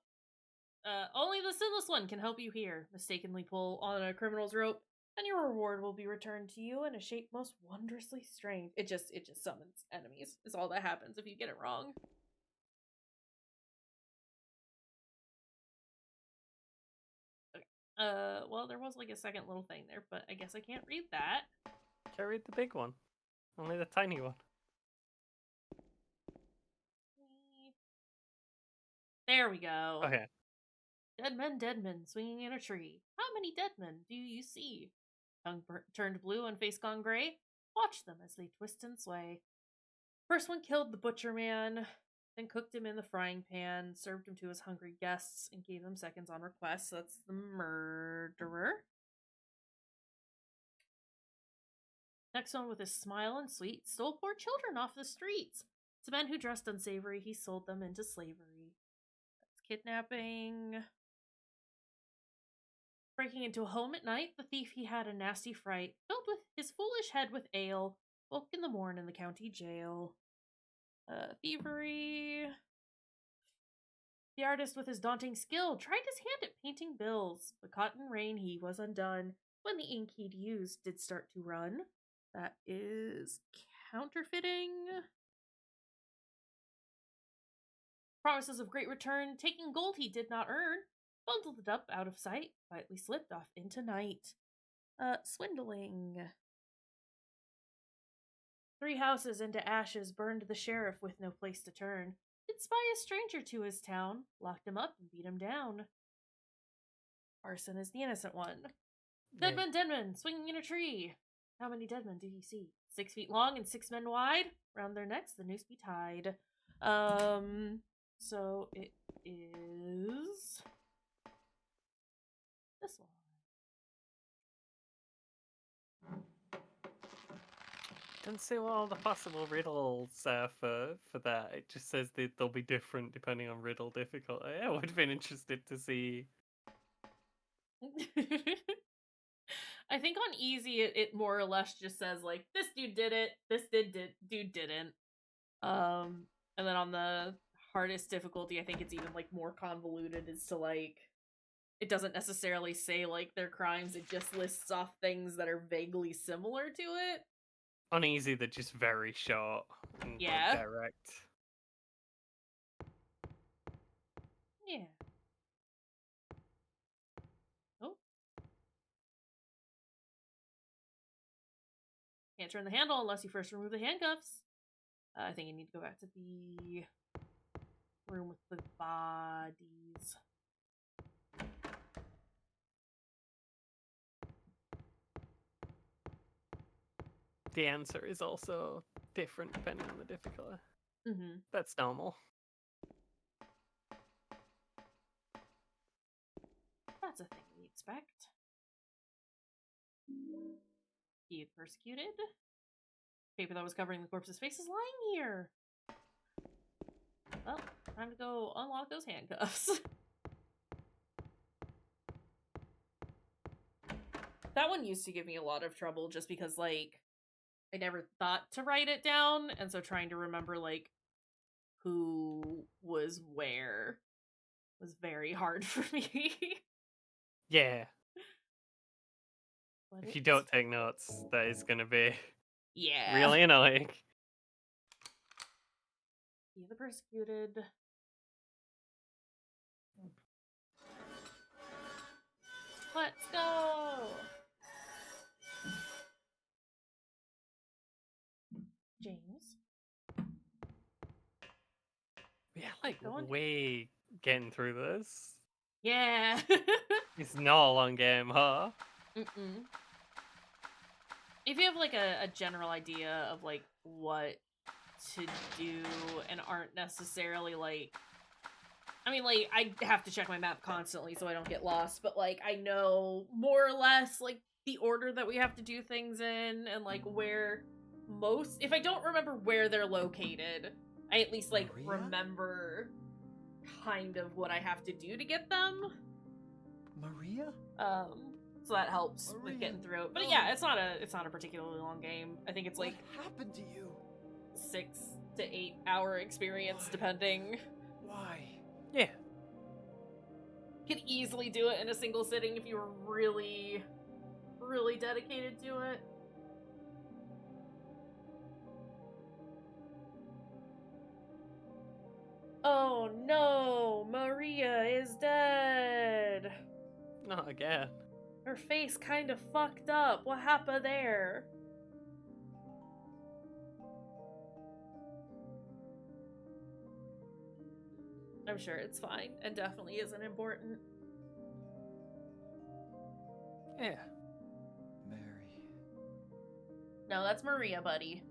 Only the sinless one can help you here. Mistakenly pull on a criminal's rope, and your reward will be returned to you in a shape most wondrously strange. It just summons enemies. Is all that happens if you get it wrong. Okay. Well, there was like a second little thing there, but I guess I can't read that. Can't read the big one. Only the tiny one. There we go. Okay. Dead men, swinging in a tree. How many dead men do you see? Tongue turned blue and face gone gray? Watch them as they twist and sway. First one killed the butcher man, then cooked him in the frying pan, served him to his hungry guests, and gave them seconds on request. So that's the murderer. Next one, with his smile and sweet, stole poor children off the streets. To men who dressed unsavory, he sold them into slavery. That's kidnapping. Breaking into a home at night, the thief he had a nasty fright, filled with his foolish head with ale, woke in the morn in the county jail. Thievery. The artist with his daunting skill tried his hand at painting bills, but caught in rain he was undone when the ink he'd used did start to run. That is counterfeiting. Promises of great return, taking gold he did not earn, bundled it up out of sight, quietly slipped off into night. Swindling. 3 houses into ashes burned the sheriff with no place to turn. Did spy a stranger to his town, locked him up and beat him down. Arson is the innocent one. Yeah. Dead men, swinging in a tree. How many dead men do you see? 6 feet long and 6 men wide. Round their necks the noose be tied. So it is this one. Doesn't say what all the possible riddles are for that. It just says that they'll be different depending on riddle difficulty. I would have been interested to see. I think on easy it more or less just says like this dude did it, this dude didn't. And then on the hardest difficulty, I think it's even like more convoluted as to like it doesn't necessarily say like their crimes, it just lists off things that are vaguely similar to it. On easy, they're just very short and Yeah. like, direct. Yeah. Oh. Can't turn the handle unless you first remove the handcuffs. I think I need to go back to the room with the bodies. The answer is also different depending on the difficulty. Mm-hmm. That's normal. That's a thing we expect. He had persecuted. Paper that was covering the corpse's face is lying here. Well, time to go unlock those handcuffs. That one used to give me a lot of trouble just because, like, I never thought to write it down, and so trying to remember, like, who was where was very hard for me. Yeah. But If you don't take notes, that is going to be yeah. really annoying. Be the persecuted. Let's go! James? Yeah, like, Going? way getting through this. Yeah! It's not a long game, huh? Mm-mm. If you have, like, a general idea of, like, what to do and aren't necessarily, like... I mean, like, I have to check my map constantly so I don't get lost, but, like, I know more or less, like, the order that we have to do things in and, like, where most... If I don't remember where they're located, I at least, like, Maria? remember kind of what I have to do to get them. Maria? So that helps with Maria, getting through it. But no. yeah, it's not a particularly long game. I think it's like What happened to you? 6 to 8 hour experience, Why? depending. Why? Yeah. You could easily do it in a single sitting if you were really, really dedicated to it. Oh no, Maria is dead. Not again. Her face kind of fucked up. What happened there? I'm sure it's fine and definitely isn't important. Yeah. Mary. No, that's Maria, buddy.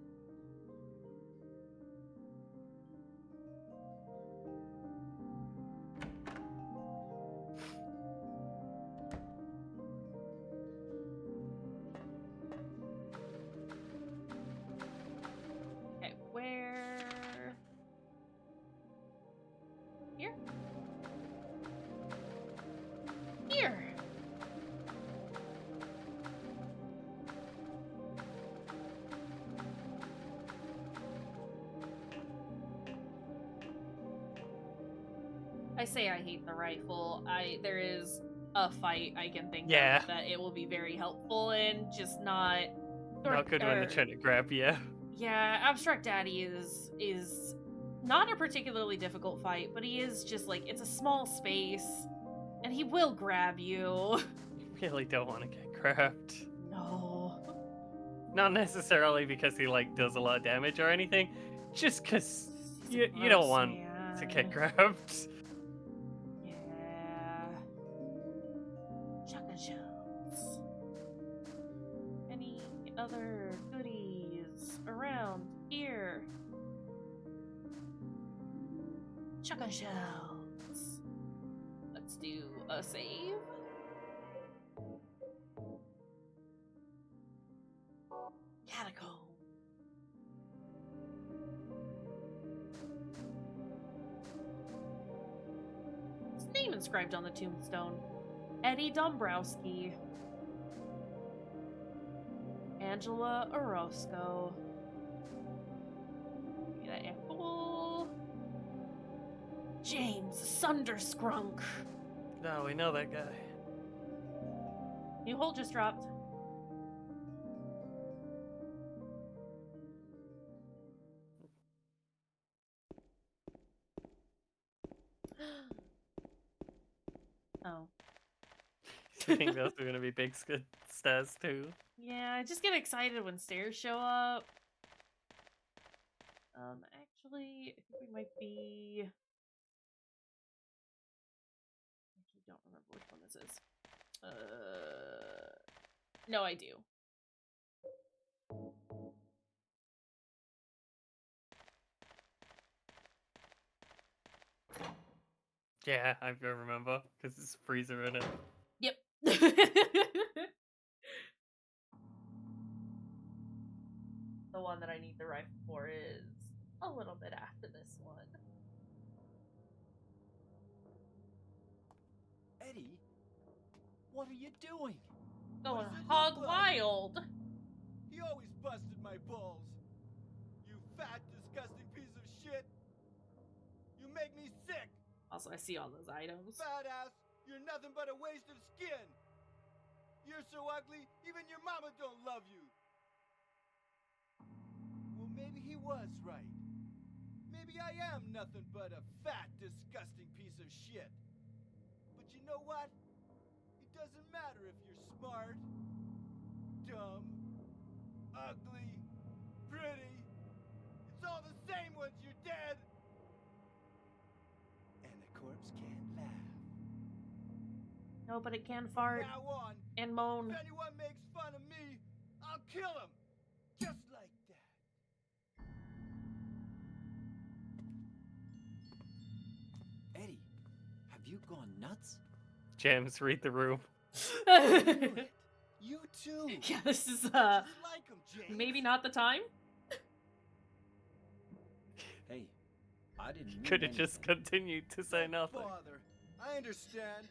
Okay, where? Here? Here! I say I hate the rifle. There is a fight I can think Yeah. of that it will be very helpful in, just not... Not good when they're trying to grab you. Yeah, Abstract Daddy is not a particularly difficult fight, but he is just like, it's a small space, and he will grab you. You really don't want to get grabbed. No. Not necessarily because he like does a lot of damage or anything, just because He's a you don't gross want man. to get grabbed. Yeah. Shotgun shells. Any other goodies around here? Shotgun shells. Let's do a save. Catacomb. His name inscribed on the tombstone. Eddie Dombrowski. Angela Orozco. Get an apple. James Sunderskrunk. No, we know that guy. New hole just dropped. Oh. I think those are going to be big stairs too. Yeah, I just get excited when stairs show up. Actually, I think we might be... I actually don't remember which one this is. No, I do. Yeah, I remember, because it's freezer in it. Yep. The one that I need the rifle for is a little bit after this one. Eddie, what are you doing? Going does it hog look like? wild. He always busted my balls. You fat, disgusting piece of shit. You make me sick. Also, I see all those items. Fat ass, you're nothing but a waste of skin. You're so ugly, even your mama don't love you. Well, maybe he was right. Maybe I am nothing but a fat, disgusting piece of shit. But you know what? It doesn't matter if you're smart, dumb, ugly, pretty. It's all the same once you're dead. And the corpse can't laugh. No, but it can fart Now on, and moan. if anyone makes fun of me, I'll kill him. Just like that. Eddie, have you gone nuts? James, read the room. You too. Yeah, this is Just like him, James. maybe not the time. Hey, I didn't mean Could have just anything. continued to say nothing. Father, I understand.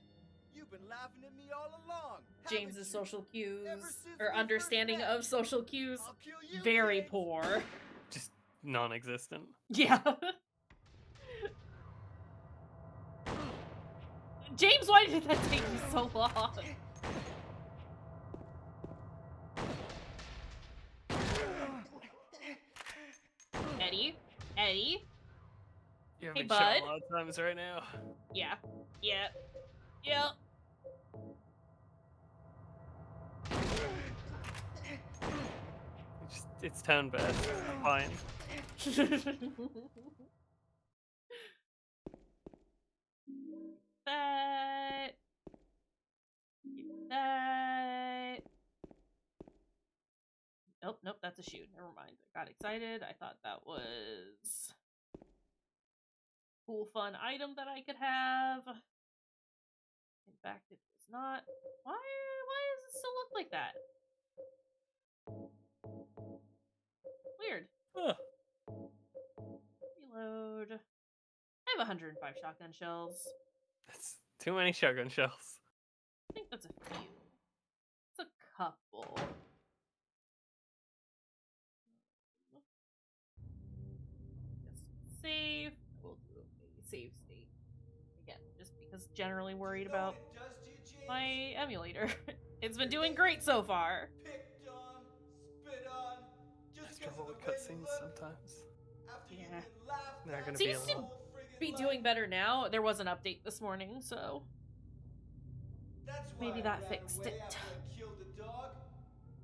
You've been laughing at me all along. James's haven't you? social cues Ever since or we first understanding met. of social cues I'll kill you, very James. poor. Just non-existent. Yeah. James, why did that take you so long? Eddie? Eddie? You're Hey, having shot bud. a lot of times right now. Yeah. Yeah. Yeah. It's turn best. Fine. that. That. Nope, nope, that's a shoot. Never mind. I got excited. I thought that was a cool, fun item that I could have. In fact, it was not. Why does it still look like that? Weird. Ugh. Reload. I have 105 shotgun shells. That's too many shotgun shells. I think that's a few. It's a couple. Just save. We'll do a save state. Again, just because generally worried about You know what it does to you, James? my emulator. It's been doing great so far. Picked on, spit on, just That's because trouble of with the way you cutscenes look. sometimes. After Yeah. you've been laughed They're at gonna Seems be to alone. whole friggin' be life. doing better now. There was an update this morning, so That's why maybe I that ran fixed away it. After I killed the dog,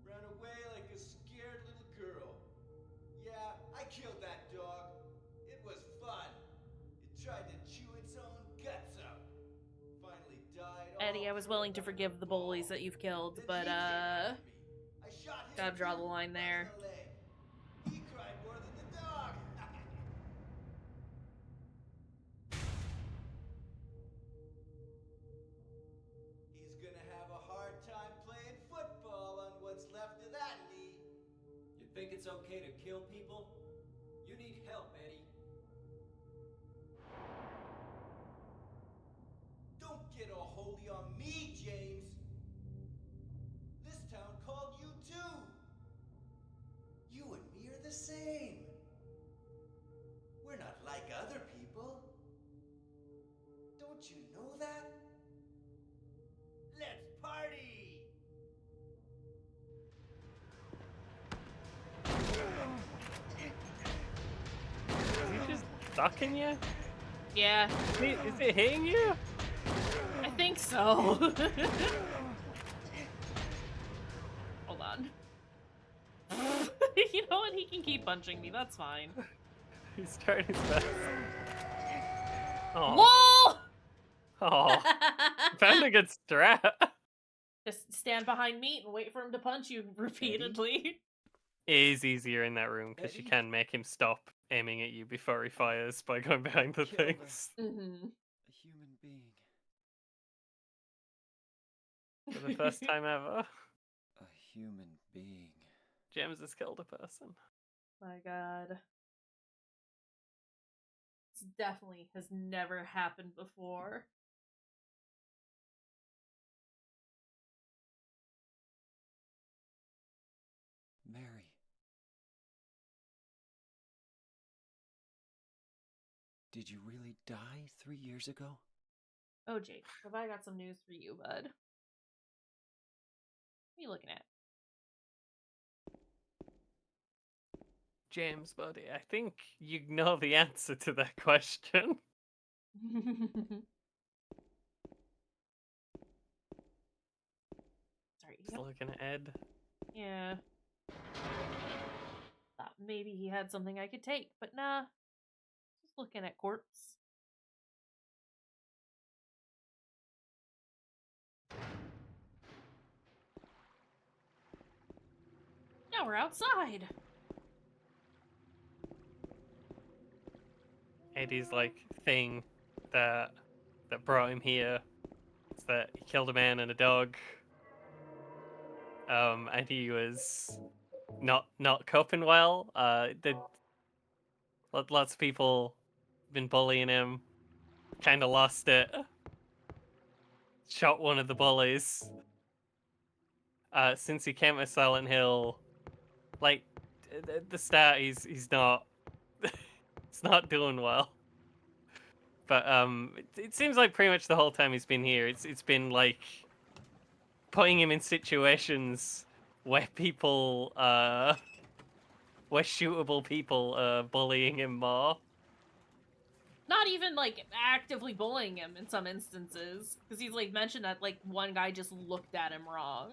ran away like a scared little girl. Yeah, I killed that dog. It was fun. It tried to chew its own guts out. Finally died. Eddie, I was willing to forgive the bullies that you've killed, but I shot him gotta draw too, the line right there. in the leg. He cried more than the dog. He's gonna have a hard time playing football on what's left of that knee. You think it's okay to kill people? You need help, Eddie. Don't get all holy on me, James. This town called you too. You and me are the same. We're not like other people. Don't you know that? Let's party! Is he just ducking you? Yeah, Is it hitting you? I think so. Hold on. You know what? He can keep punching me. That's fine. He's trying his best. Oh, LOL! oh, found a good strat. Just stand behind meat and wait for him to punch you repeatedly. It is easier in that room because you Eddie? can make him stop aiming at you before he fires by going behind the Kill them. things. Mm-hmm. A human being. For the first time ever, A human being. James has killed a person. My god. This definitely has never happened before. Mary. Did you really die 3 years ago? Oh, Jake, have I got some news for you, bud? What are you looking at? James, buddy, I think you know the answer to that question. Sorry. Just looking at Ed. Yeah. Thought maybe he had something I could take, but nah. Just looking at corpse. Now we're outside. Eddie's like thing that brought him here is that he killed a man and a dog. And he was not coping well. Lots of people been bullying him. Kind of lost it. Shot one of the bullies. Since he came to Silent Hill, like at the start, he's not he's not doing well. But it seems like pretty much the whole time he's been here, it's been like putting him in situations where people where shootable people are bullying him more. Not even, like, actively bullying him in some instances. Because he's, like, mentioned that, like, one guy just looked at him wrong.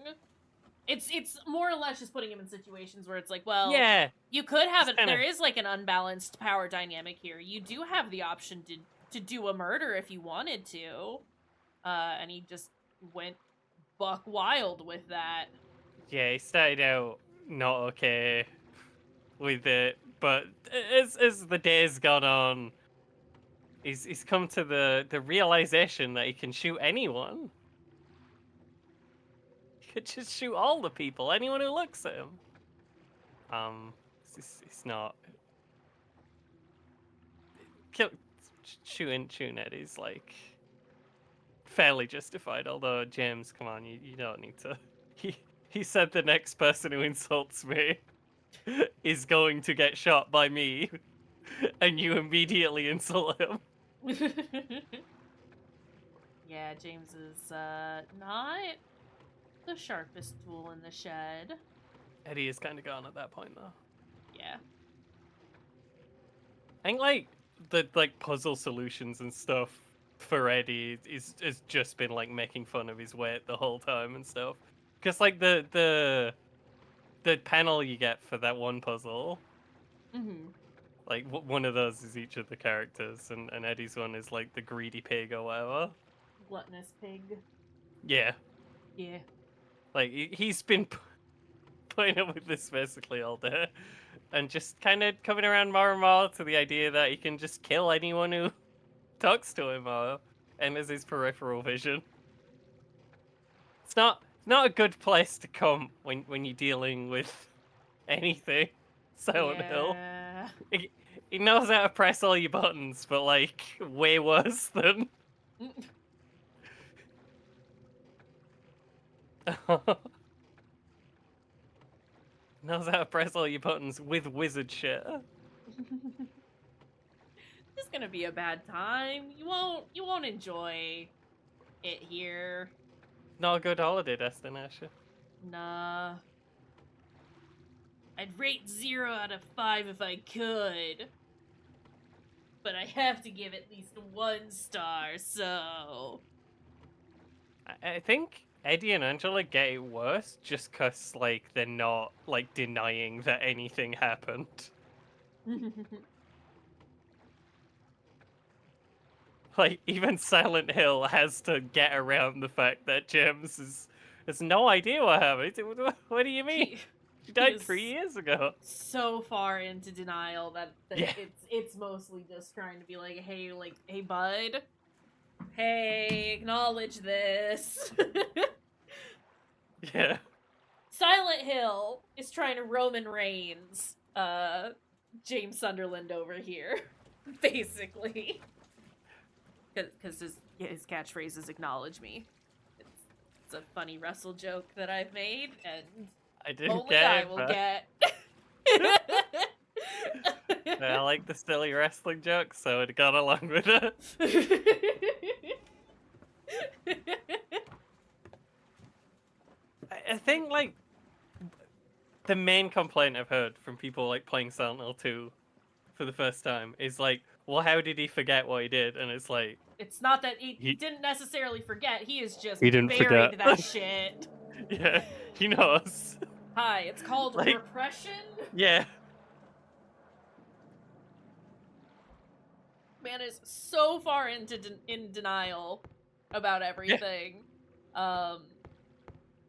It's more or less just putting him in situations where it's like, well, Yeah, you could have it. kinda... There is, like, an unbalanced power dynamic here. You do have the option to do a murder if you wanted to. And he just went buck wild with that. Yeah, he started out not okay with it, but as the days gone on, he's come to the realization that he can shoot anyone. He could just shoot all the people, anyone who looks at him. It's not shooting Eddie's like fairly justified. Although James, come on, you don't need to. He said the next person who insults me is going to get shot by me, and you immediately insult him. Yeah, James is not the sharpest tool in the shed. Eddie is kind of gone at that point, though. Yeah. I think like the puzzle solutions and stuff for Eddie is just been like making fun of his weight the whole time and stuff. Because like the panel you get for that one puzzle, like one of those is each of the characters, and Eddie's one is like the greedy pig or whatever. Gluttonous pig. Yeah. Yeah. Like he's been playing up with this basically all day, and just kind of coming around more and more to the idea that he can just kill anyone who talks to him or enters his peripheral vision. It's not a good place to come when you're dealing with anything. Silent Hill. He knows how to press all your buttons, but like way worse than. Knows how to press all your buttons with wizard shit. It's gonna be a bad time. You won't enjoy it here. Not a good holiday destination. Nah. I'd rate 0 out of 5 if I could. But I have to give at least 1 star, so... I think Eddie and Angela get it worse just because, like, they're not, like, denying that anything happened. Like, even Silent Hill has to get around the fact that James has no idea what happened. What do you mean? She He died is 3 years ago. so far into denial that Yeah. it's mostly just trying to be like, hey bud, hey, acknowledge this. Yeah. Silent Hill is trying to Roman Reigns James Sunderland over here, basically. Because his catchphrase is "acknowledge me." It's a funny wrestle joke that I've made, and I didn't only get I it, will but get. I like the silly wrestling jokes, so it got along with it. I think, like, the main complaint I've heard from people, like, playing Silent Hill 2 for the first time is, like, well, how did he forget what he did? And it's like... It's not that he didn't necessarily forget, he is just He didn't buried forget. that shit. Yeah, he knows. Hi, it's called Like- repression? Yeah. Man is so far in denial about everything.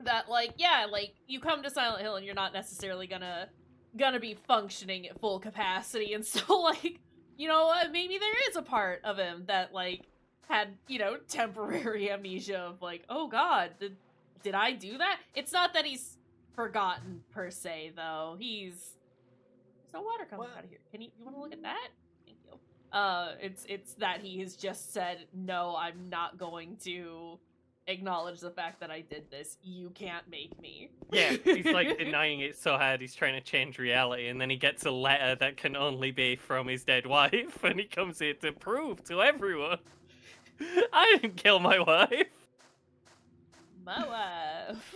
That, like, yeah, like, you come to Silent Hill and you're not necessarily gonna be functioning at full capacity, and so, like, you know what, maybe there is a part of him that, like, had, you know, temporary amnesia of, like, oh god, did I do that? It's not that he's forgotten, per se, though. There's no water coming out of here. You wanna look at that? Thank you. It's that he has just said, no, I'm not going to acknowledge the fact that I did this. You can't make me. Yeah, he's like denying it so hard he's trying to change reality, and then he gets a letter that can only be from his dead wife, and he comes here to prove to everyone, I didn't kill my wife. My wife.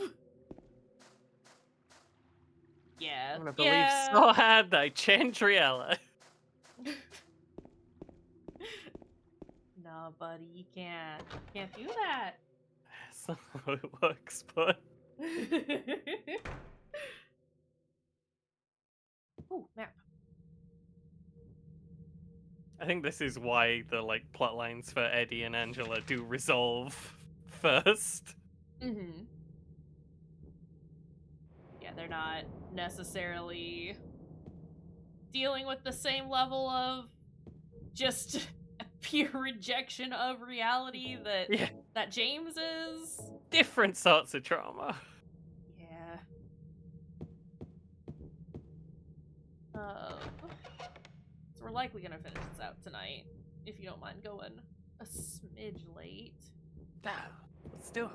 Yeah. I'm gonna believe so hard that I changed reality. No, buddy, you can't do that. That's not how it works, but... Ooh, map. I think this is why the, like, plot lines for Eddie and Angela do resolve first. Mm-hmm. Yeah, they're not necessarily dealing with the same level of just pure rejection of reality that James is. Different sorts of trauma. Yeah. So we're likely gonna finish this out tonight, if you don't mind going a smidge late. Let's do it.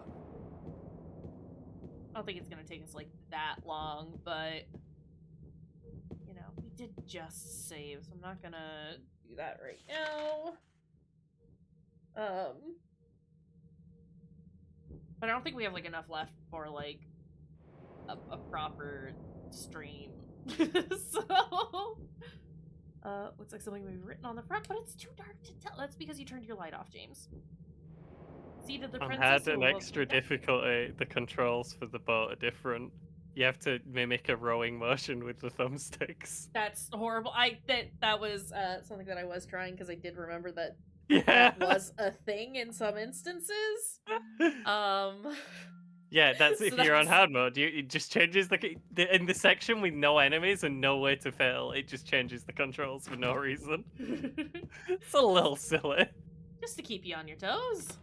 I don't think it's gonna take us like that long, but you know, we did just save, so I'm not gonna do that right now. But I don't think we have like enough left for like a proper stream. So looks like something may be written on the front, but it's too dark to tell. That's because you turned your light off, James. Seed of the I princess. had an extra difficulty. The controls for the boat are different. You have to mimic a rowing motion with the thumbsticks. That's horrible. That was something that I was trying because I did remember that Yeah. that was a thing in some instances. Yeah, that's So if you're on that's- hard mode. It just changes in the section with no enemies and no way to fail. It just changes the controls for no reason. It's a little silly. Just to keep you on your toes.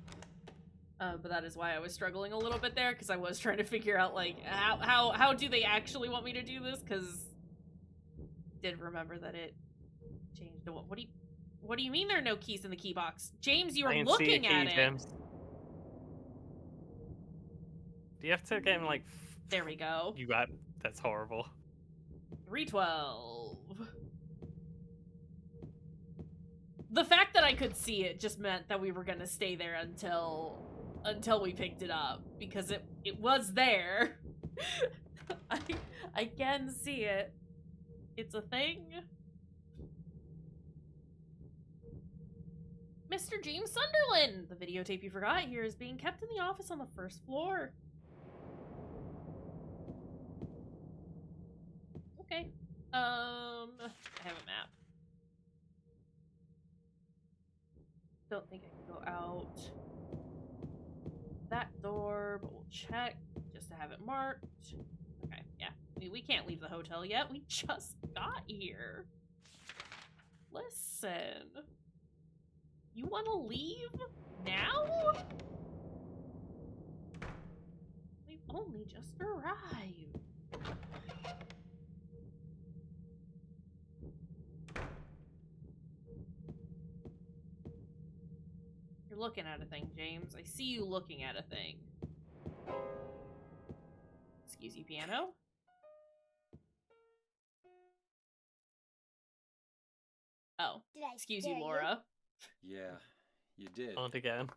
But that is why I was struggling a little bit there, because I was trying to figure out like how do they actually want me to do this? Because did remember that it changed the what do you mean there are no keys in the key box? James, you I were can see a looking key, at it. James. Do you have to get him like? There we go. You got. That's horrible. 312. The fact that I could see it just meant that we were gonna stay there until we picked it up, because it was there. I can see it. It's a thing. Mr. James Sunderland! The videotape you forgot here is being kept in the office on the first floor. Okay. I have a map. don't think I can go out that door, but we'll check just to have it marked. Okay, yeah. We can't leave the hotel yet. We just got here. Listen. You want to leave now? We've only just arrived. You're looking at a thing, James. I see you looking at a thing. Excuse you, piano? Oh. Excuse you, Laura. Yeah, you did. On again.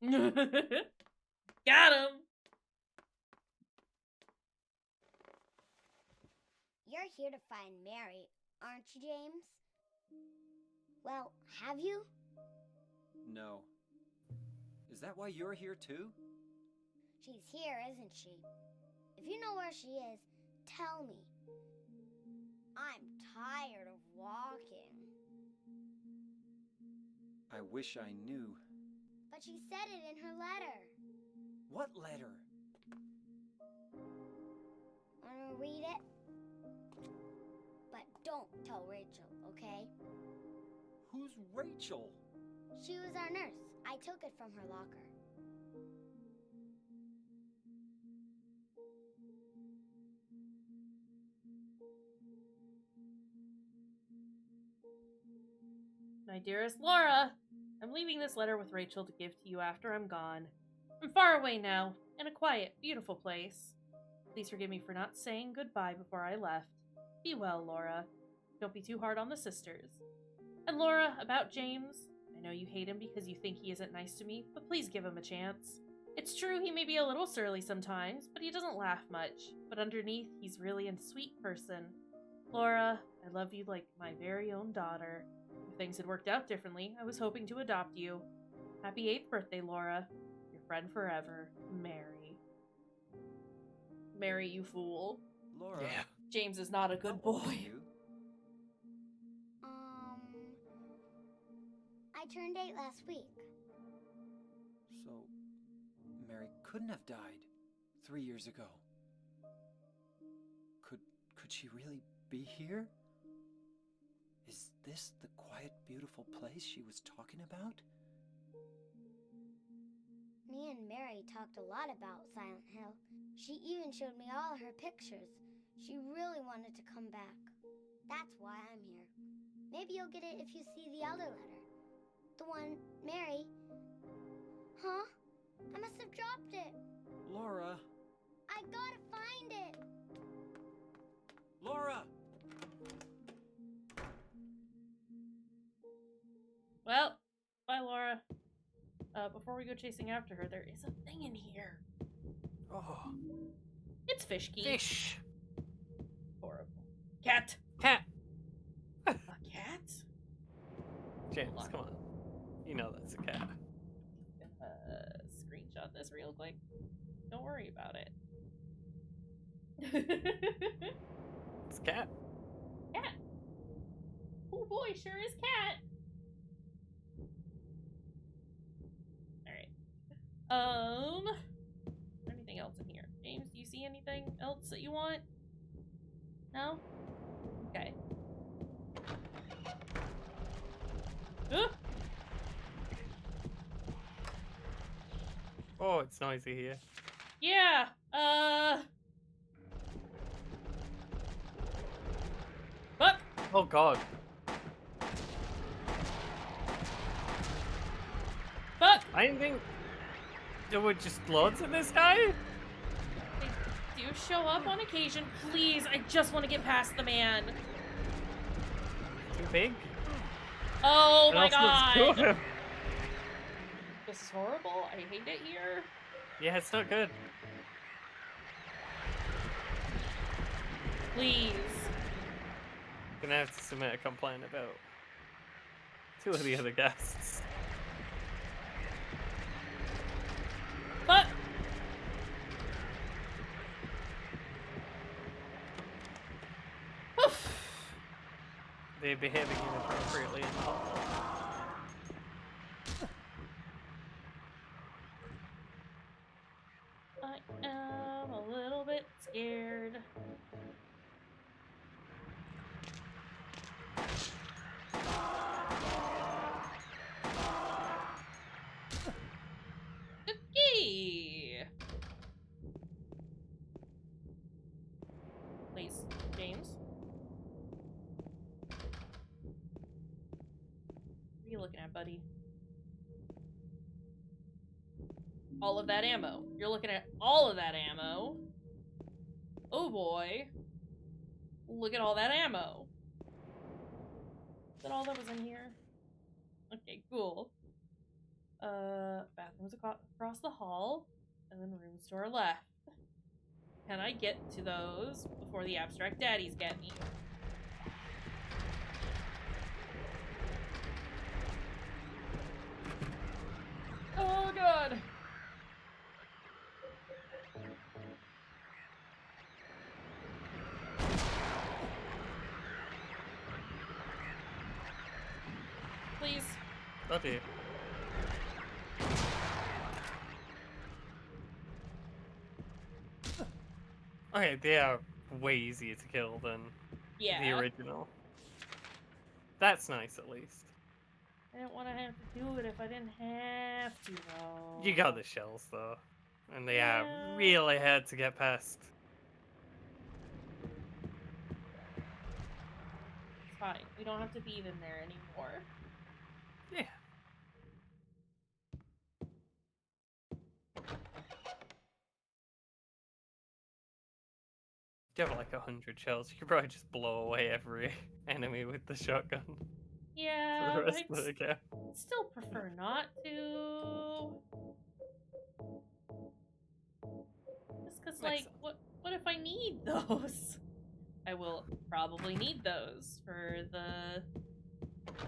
Got him! You're here to find Mary, aren't you, James? Well, have you? No. Is that why you're here too? She's here, isn't she? If you know where she is, tell me. I'm tired of walking. I wish I knew. But she said it in her letter. What letter? Wanna read it? But don't tell Rachel, okay? Who's Rachel? She was our nurse. I took it from her locker. My dearest Laura, I'm leaving this letter with Rachel to give to you after I'm gone. I'm far away now, in a quiet, beautiful place. Please forgive me for not saying goodbye before I left. Be well, Laura. Don't be too hard on the sisters. And Laura, about James, I know you hate him because you think he isn't nice to me, but please give him a chance. It's true he may be a little surly sometimes, but he doesn't laugh much. But underneath, he's really a sweet person. Laura, I love you like my very own daughter. If things had worked out differently, I was hoping to adopt you. Happy 8th birthday, Laura. Your friend forever, Mary. Mary, you fool. Laura. Yeah. James is not a good How old are boy. you? I turned 8 last week. So, Mary couldn't have died 3 years ago. Could she really be here? Is this the quiet, beautiful place she was talking about? Me and Mary talked a lot about Silent Hill. She even showed me all her pictures. She really wanted to come back. That's why I'm here. Maybe you'll get it if you see the elder letter. The one Mary... Huh? I must have dropped it. Laura! I gotta find it. Laura! Well, bye, Laura. Before we go chasing after her, there is a thing in here. Oh. It's fish key. Fish. Horrible. Cat. Cat. A cat? James, come on. You know that's a cat. Screenshot this real quick. Don't worry about it. It's a cat. Cat. Oh boy, sure is cat. Alright. Anything else in here? James, do you see anything else that you want? No? Okay. Oh, it's noisy here. Yeah, Fuck! Oh god. Fuck! I didn't think there were just loads of this guy. They do show up on occasion. Please, I just want to get past the man. Too big. Oh What my else looks god! cool? This is horrible. I hate it here. Yeah, it's not good. Please. Gonna have to submit a complaint about 2 of the other guests. But They're behaving inappropriately in the hall. at, buddy? All of that ammo. You're looking at all of that ammo. Oh boy. Look at all that ammo. Is that all that was in here? Okay, cool. Bathrooms across the hall, and then rooms to our left. Can I get to those before the abstract daddies get me? Oh god! Please. Oh dear. Okay, they are way easier to kill than the original. That's nice, at least. I didn't want to have to do it if I didn't have to, though. You got the shells, though. And they are really hard to get past. It's fine. We don't have to be in there anymore. Yeah. You have like 100 shells. You could probably just blow away every enemy with the shotgun. Yeah, For the rest but of the game. I'd still prefer not to. Just because, like, what if I need those? I will probably need those for the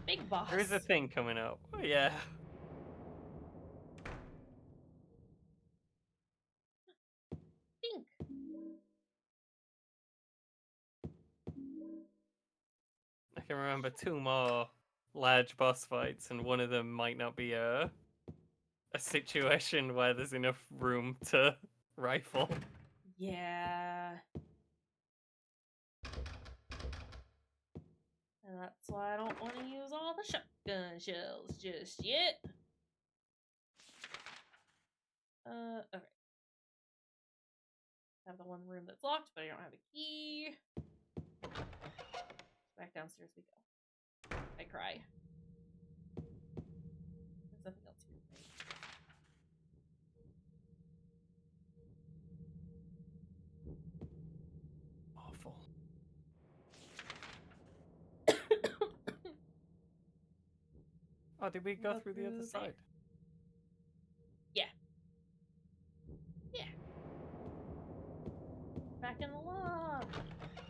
big boss. There is a thing coming up. Oh, yeah. Think. I can remember 2 more large boss fights, and one of them might not be a situation where there's enough room to rifle. Yeah. And that's why I don't want to use all the shotgun shells just yet. Okay. I have the one room that's locked, but I don't have a key. Back downstairs we go. I cry. There's nothing else here. Awful. Oh, did we go through the other side? Yeah. Yeah. Back in the lobby.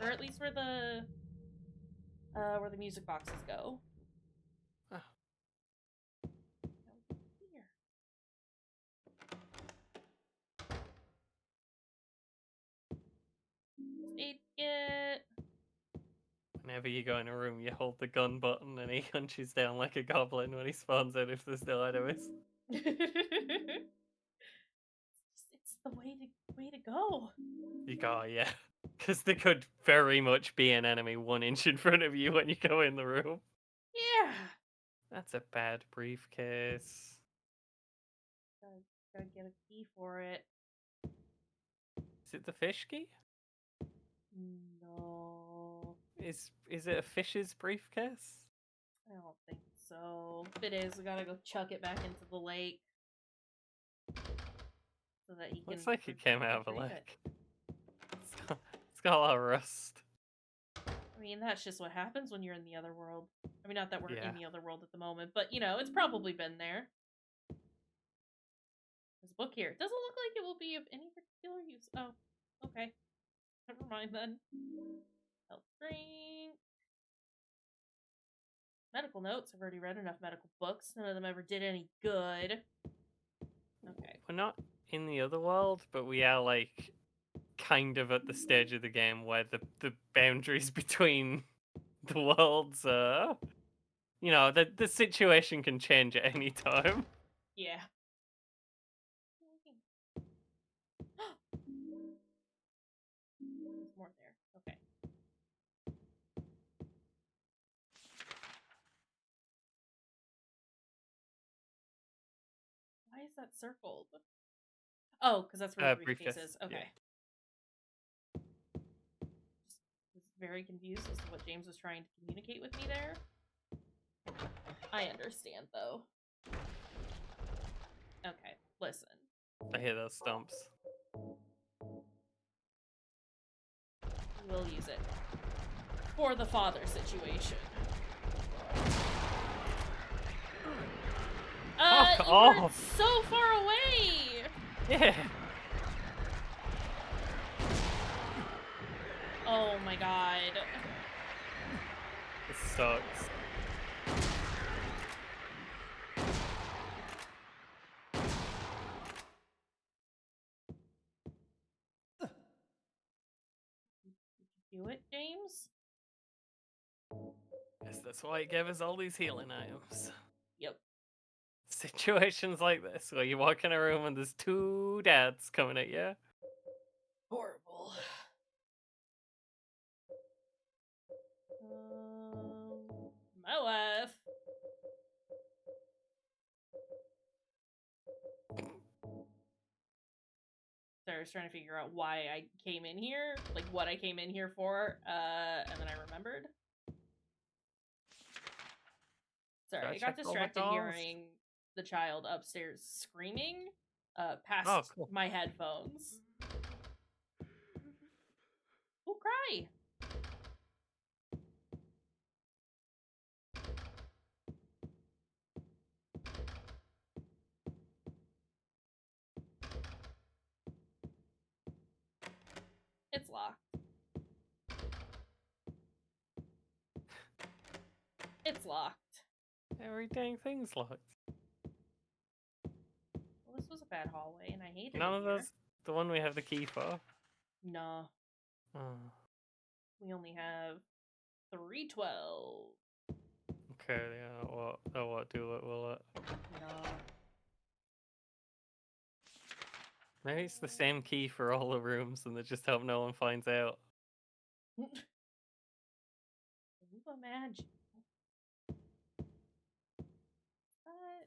Or at least where the music boxes go. Oh. Here. Aid kit. Whenever you go in a room, you hold the gun button and he hunches down like a goblin when he spawns out if there's still enemies. It's the way to go. You go, yeah. Because there could very much be an enemy 1 inch in front of you when you go in the room. Yeah. That's a bad briefcase. Gotta get a key for it. Is it the fish key? No. Is it a fish's briefcase? I don't think so. If it is, we gotta go chuck it back into the lake. So that he can. Looks like it came out of a lake. It's got a lot of rust. I mean, that's just what happens when you're in the other world. I mean, not that we're Yeah. in the other world at the moment, but you know, it's probably been there. There's a book here. It doesn't look like it will be of any particular use. Oh, okay. Never mind then. Health drink. Medical notes. I've already read enough medical books. None of them ever did any good. Okay. We're not in the other world, but we are like kind of at the stage of the game where the boundaries between the worlds are, you know, the situation can change at any time. Yeah. There's more there. Okay. Why is that circled? Oh, because that's where the briefcase is. Okay. Yeah. Just was very confused as to what James was trying to communicate with me there. I understand, though. Okay, listen. I hear those stomps. We'll use it. For the father situation. Fuck you were off! so far away! Yeah. Oh my god. This sucks. Do it, James? Yes, that's why it gave us all these healing items. Yep. Situations like this, where you walk in a room and there's two dads coming at you. Horrible. My wife. So I was trying to figure out why I came in here, like what I came in here for, and then I remembered. Sorry, Gotta I got check all the distracted dolls. hearing the child upstairs screaming past Oh, cool. my headphones. Oh, cry! It's locked. It's locked. Every dang thing's locked. Well, this was a bad hallway, and I hated None it of here. those. The one we have the key for. No, Oh. we only have 312. Okay, yeah. What do it? Will it? No. Maybe it's the same key for all the rooms, and they just hope no one finds out. Can you imagine?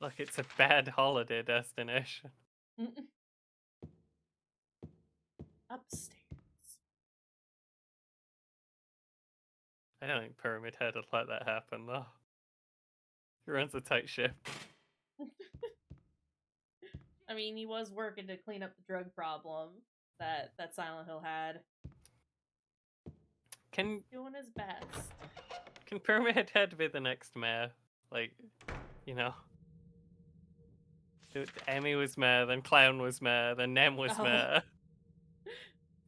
Look, it's a bad holiday destination. Upstairs. I don't think Pyramid Head would let that happen, though. He runs a tight ship. I mean, he was working to clean up the drug problem that Silent Hill had. Can Doing his best. Pyramid Head be the next mayor? Like, you know. Emmy was mayor, then Clown was mayor, then Nem was mayor.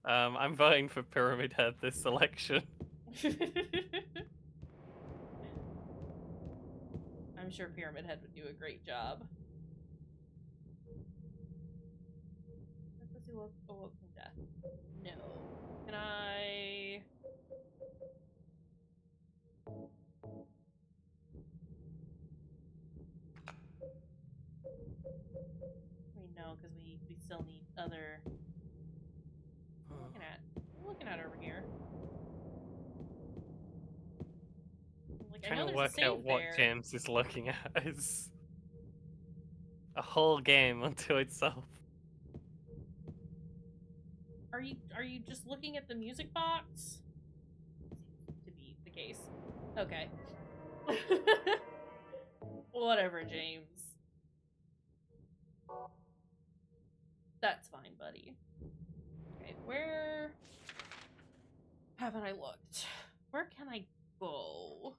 I'm voting for Pyramid Head this election. I'm sure Pyramid Head would do a great job. Awoke from death. No. Can I... I mean, no, because we still need other... What am I looking at? What am I looking at over here? Like, I Trying know to there's work a save out what there. James is looking at is a whole game unto itself. Are you just looking at the music box? Seems to be the case. Okay. Whatever, James. That's fine, buddy. Okay, where haven't I looked? Where can I go?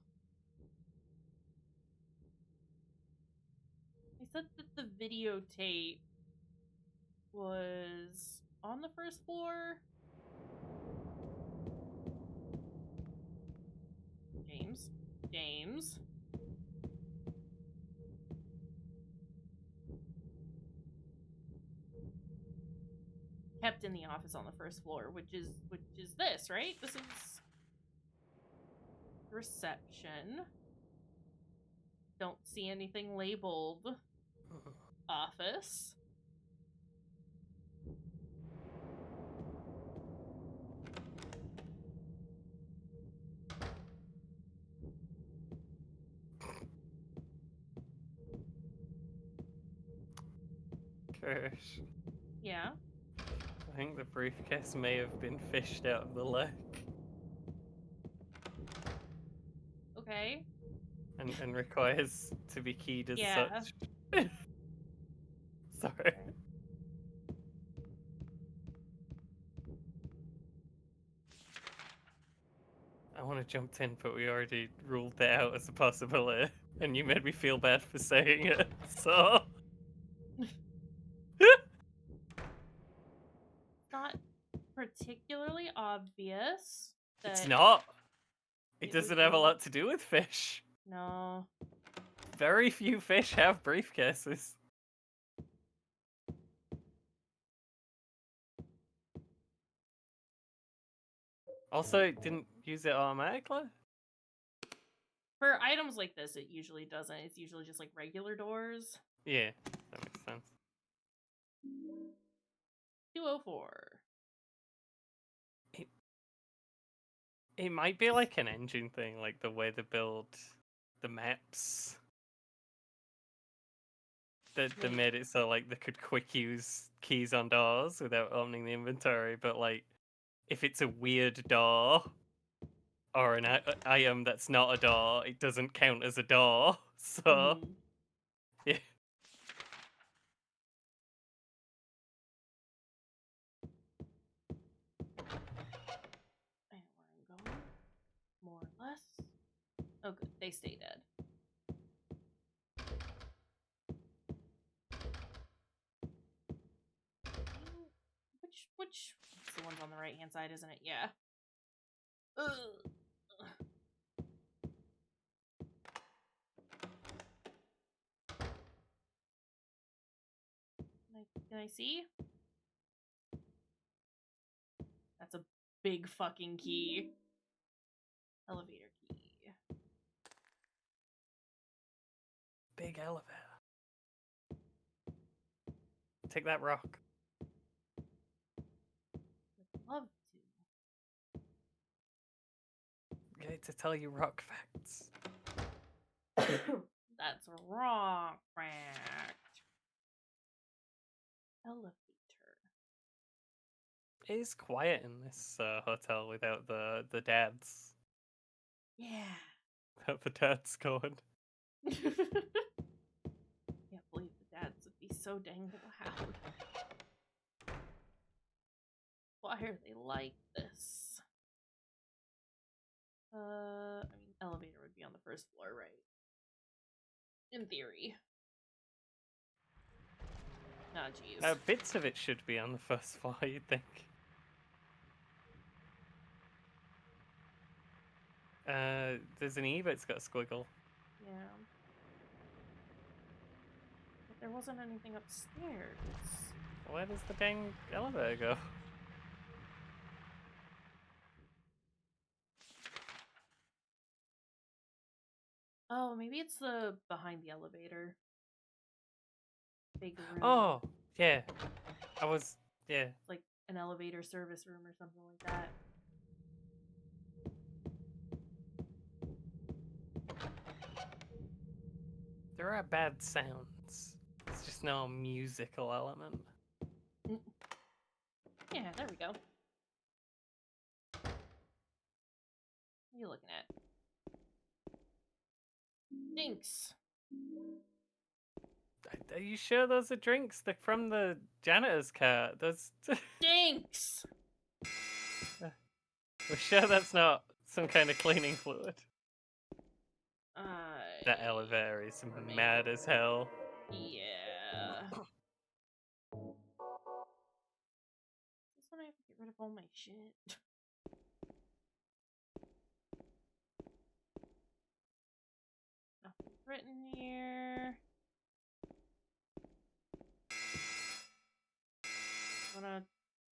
I said that the videotape was on the first floor. James. Kept in the office on the first floor, which is this, right? This is reception. Don't see anything labeled office. Gosh. Yeah. I think the briefcase may have been fished out of the lake. Okay. and requires to be keyed as Yeah. such. Sorry. I want to jump in, but we already ruled that out as a possibility, and you made me feel bad for saying it. So Not particularly obvious that it's not. It it doesn't would have a be- lot to do with fish. No. Very few fish have briefcases. Also, it didn't use it automatically. For items like this, it usually doesn't. It's usually just like regular doors. Yeah, that makes sense. 204. It might be like an engine thing, like the way they build the maps. That they made it so like they could quick use keys on doors without opening the inventory, but like if it's a weird door or an item that's not a door, it doesn't count as a door. So yeah. I know where I'm going. More or less. Oh, good. They stay dead. Which? It's the ones on the right hand side, isn't it? Yeah. Ugh. Can I see? That's a big fucking key. Elevator key. Big elevator. Take that rock. I'd love Get to tell you rock facts. to. That's wrong, fact. Elevator. It is quiet in this hotel without the dads. Yeah. Without the dads going. Can't believe the dads would be so dang loud. Why are they like this? I mean, elevator would be on the first floor, right? In theory. Ah, jeez. Bits of it should be on the first floor, you'd think. There's an E, but it's got a squiggle. Yeah. But there wasn't anything upstairs. Where does the dang elevator go? Oh, maybe it's the behind the elevator. Big room. Oh, yeah. Yeah. It's like an elevator service room or something like that. There are bad sounds. It's just no musical element. Yeah, there we go. What are you looking at? Dinks. Are you sure those are drinks? They're from the janitor's cart. Those. Dinks! We're sure that's not some kind of cleaning fluid. That elevator is mad as hell. Yeah. This one I have to get rid of all my shit. Nothing written here. Wanna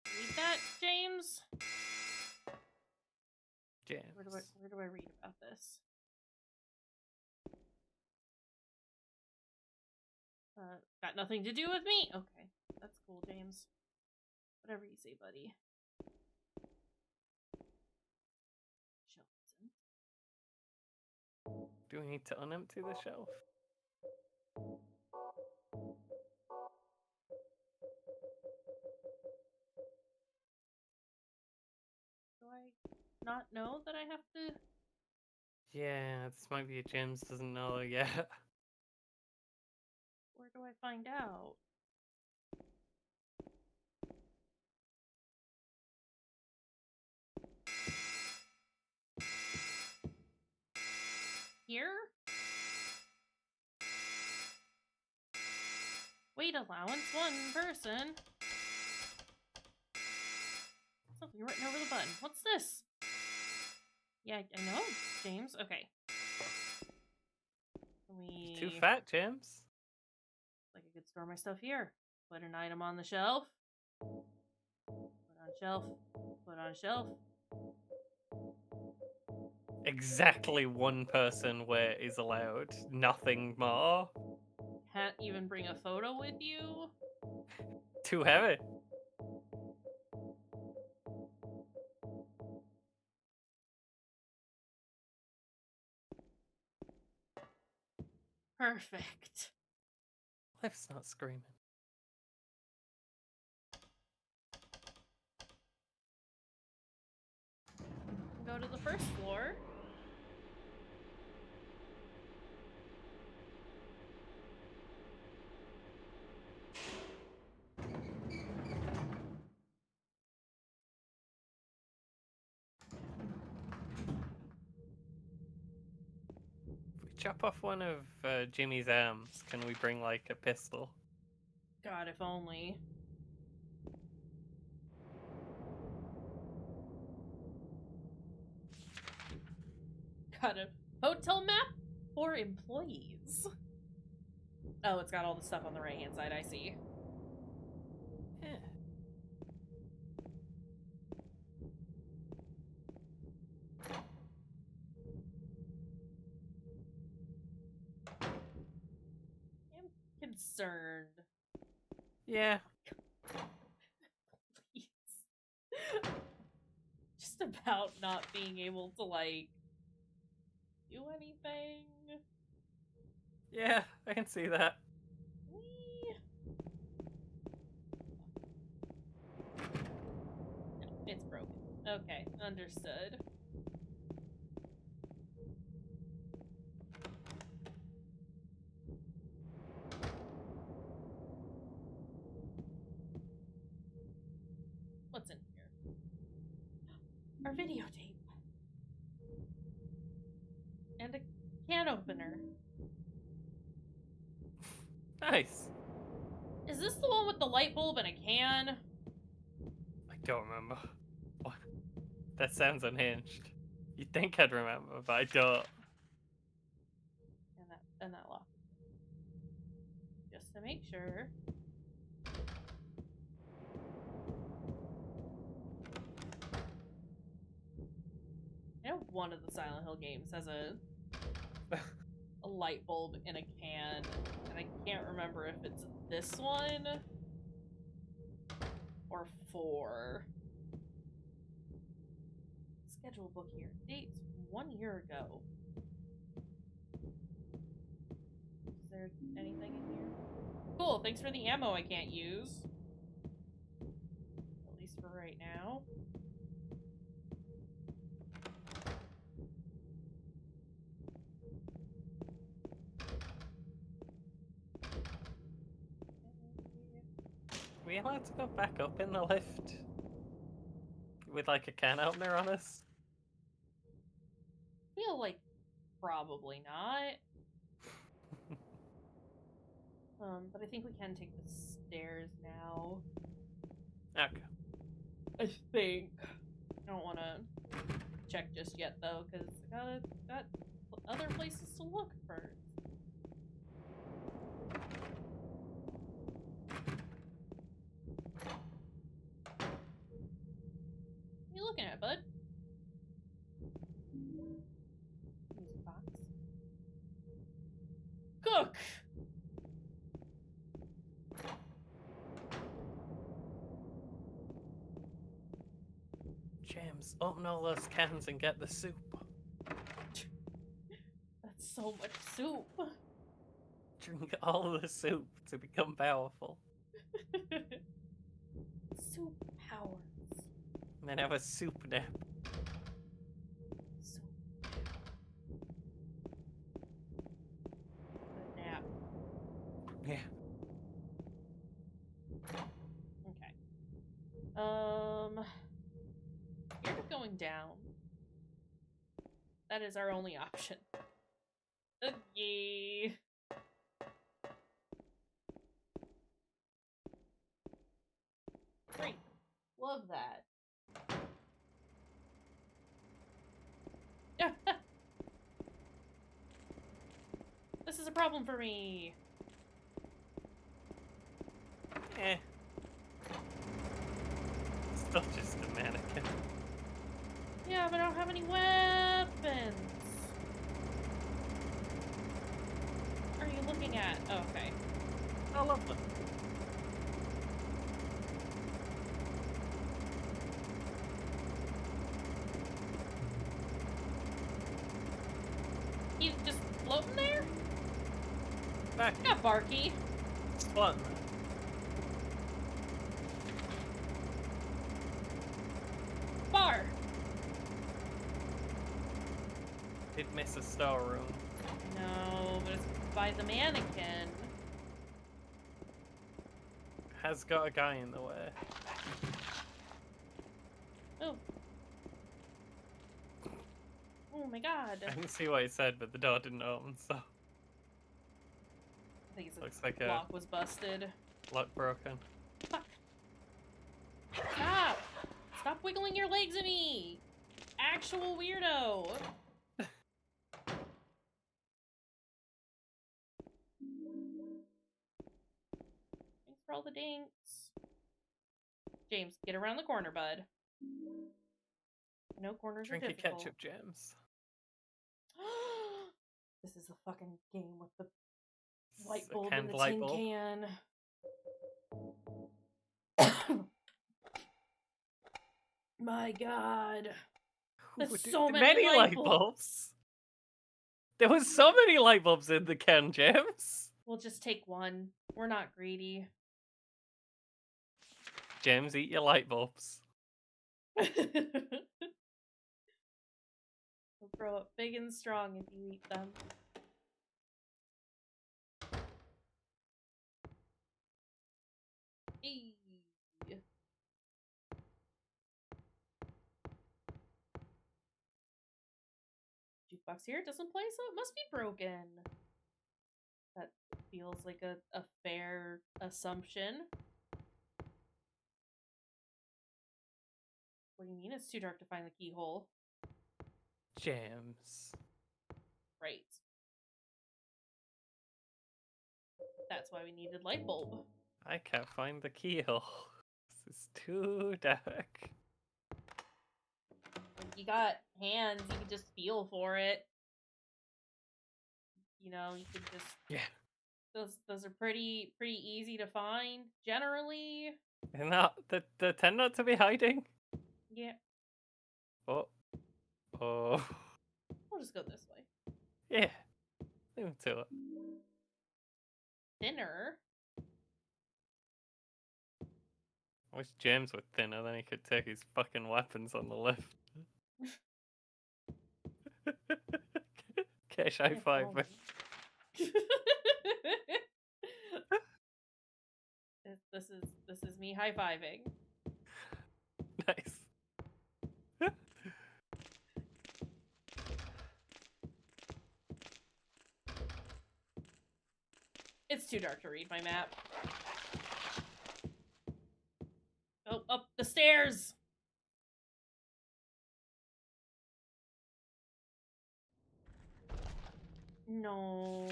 read that, James? James. Where do I read about this? Got nothing to do with me. Okay, that's cool, James. Whatever you say, buddy. Shelton. Do we need to unempty the shelf? Do I not know that I have to Yeah, this might be a James doesn't know yet. Where do I find out? Here? Weight allowance, 1 person. Something written over the button. What's this? Yeah, I know, James. Okay. Too fat, James. Like I could store my stuff here. Put an item on the shelf. Put on shelf. Put on shelf. Exactly 1 person where is allowed. Nothing more. Can't even bring a photo with you. Too heavy. Perfect. Life's not screaming. Go to the first floor. If we chop off one of Jimmy's arms, can we bring like a pistol? God, if only. Got a hotel map for employees. Oh, it's got all the stuff on the right-hand side, I see. Yeah. I'm concerned. Yeah. Please. Just about not being able to, like, do anything. Yeah, I can see that. No, it's broken. Okay, understood. What's in here? Our videotape. And a can opener. Nice. Is this the one with the light bulb and a can? I don't remember. What? That sounds unhinged. You'd think I'd remember, but I don't. And that lock. Just to make sure. I know one of the Silent Hill games has a light bulb in a can, and I can't remember if it's this one or 4. Schedule book here. Dates 1 year ago. Is there anything in here? Cool, thanks for the ammo I can't use. At least for right now. Are we allowed to go back up in the lift? With like a can opener on us? Feel like probably not. But I think we can take the stairs now. Okay. I think. I don't want to check just yet though, because I got other places to look first. What are you looking at, bud? Music box. Cook! James, open all those cans and get the soup. That's so much soup. Drink all the soup to become powerful. Soup powers. And then have a soup nap. Soup. Yeah. Okay. You're going down. That is our only option. Okay. Great. Love that. This is a problem for me. Eh. Still just a mannequin. Yeah, but I don't have any weapons. What are you looking at? Oh, okay. Oh, lovely. He's just floating there? Back. Yeah, Barky. Squatting there. Bar! Did miss a storeroom. No, but it's by the mannequin. Has got a guy in the way. Oh. Oh my god. I didn't see what he said, but the door didn't open, so I think it's looks like a lock was busted. lock broken. Fuck. Stop! Stop wiggling your legs at me! Actual weirdo! Thanks for all the dinks. James, get around the corner, bud. No corners Drink are your difficult. ketchup gems. This is the fucking game with the light bulb canned in the light tin bulb. can. My god. There's so many light bulbs. There was so many light bulbs in the can, James. We'll just take one. We're not greedy. James, eat your light bulbs. You'll grow up big and strong if you eat them. Hey. Jukebox here doesn't play, so it must be broken. That feels like a fair assumption. What do you mean it's too dark to find the keyhole? James. Right. That's why we needed light bulb. I can't find the keyhole. This is too dark. You got hands, you can just feel for it. You know, you could just... Yeah. Those are pretty easy to find, generally. And that, they tend not to be hiding. Yeah. Oh. Oh. We'll just go this way. Yeah. Leave him to it. Thinner? I wish James were thinner, then he could take his fucking weapons on the lift. Cash high five. This is me high-fiving. Nice. It's too dark to read my map. Oh, up the stairs! No.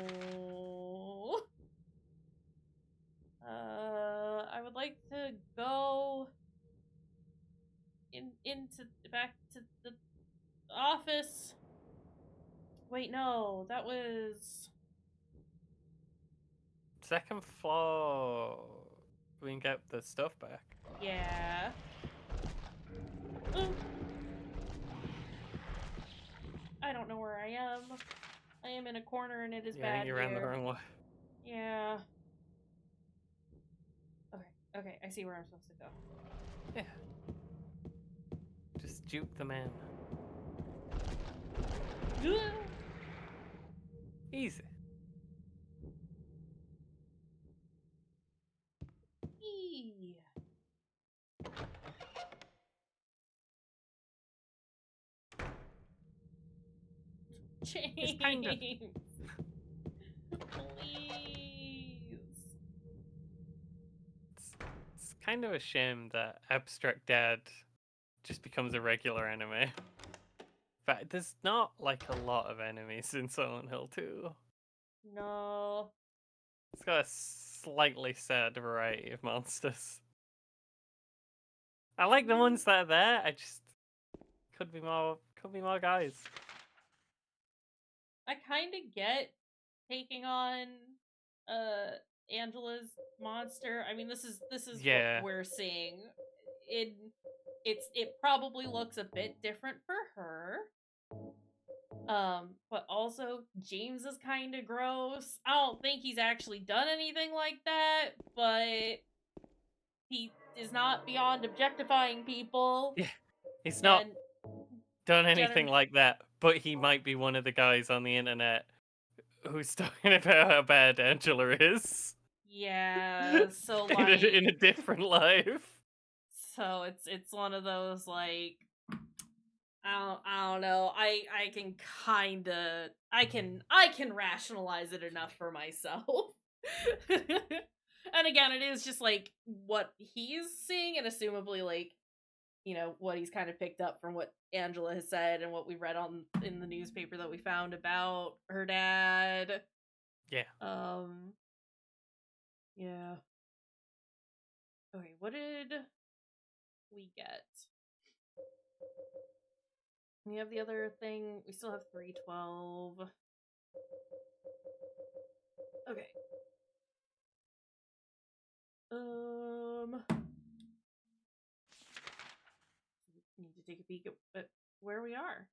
I would like to go back to the office. Wait, no, that was... Second floor. We can get the stuff back. Yeah. Ooh. I don't know where I am. I am in a corner and it is Yeah, bad you ran the here. wrong way. Yeah. Okay, I see where I'm supposed to go. Yeah. Just juke the man. Easy. Whee! James! It's kind of- Please! It's kind of a shame that Abstract Dad just becomes a regular enemy. But there's not like a lot of enemies in Silent Hill 2. No. It's got a slightly sad variety of monsters. I like the ones that are there. I just could be more guys. I kind of get taking on Angela's monster. I mean, this is Yeah. what we're seeing. It probably looks a bit different for her. But also James is kind of gross. I don't think he's actually done anything like that, but he is not beyond objectifying people. Yeah. He's not And done anything like that, but he might be one of the guys on the internet who's talking about how bad Angela is. yeah, so like in a different life. So it's one of those like I don't know. I can I can rationalize it enough for myself. And again, it is just like what he's seeing and assumably like, you know, what he's kind of picked up from what Angela has said and what we read in the newspaper that we found about her dad. Yeah. Yeah. Okay, what did we get? We have the other thing. We still have 312. Okay. Need to take a peek at where we are.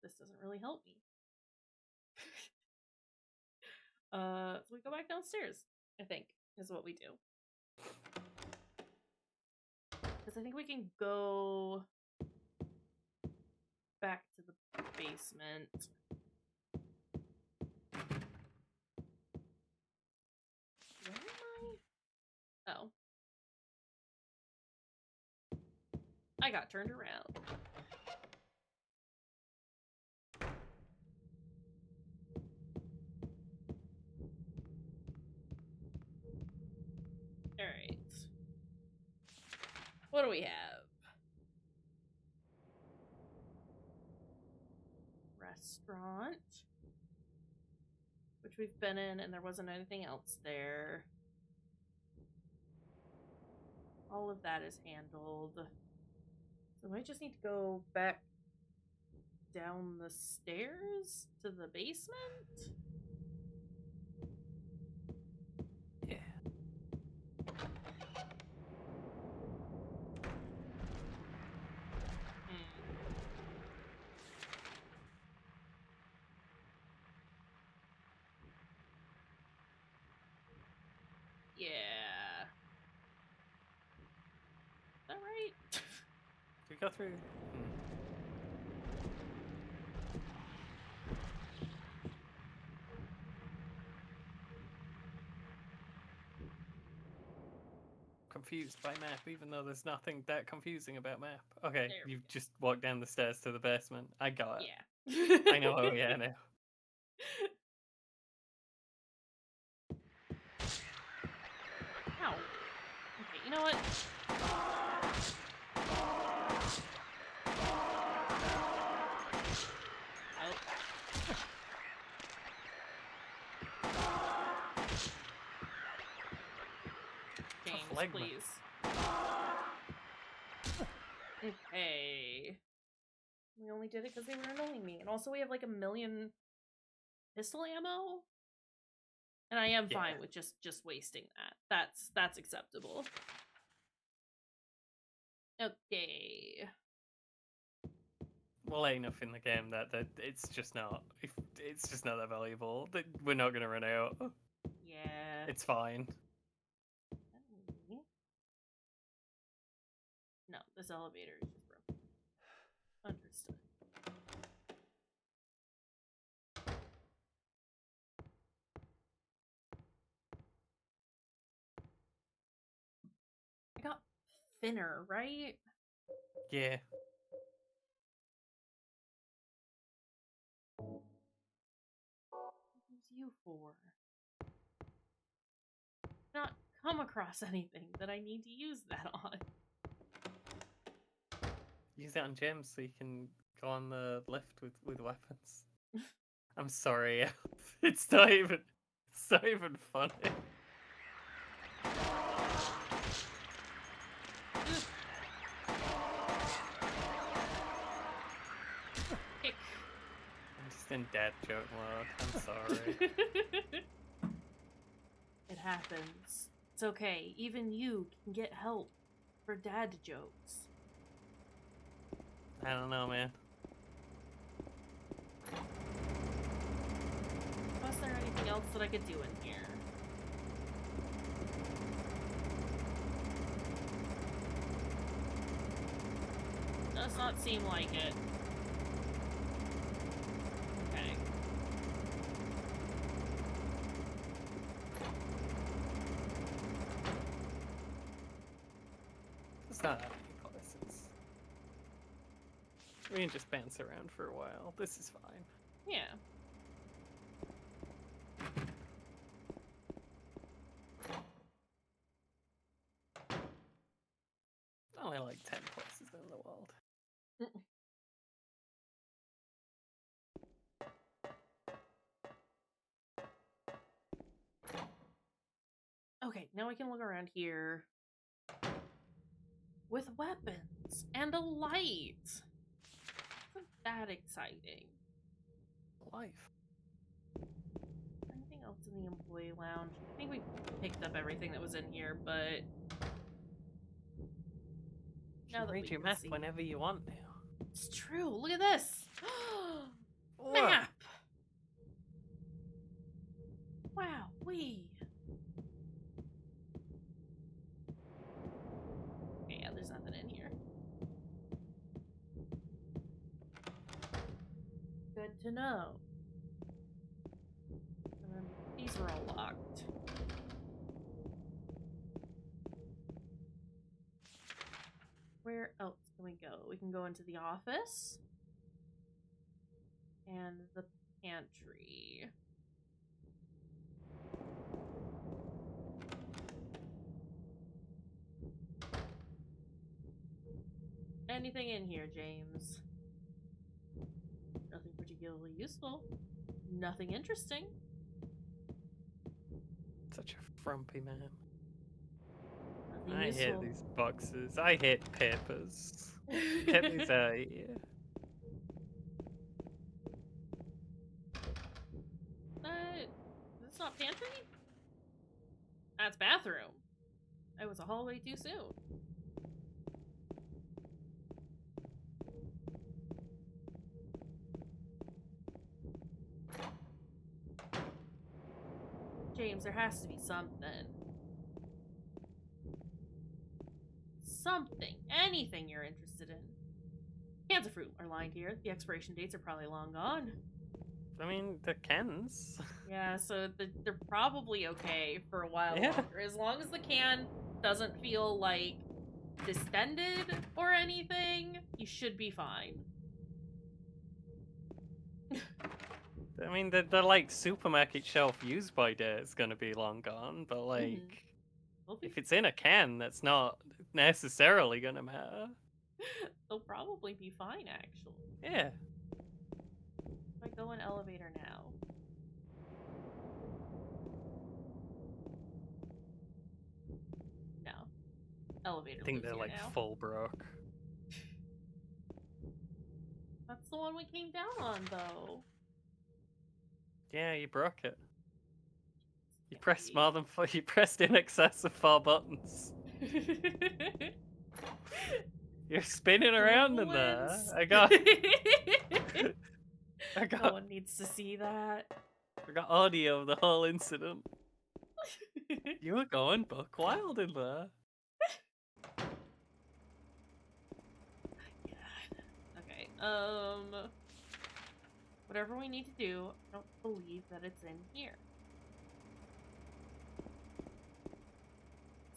This doesn't really help me. So we go back downstairs, I think, is what we do. Because I think we can go back to the basement. Where am I? Oh. I got turned around. Alright. What do we have? Restaurant. Which we've been in, and there wasn't anything else there. All of that is handled. So I just need to go back down the stairs to the basement? Yeah. Yeah. Is that right? Did we go through? Confused by map, even though there's nothing that confusing about map. Okay, you just walk down the stairs to the basement. I got it. Yeah. I know. Oh yeah, I know. Ow. Okay, you know what? James, please. Okay. We only did it because they were annoying me. And also we have like 1 million pistol ammo. And I am fine with just wasting that. That's acceptable. Okay. Well, ain't enough in the game that it's just not that valuable. We're not gonna run out. Yeah. It's fine. No, this elevator is just broken. Understood. thinner, right? Yeah. Who's you for? Not come across anything that I need to use that on. Use it on gems so you can go on the lift with weapons. I'm sorry, it's not even funny. Kick. I'm just in dad joke mode. I'm sorry. It happens. It's okay. Even you can get help for dad jokes. I don't know, man. Was there anything else that I could do in here? Does not seem like it. Okay. It's not that many places. We can just bounce around for a while. This is fine. Yeah. Only like 10 places in the world. Okay, now we can look around here with weapons and a light. Isn't that exciting? Life. Anything else in the employee lounge? I think we picked up everything that was in here, but You now can that read we your can map see, whenever you want now. it's true. Look at this. Whoa. Map. Wow, Okay, yeah, there's nothing in here. Good to know. And then these are all locked. Where else can we go? We can go into the office and the pantry. Anything in here, James? Nothing particularly useful. Nothing interesting. Such a frumpy man. Nothing I useful. hate these boxes. I hate papers. Get these out of here. It's not pantry? That's bathroom. It was a hallway too soon. James, there has to be something. Something. Anything you're interested in. Cans of fruit are lined here. The expiration dates are probably long gone. I mean, the cans. Yeah, so they're probably okay for a while Yeah. longer. As long as the can doesn't feel, like, distended or anything, you should be fine. I mean, the like supermarket shelf use by date is gonna be long gone, but like, if it's in a can, that's not necessarily gonna matter. They'll probably be fine, actually. Yeah. If I go in elevator now. No. Elevator I think lives they're here like now. full broke. That's the one we came down on, though. Yeah, you broke it. You pressed more than four. You pressed in excess of 4 buttons. You're spinning around in there. I got. No one needs to see that. I got audio of the whole incident. You were going buck wild in there. Okay, whatever we need to do, I don't believe that it's in here.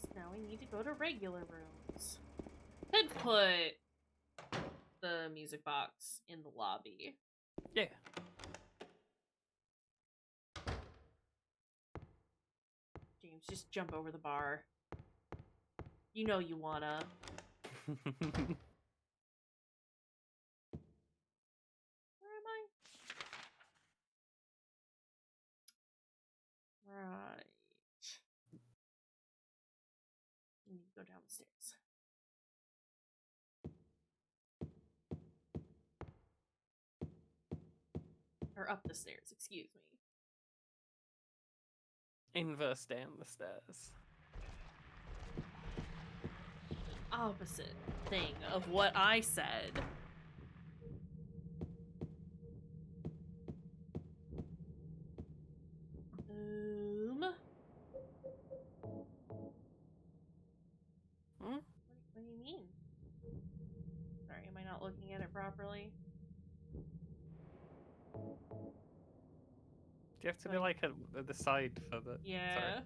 So now we need to go to regular rooms. put the music box in the lobby. Yeah. James, just jump over the bar. You know you wanna. Where am I? Right. You need to go down the stairs. Or up the stairs, excuse me. Inverse down the stairs. Opposite thing of what I said. What do you mean? Sorry, am I not looking at it properly? Do you have to be like at the side for the? Yeah. Sorry.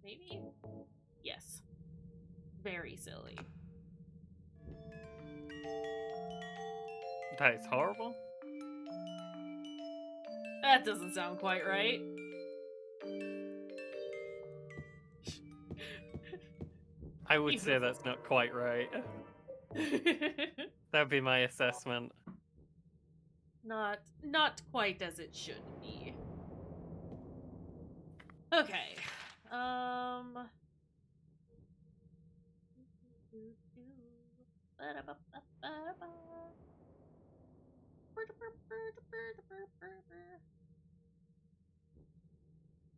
Maybe? Yes. Very silly. That is horrible. That doesn't sound quite right. I would say that's not quite right. That'd be my assessment. Not quite as it should be. Okay.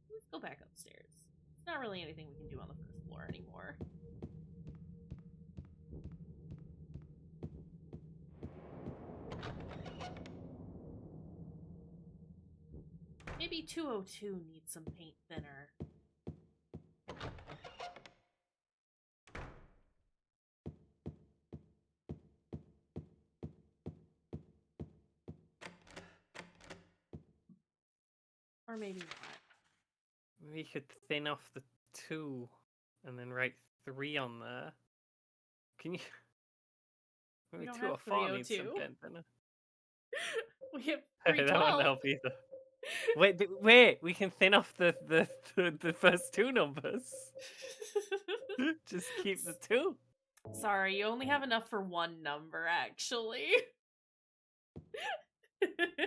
Let's go back upstairs. There's not really anything we can do on the first floor anymore. Maybe 202 needs some paint thinner. Or maybe not. We could thin off the 2 and then write 3 on there. Can you? Maybe don't 204 have needs some 302. paint thinner. We have That wouldn't 312. help either. Wait, we can thin off the first 2 numbers. Just keep the 2. Sorry, you only have enough for one number, actually.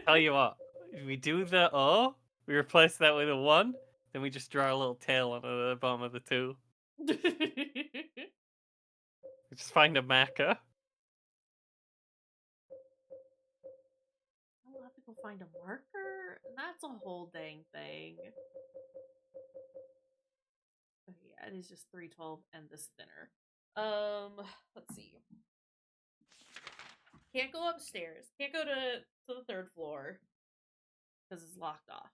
Tell you what, if we do the O, we replace that with a 1, then we just draw a little tail on the bottom of the 2. We just find a marker. I'll have to go find a marker? That's a whole dang thing. Okay, yeah, it is just 312 and this thinner. Let's see. Can't go upstairs. Can't go to the 3rd floor. Because it's locked off.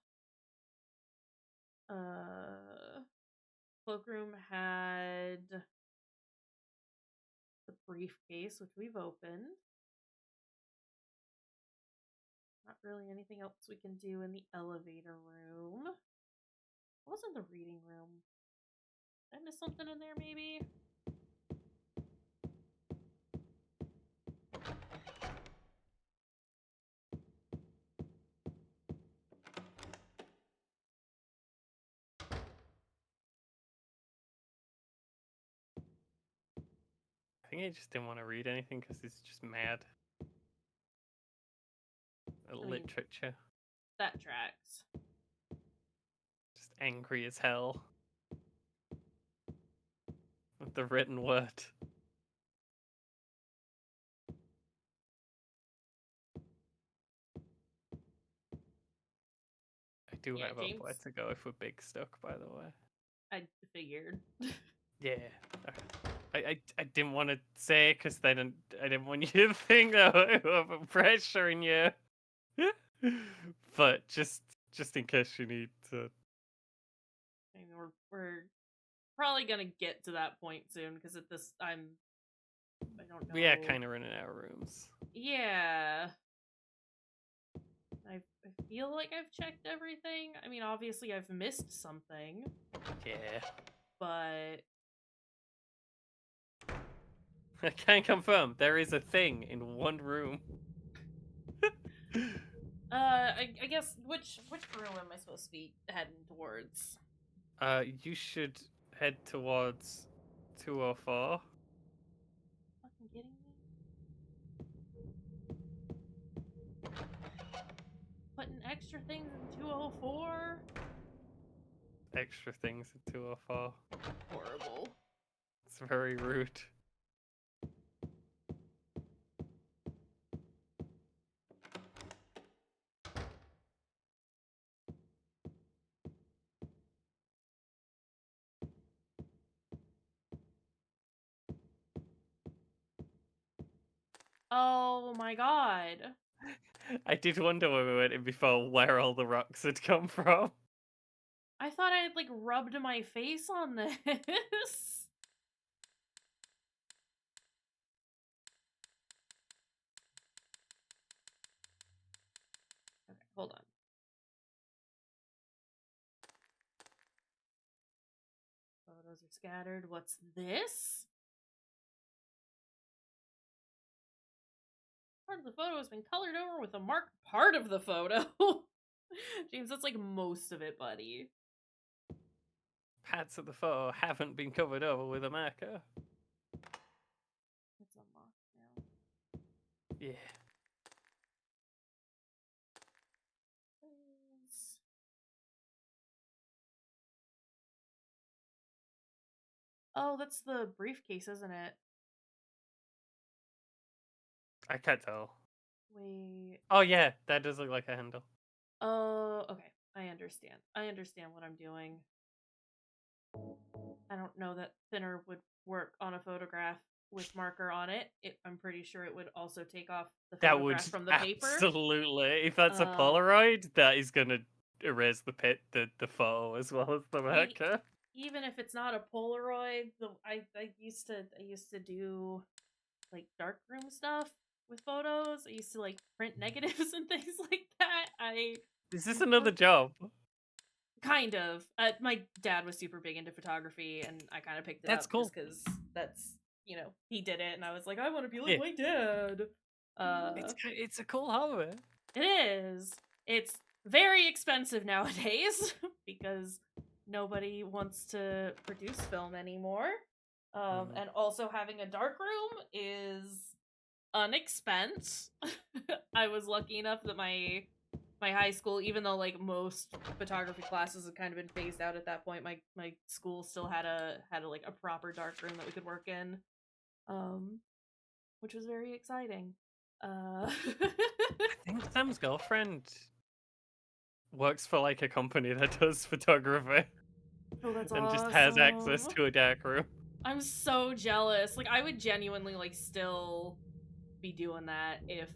Cloakroom had the briefcase, which we've opened. Not really anything else we can do in the elevator room. What was in the reading room? Did I miss something in there, maybe? I think he just didn't want to read anything because he's just mad at literature. That tracks. Just angry as hell with the written word. I do have James, a way to go if we're big stuck, by the way. I figured. Yeah. I didn't want to say it because I didn't want you to think that I'm pressuring you. But just in case you need to. I mean, we're probably gonna get to that point soon because at this I don't know. We are kind of running out of rooms. Yeah. I feel like I've checked everything. I mean, obviously I've missed something. Yeah. But I can confirm there is a thing in one room. I guess which room am I supposed to be heading towards? You should head towards 204. Fucking kidding me? Putting extra things in 204? Extra things in 204. Horrible. It's very rude. Oh my god. I did wonder when we went in before where all the rocks had come from. I thought I had like rubbed my face on this. Okay, hold on. Photos are scattered. What's this? Part of the photo has been colored over with a marked part of the photo. James, that's like most of it, buddy. Parts of the photo haven't been covered over with a marker. It's unlocked now. Yeah. Oh, that's the briefcase, isn't it? I can't tell. Wait. Oh yeah, that does look like a handle. Oh, okay. I understand. I understand what I'm doing. I don't know that thinner would work on a photograph with marker on it. I'm pretty sure it would also take off the That would photograph from the paper. absolutely. If that's a Polaroid, that is gonna erase the photo as well as the marker. Even if it's not a Polaroid, I used to do like darkroom stuff with photos. I used to like print negatives and things like that. Is this another job? Kind of. My dad was super big into photography, and I kind of picked it That's up cool. just because that's he did it, and I was like, I want to be like my dad. It's a cool hobby. It is. It's very expensive nowadays because nobody wants to produce film anymore. And also having a darkroom is an expense. I was lucky enough that my high school, even though like most photography classes had kind of been phased out at that point, my school still had a like a proper darkroom that we could work in, which was very exciting. I think Sam's girlfriend works for like a company that does photography. Oh, that's and awesome. just has access to a darkroom. I'm so jealous. Like I would genuinely like still be doing that if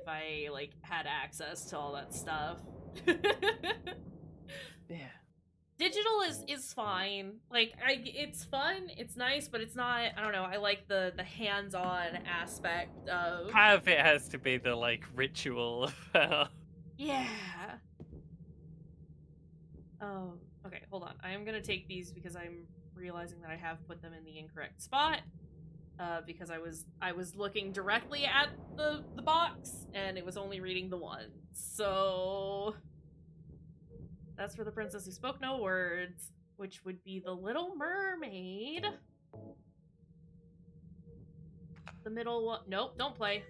I like had access to all that stuff. Yeah. Digital is fine. Like it's fun, it's nice, but it's not, I don't know, I like the hands-on aspect of Part of it has to be the like ritual. Yeah. Okay, hold on. I am gonna take these because I'm realizing that I have put them in the incorrect spot. Because I was looking directly at the box and it was only reading the one. So that's for the princess who spoke no words, which would be the Little Mermaid. The middle one. Nope, don't play.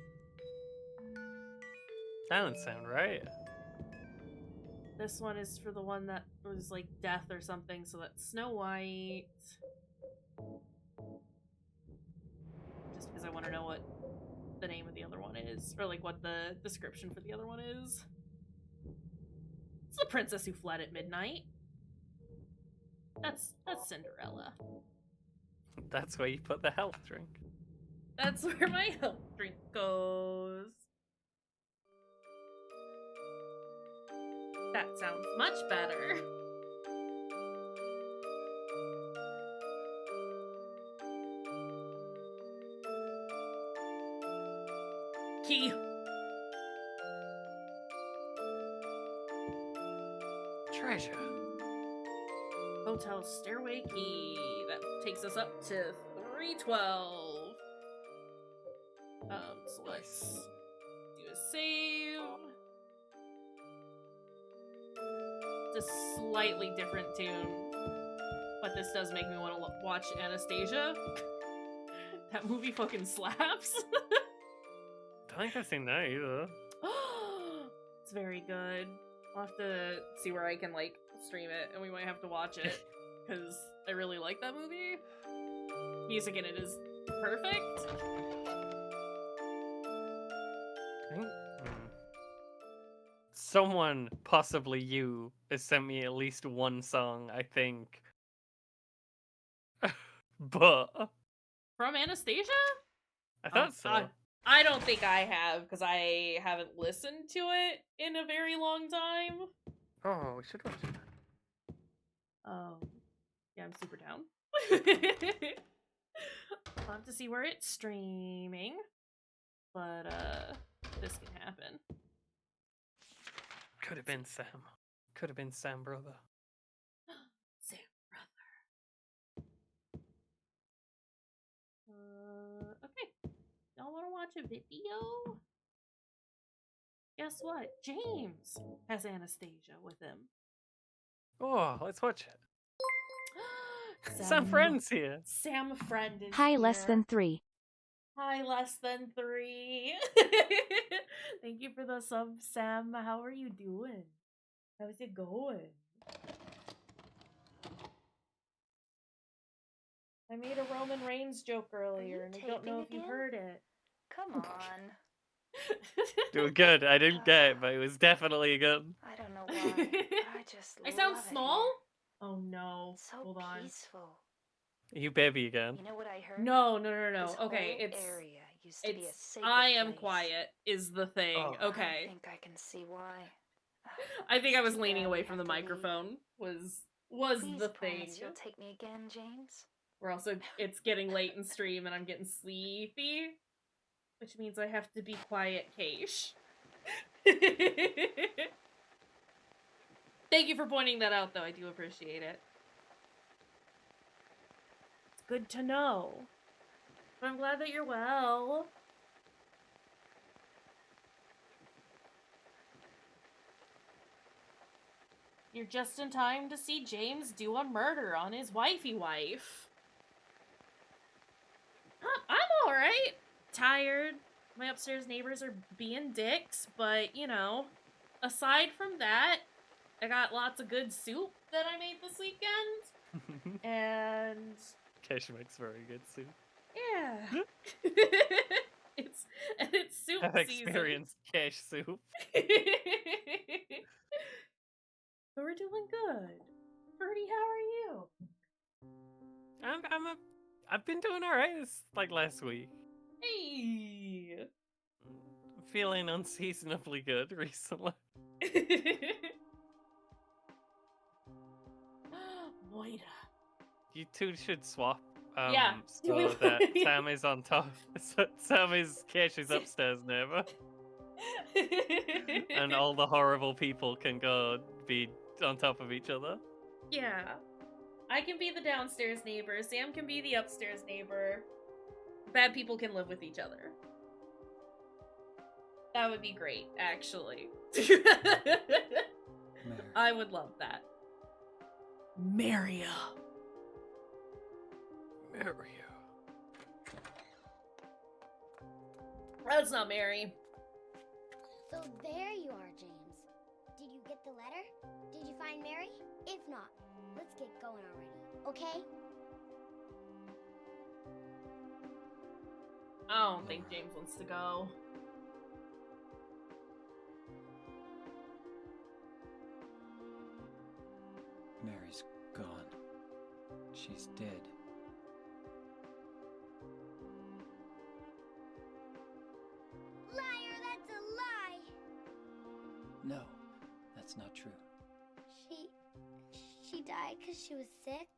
That doesn't sound right. This one is for the one that was like death or something, so that's Snow White. Just because I want to know what the name of the other one is, or like what the description for the other one is. It's the princess who fled at midnight. That's Cinderella. That's where you put the health drink. That's where my health drink goes. That sounds much better. Key. Treasure. Hotel stairway key. That takes us up to 312. So let's do a save. It's a slightly different tune, but this does make me want to watch Anastasia. That movie fucking slaps. I don't think I've seen that either. It's very good. I'll have to see where I can, like, stream it, and we might have to watch it, because I really like that movie. Music in it is perfect. Someone, possibly you, has sent me at least one song, I think. But From Anastasia? I thought so. I don't think I have, because I haven't listened to it in a very long time. Oh, we should watch it. Yeah, I'm super down. I'll have to see where it's streaming. But, this can happen. Could have been Sam. Could have been Sam, brother. Sam, brother. Okay. Y'all want to watch a video? Guess what? James has Anastasia with him. Oh, let's watch it. Sam Friend's here. Sam Friend is Hi, here. less than 3. Hi, less than 3. Thank you for the sub, Sam. How are you doing? How's it going? I made a Roman Reigns joke earlier, and I don't know if you heard it. Come on. Doing good. I didn't get it, but it was definitely good. I don't know why, but I just I sound love it small? here. Oh no. It's so Hold on. peaceful. Are you baby again? You know what I heard? No. This Okay, whole it's area used to be a sacred I am place. quiet is the thing. Oh. Okay. I think I can see why. I think I was Too leaning bad away we from the have to leave. microphone. Was Please the thing. promise you'll take me again, James. We're also it's getting late in stream and I'm getting sleepy, which means I have to be quiet, Kaysh. Thank you for pointing that out, though. I do appreciate it. It's good to know. But I'm glad that you're well. You're just in time to see James do a murder on his wifey wife. I'm alright. Tired. My upstairs neighbors are being dicks, but, you know, aside from that, I got lots of good soup that I made this weekend. And Kayshurrr makes very good soup. yeah. it's soup I've season. experienced cash soup. But we're doing good. Birdie, how are you? I've been doing alright. It's like last week. Hey. Feeling unseasonably good recently. Moira. You two should swap. Yeah. So that Sam is on top. Sam is Kayshurr's upstairs neighbor. And all the horrible people can go be on top of each other. Yeah. I can be the downstairs neighbor. Sam can be the upstairs neighbor. Bad people can live with each other. That would be great, actually. I would love that. Maria. That's not Mary. So there you are, James. Did you get the letter? Did you find Mary? If not, let's get going already, okay? I don't think James wants to go. Mary's gone. She's dead. Liar, that's a lie! No, that's not true. She died because she was sick?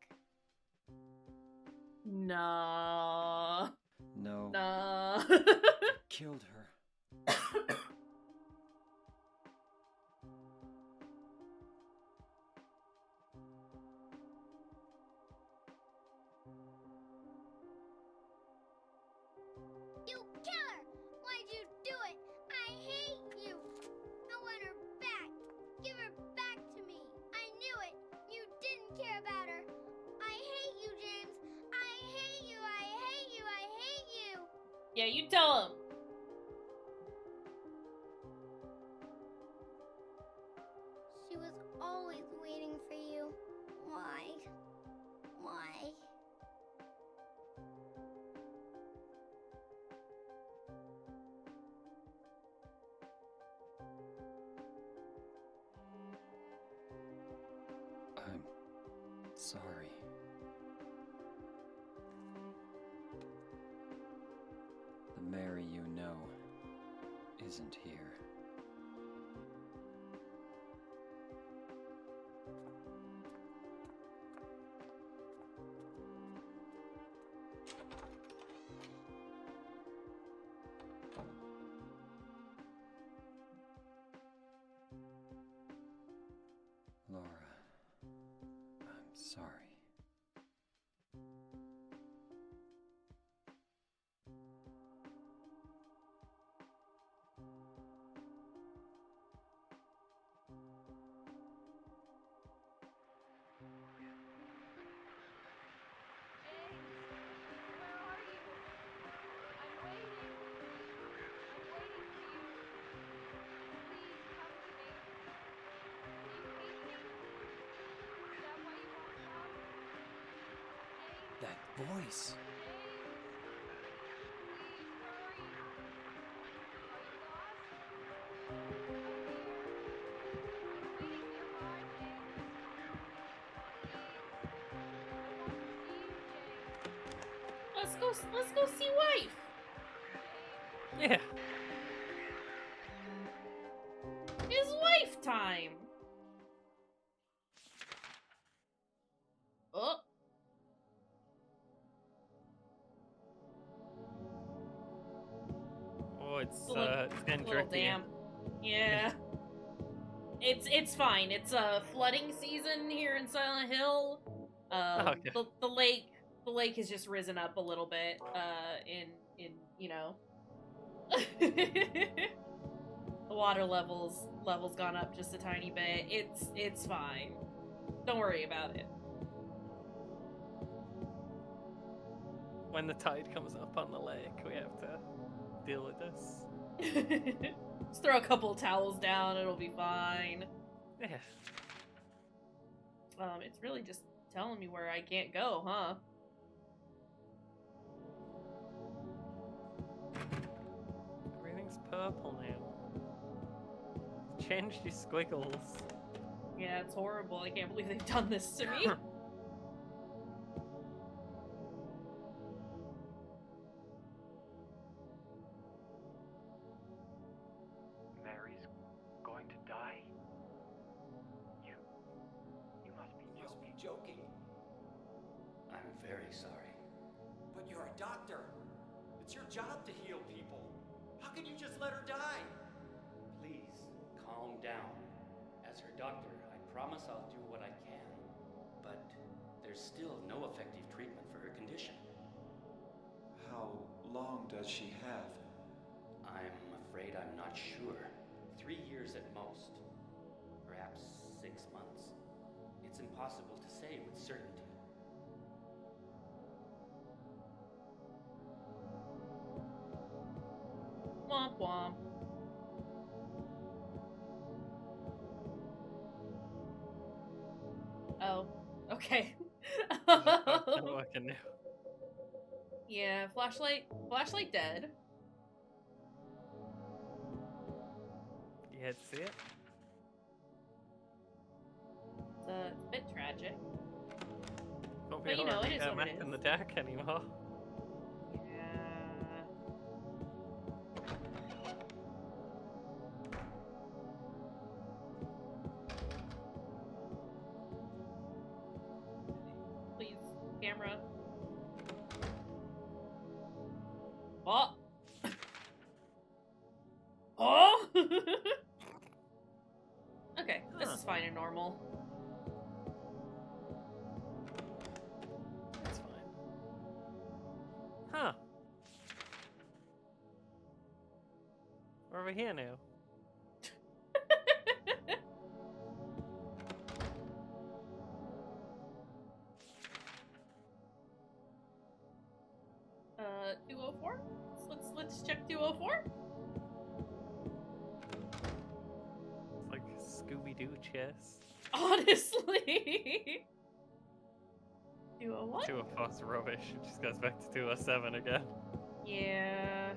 Nah. No, Nah. killed her. Yeah, you tell him. She was always waiting for you. Why? Why? I'm sorry. The Mary you know isn't here. Laura, I'm sorry. That voice. Let's go see wife. Yeah. It's wife time. Oh. Oh, it's getting little tricky. damp. Yeah. It's fine. It's flooding season here in Silent Hill. Okay. The lake has just risen up a little bit. In you know. The water levels gone up just a tiny bit. It's fine. Don't worry about it. When the tide comes up on the lake, we have to deal with this. Just throw a couple towels down, it'll be fine. Yeah. It's really just telling me where I can't go, huh? Everything's purple now. Changed your squiggles. Yeah, it's horrible. I can't believe they've done this to me. Mary's going to die? You must be joking. I'm very sorry. But you're a doctor. It's your job to heal people. How can you just let her die? Please, calm down. As her doctor, I promise I'll do what I can. But there's still no effective treatment for her condition. How long does she have? I'm afraid I'm not sure. 3 years at most. Perhaps 6 months. It's impossible to say with certainty. Womp womp. Oh, okay. Not working now. Yeah, flashlight dead. You had to see it? It's a bit tragic. Won't But you know, it is what map it in is. the dark anymore. Yeah. Please, camera. Oh! Oh! Okay, this is fine and normal. That's fine. Huh. We're over here now. check 204. It's like Scooby-Doo chess. Honestly. 201? 204's rubbish. It just goes back to 207 again. Yeah.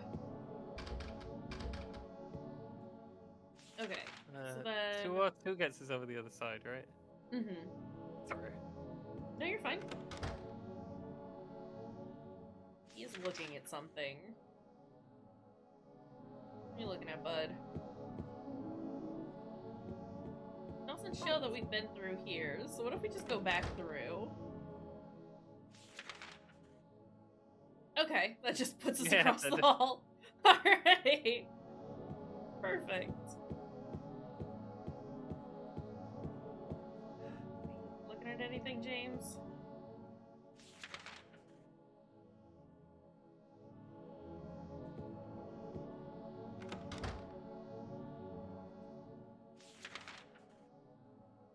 Okay. So then... 202 gets us over the other side, right? Mm-hmm. Sorry. No, you're fine. He is looking at something. What are you looking at, bud? It doesn't show that we've been through here, so what if we just go back through? Okay, that just puts us across the hall. Alright. Perfect. Looking at anything, James?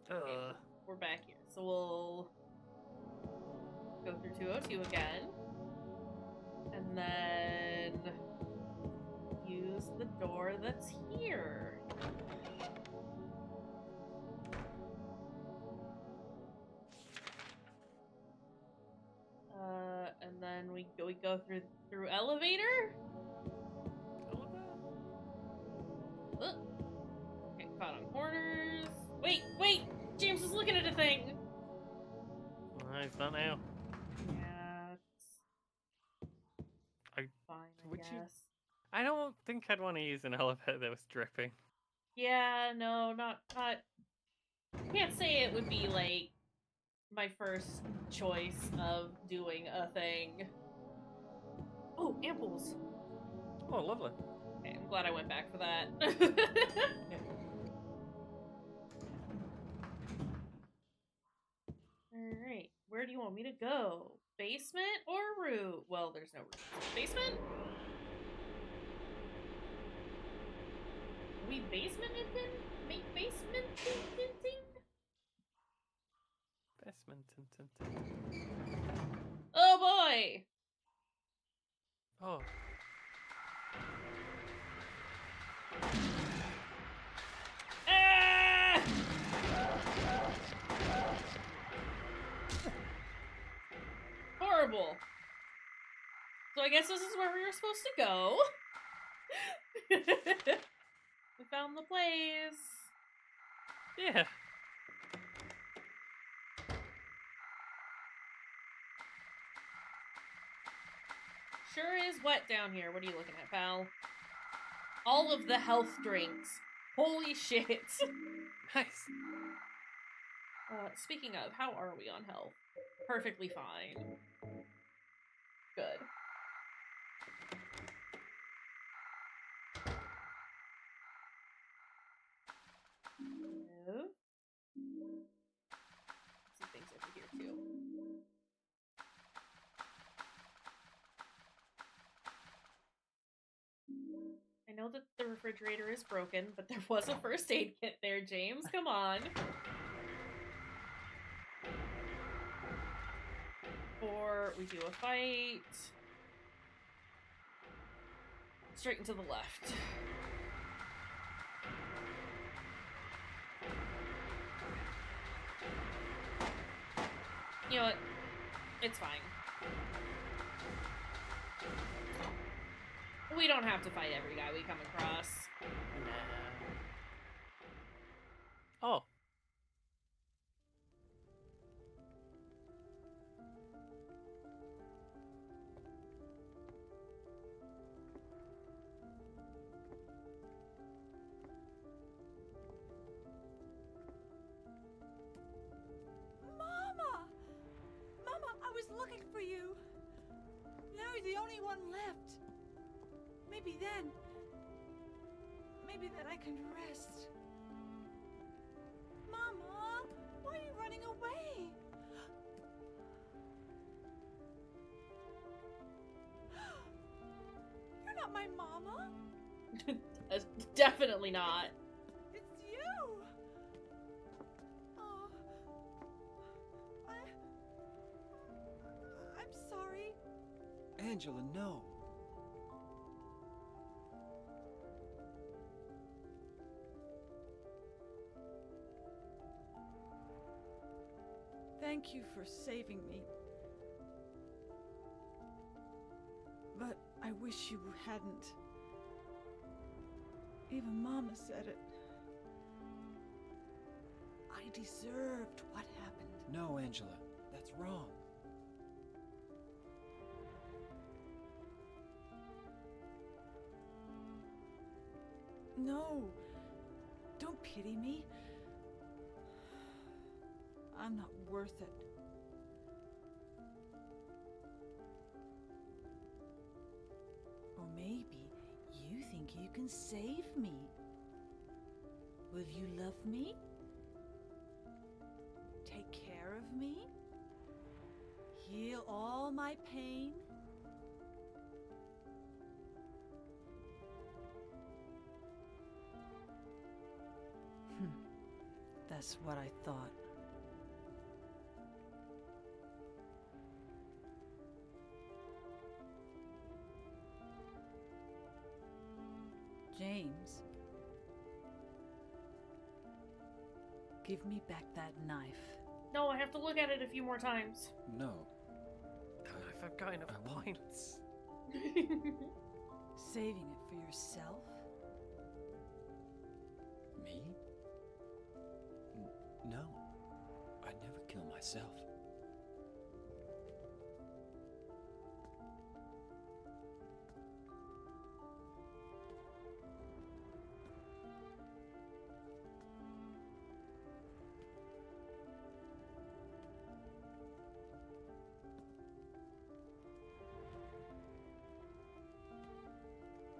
Okay, we're back here, so we'll go through 202 again. And then use the door that's here. And then we go through elevator? Okay, caught on corners. Wait! James is looking at a thing! No, it's not now. Yeah, it's fine, I guess. I don't think I'd want to use an elevator that was dripping. Yeah, no, not... Can't say it would be, like, my first choice of doing a thing. Oh, amples! Oh, lovely. Okay, I'm glad I went back for that. Yeah. Alright, where do you want me to go? Basement or room? Well, there's no room. Basement? We basement-ing? Make basement-ing? Basement. Oh boy! Oh. Ah! Horrible. So I guess this is where we were supposed to go. We found the place. Yeah. Sure is wet down here. What are you looking at, pal? All of the health drinks. Holy shit. Nice. Speaking of, how are we on health? Perfectly fine. Good. No. Some things over here too. I know that the refrigerator is broken, but there was a first aid kit there, James. Come on. Before we do a fight. Straight and to the left. You know what? It's fine. We don't have to fight every guy we come across. Nah. Oh. Mama! Mama, I was looking for you. Now you're the only one left. Maybe then I can rest. Mama, why are you running away? You're not my mama. Definitely not. It's you. Oh, I'm sorry. Angela, no. Thank you for saving me. But I wish you hadn't. Even Mama said it. I deserved what happened. No, Angela, that's wrong. No, don't pity me. I'm not worth it. Or maybe you think you can save me. Will you love me? Take care of me? Heal all my pain? That's what I thought. James, give me back that knife. No, I have to look at it a few more times. No. I've got enough I won't. points. Saving it for yourself? Me? No. I'd never kill myself.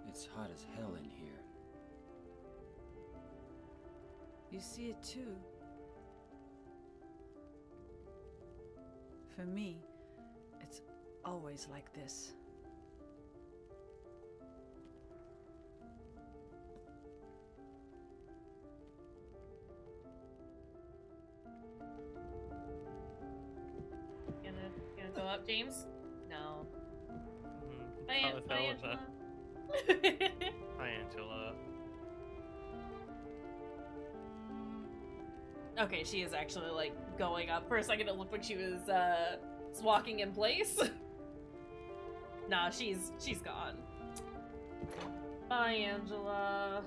It's hot as hell in here. You see it too. For me, it's always like this. Gonna go up, James? No. Bye, Bye, Angela. Hi, Angela. Okay, she is actually, like, going up. For a second, it looked like she was, walking in place. Nah, she's gone. Bye, Angela.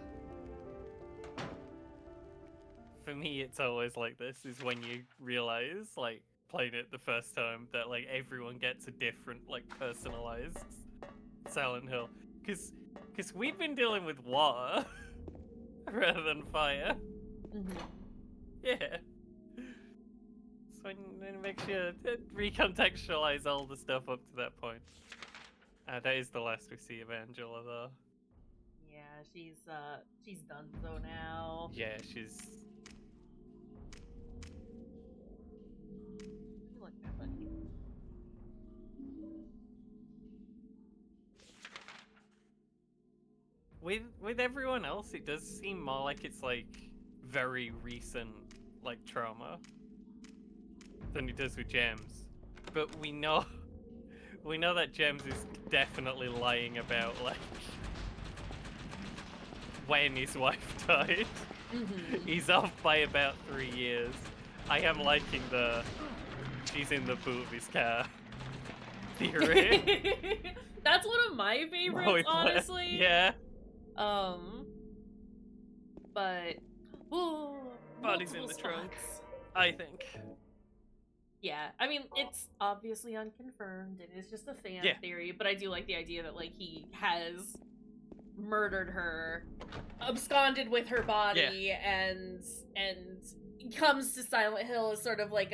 For me, it's always like this, is when you realize, like, playing it the first time, that, like, everyone gets a different, like, personalized Silent Hill. Because we've been dealing with water rather than fire. Mm-hmm. Yeah. So it makes you recontextualize all the stuff up to that point. That is the last we see of Angela, though. Yeah, she's done so now. Yeah, she's... Look that funny. With everyone else, it does seem more like it's, like, very recent, like, trauma than it does with James. But we know that James is definitely lying about, like, when his wife died. Mm-hmm. He's off by about 3 years. I am liking the she's in the boot of his car theory. That's one of my favorites, honestly. Yeah. But Body's in the trunk, I think. Yeah, I mean, it's obviously unconfirmed. It is just a fan theory, but I do like the idea that, like, he has murdered her, absconded with her body, and comes to Silent Hill as sort of like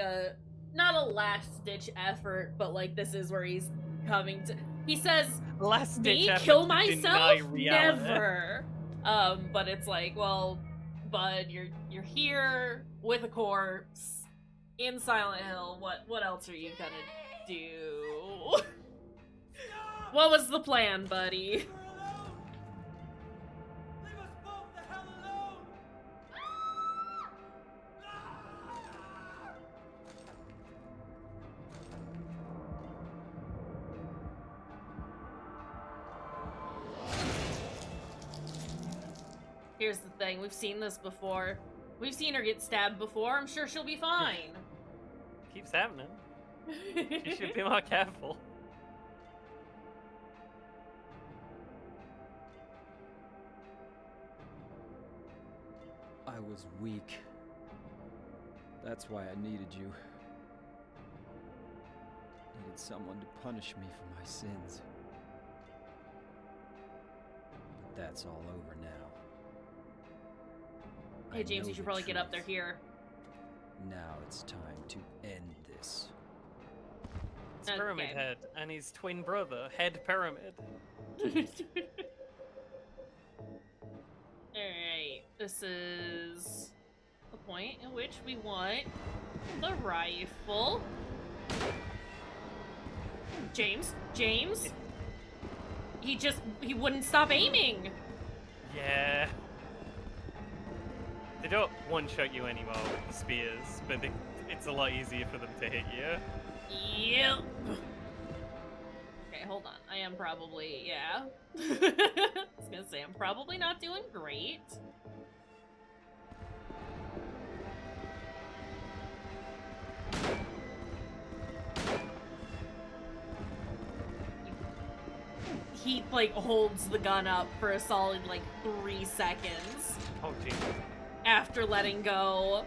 not a last-ditch effort, but, like, this is where he's coming to... He says, last-ditch effort kill to myself? deny reality. Never. But it's like, well, bud, you're here with a corpse in Silent Hill. What else are you gonna do? What was the plan, buddy? Here's the thing, we've seen this before. We've seen her get stabbed before, I'm sure she'll be fine. keeps happening. You should be more careful. I was weak. That's why I needed you. Needed someone to punish me for my sins. But that's all over now. Hey, James, you should probably get up there here. Now it's time to end this. It's Pyramid Head and his twin brother, Head Pyramid. Alright, this is the point in which we want the rifle. James? He wouldn't stop aiming! Yeah. They don't one-shot you anymore with the spears, but it's a lot easier for them to hit you. Yep. Okay, hold on. I am probably, yeah. I was gonna say, I'm probably not doing great. He, like, holds the gun up for a solid, like, 3 seconds. Oh, jeez. After letting go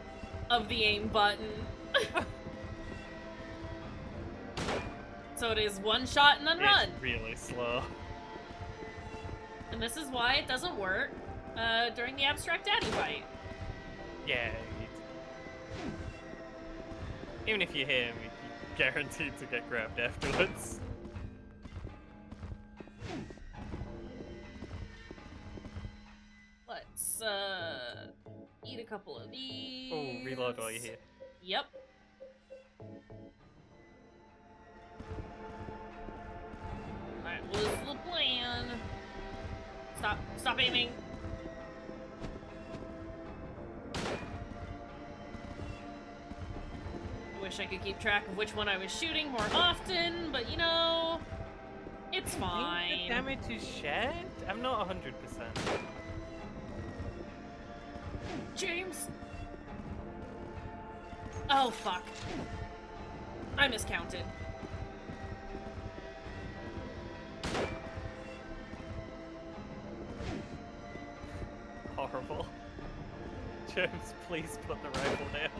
of the aim button. So it is one shot and then run. It's really slow. And this is why it doesn't work during the abstract daddy fight. Yeah. Even if you hit him, you're guaranteed to get grabbed afterwards. Let's eat a couple of these. Oh, reload while you're here. Yep. That was the plan. Stop aiming. I wish I could keep track of which one I was shooting more often, but you know, it's fine. I think the damage is shared? I'm not 100%. James! Oh, fuck. I miscounted. Horrible. James, please put the rifle down.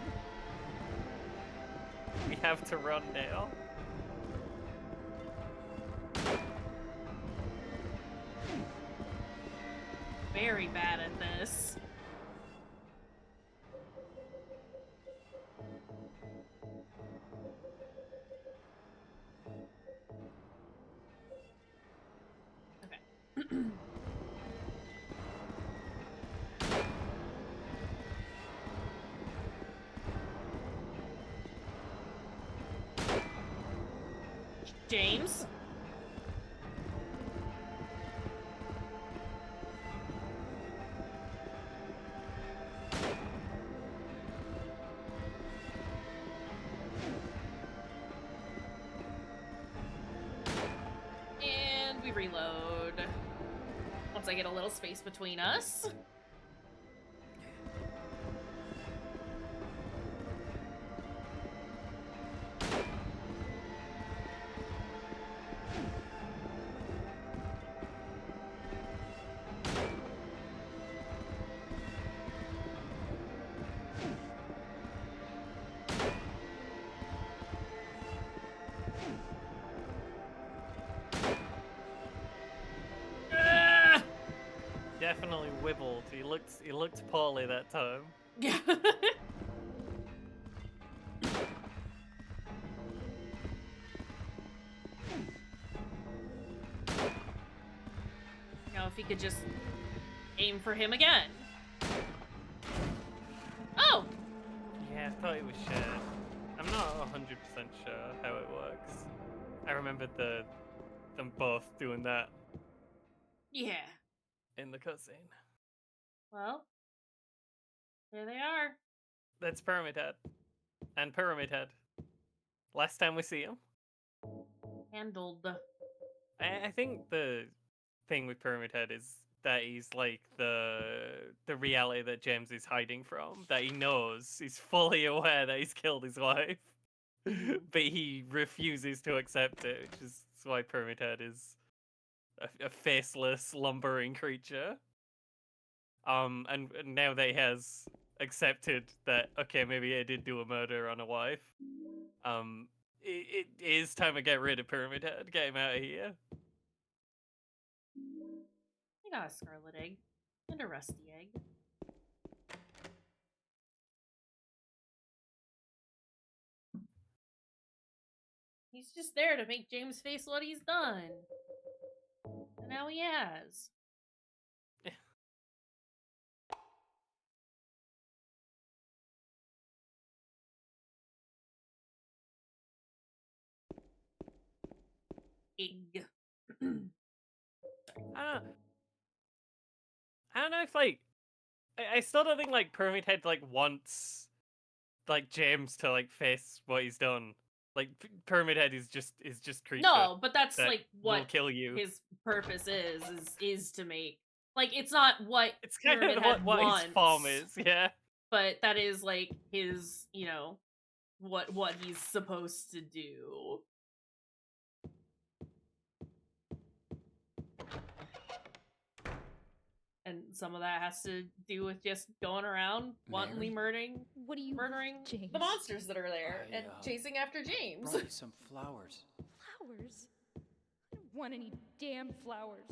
We have to run now. Very bad at this. Okay. James? And we reload. Once I get a little space between us. Definitely wibbled. He looked poorly that time. Yeah. Now if he could just aim for him again. Oh! Yeah, I thought it was shared. I'm not 100% sure how it works. I remembered them both doing that Yeah. in the cutscene. Well, there they are. That's Pyramid Head. And Pyramid Head. Last time we see him. Handled. I think the thing with Pyramid Head is that he's like the reality that James is hiding from. That he knows, he's fully aware that he's killed his wife. but he refuses to accept it, which is why Pyramid Head is a faceless, lumbering creature. And now that he has accepted that, okay, maybe I did do a murder on a wife, it is time to get rid of Pyramid Head, get him out of here. I got a scarlet egg and a rusty egg. He's just there to make James face what he's done. And now he has. Egg. I don't know if, like, I still don't think, like, Pyramid Head, like, wants, like, James to, like, face what he's done. Like, Pyramid Head is just creature. No, but that's that like will what kill you. his purpose is to make, like, it's not what It's kind Pyramid of Head what wants, his farm is, yeah. but that is like his, you know, what he's supposed to do. And some of that has to do with just going around wantonly murdering James? the monsters that are there and chasing after James. Brought you some flowers. Flowers? I don't want any damn flowers.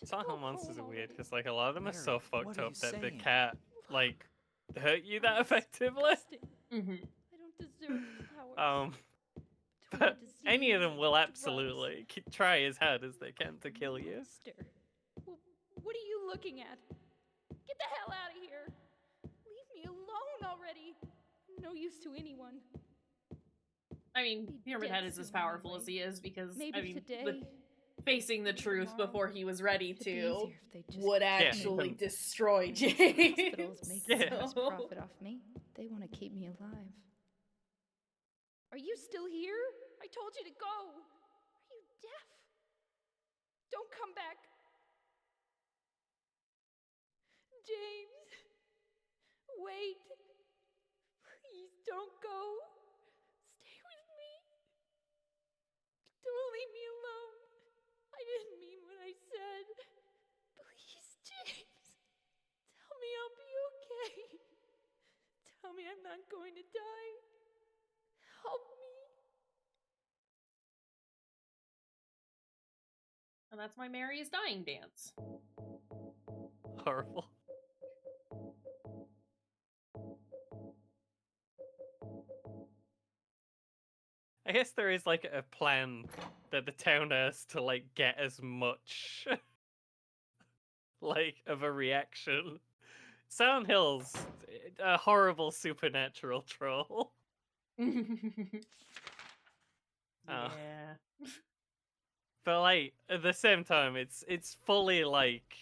Somehow monsters are weird, because, like, a lot of them are so Mary, fucked what are up you that they saying? can't, like, hurt you that effectively. Mm-hmm. I don't deserve flowers. But any of them will absolutely try as hard as they can to kill you. Monster. What are you looking at? Get the hell out of here! Leave me alone already! I'm no use to anyone. I mean, Pyramid Head is as powerful as he is because, I mean, facing the truth before he was ready to would actually destroy James. Hospitals make so profit off me. They want to keep me alive. Are you still here? I told you to go. Are you deaf? Don't come back. James, wait. Please don't go. Stay with me. Don't leave me alone. I didn't mean what I said. Please, James. Tell me I'll be okay. Tell me I'm not going to die. Help me. And that's my Mary is dying dance. Horrible. I guess there is, like, a plan that the town has to, like, get as much like of a reaction. Silent Hill's a horrible supernatural troll. Yeah. But, like, at the same time, it's fully, like,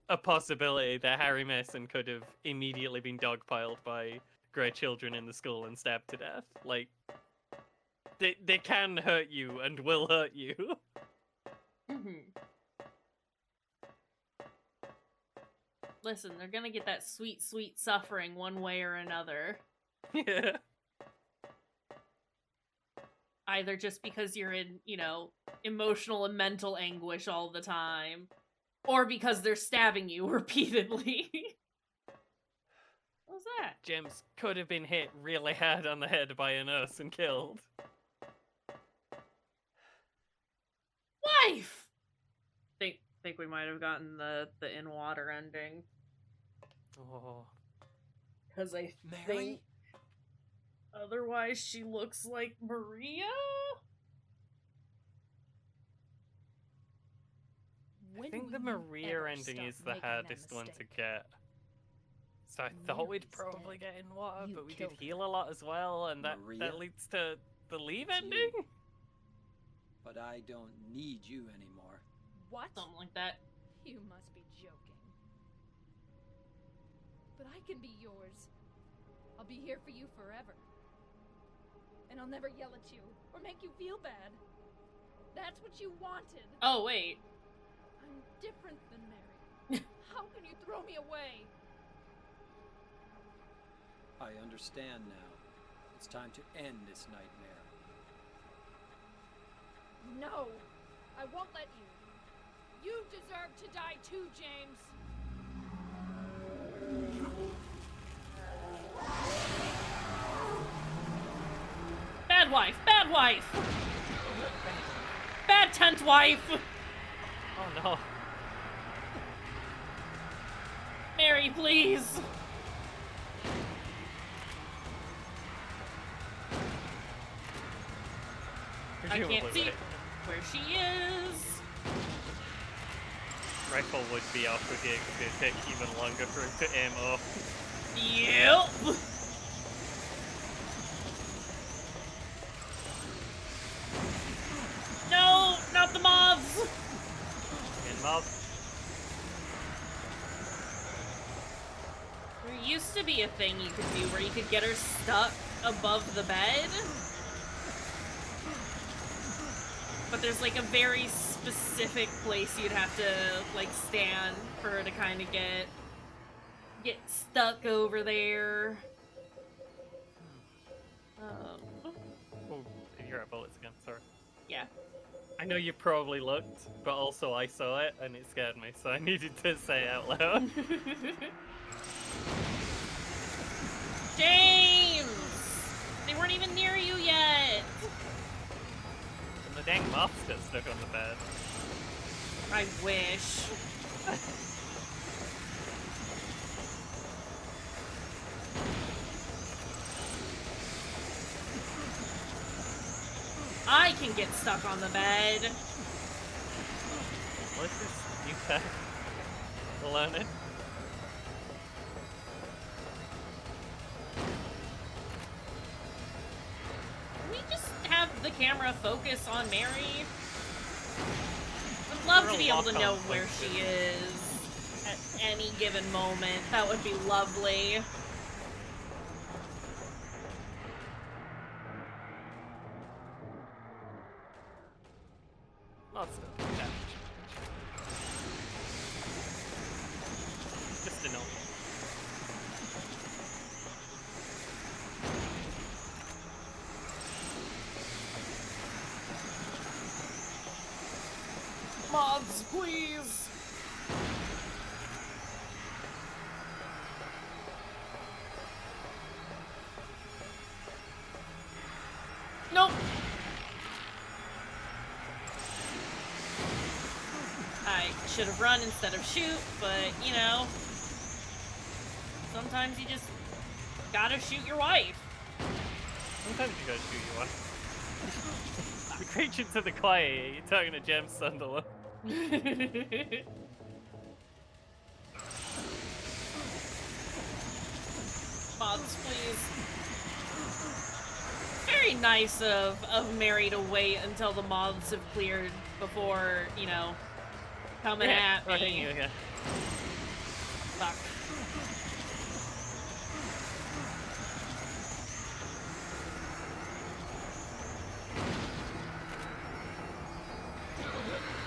a possibility that Harry Mason could have immediately been dogpiled by grey children in the school and stabbed to death. Like, they can hurt you and will hurt you. Listen, they're gonna get that sweet, sweet suffering one way or another. Yeah. Either just because you're in, you know, emotional and mental anguish all the time, or because they're stabbing you repeatedly. What was that? James could have been hit really hard on the head by a nurse and killed. Wife! Think we might have gotten the in water ending. Oh. Because I Mary? think otherwise she looks like Maria? I think the Maria ending is the hardest one to get. So I thought we'd probably get in water, but we did heal a lot as well, and that leads to the leave ending? But I don't need you anymore. What? Something like that. You must be joking. But I can be yours. I'll be here for you forever. And I'll never yell at you or make you feel bad. That's what you wanted. Oh, wait. I'm different than Mary. How can you throw me away? I understand now. It's time to end this nightmare. No, I won't let you. You deserve to die too, James. Bad wife! Bad wife! Bad tent wife! Oh no. Mary, please! I can't see where she is. Rifle would be awkward here because it'd take even longer for him to aim off. Yep. No, not the moths. And mob. There used to be a thing you could do where you could get her stuck above the bed. But there's like a very specific place you'd have to like stand for her to kind of get stuck over there. Oh, you're at bullets again, sorry. Yeah. I know you probably looked, but also I saw it and it scared me, so I needed to say it out loud. James! They weren't even near you yet! And the dang moths got stuck on the bed. I wish. I can get stuck on the bed. What's this new pet? Learning? Can we just have the camera focus on Mary? I'd love to be able to know where she is at any given moment. That would be lovely. Lots of damage. Just enough. Mods, please! Nope! I should have run instead of shoot, but, you know, sometimes you just gotta shoot your wife. Sometimes you gotta shoot your wife. We preach into the choir, you're talking to James Sunderland. Mods, please. Very nice of Mary to wait until the moths have cleared before, you know, coming at me. Yeah. Fuck.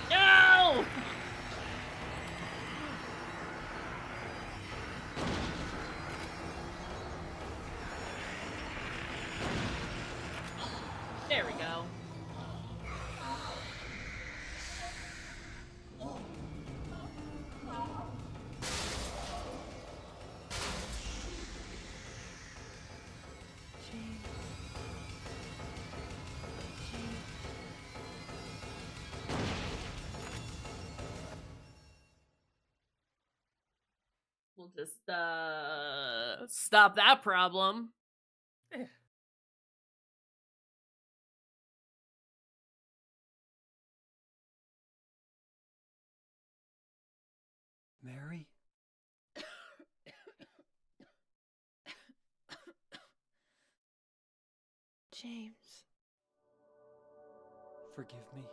No! There we go. We'll just, stop that problem. Mary? James. Forgive me.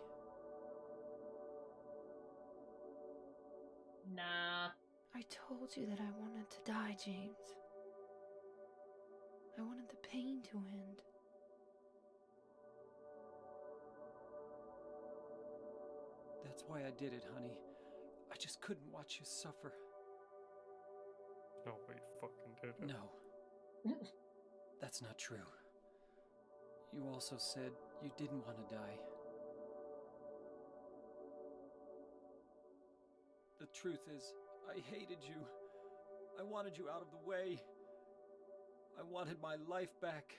Nah. I told you that I wanted to die, James. I wanted the pain to end. That's why I did it, honey. I just couldn't watch you suffer. No, we fucking did it. No. That's not true. you also said you didn't want to die. The truth is, I hated you. I wanted you out of the way. I wanted my life back.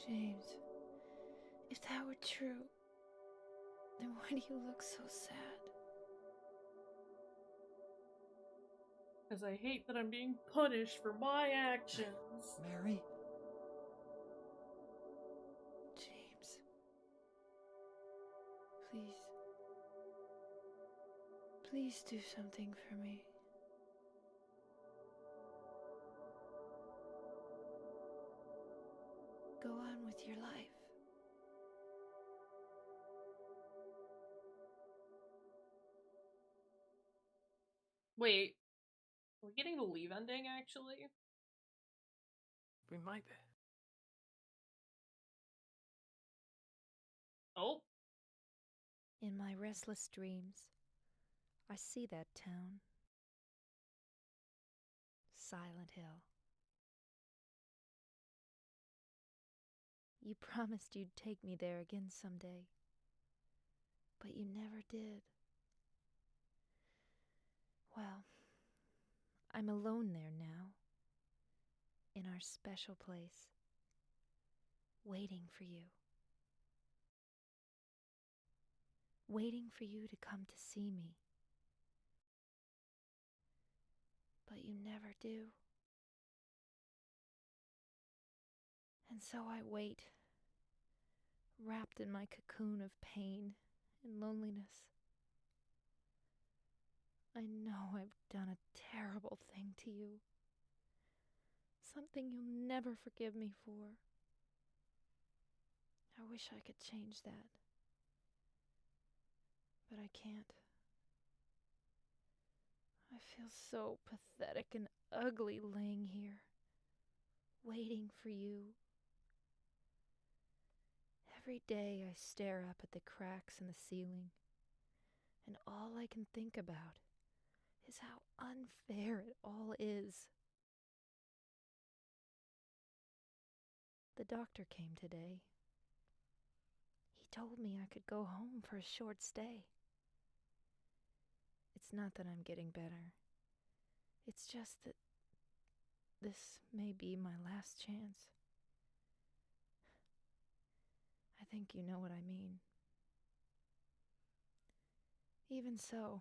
James, if that were true, then why do you look so sad? Because I hate that I'm being punished for my actions. Mary? James, please. Please do something for me. Go on with your life. Wait, are we getting the leave ending, actually? We might be. Oh. In my restless dreams, I see that town. Silent Hill. You promised you'd take me there again someday, but you never did. Well, I'm alone there now, in our special place, waiting for you. Waiting for you to come to see me. But you never do. And so I wait, wrapped in my cocoon of pain and loneliness. I know I've done a terrible thing to you. Something you'll never forgive me for. I wish I could change that. But I can't. I feel so pathetic and ugly laying here, waiting for you. Every day I stare up at the cracks in the ceiling, and all I can think about is how unfair it all is. The doctor came today. He told me I could go home for a short stay. It's not that I'm getting better. It's just that this may be my last chance. I think you know what I mean. Even so,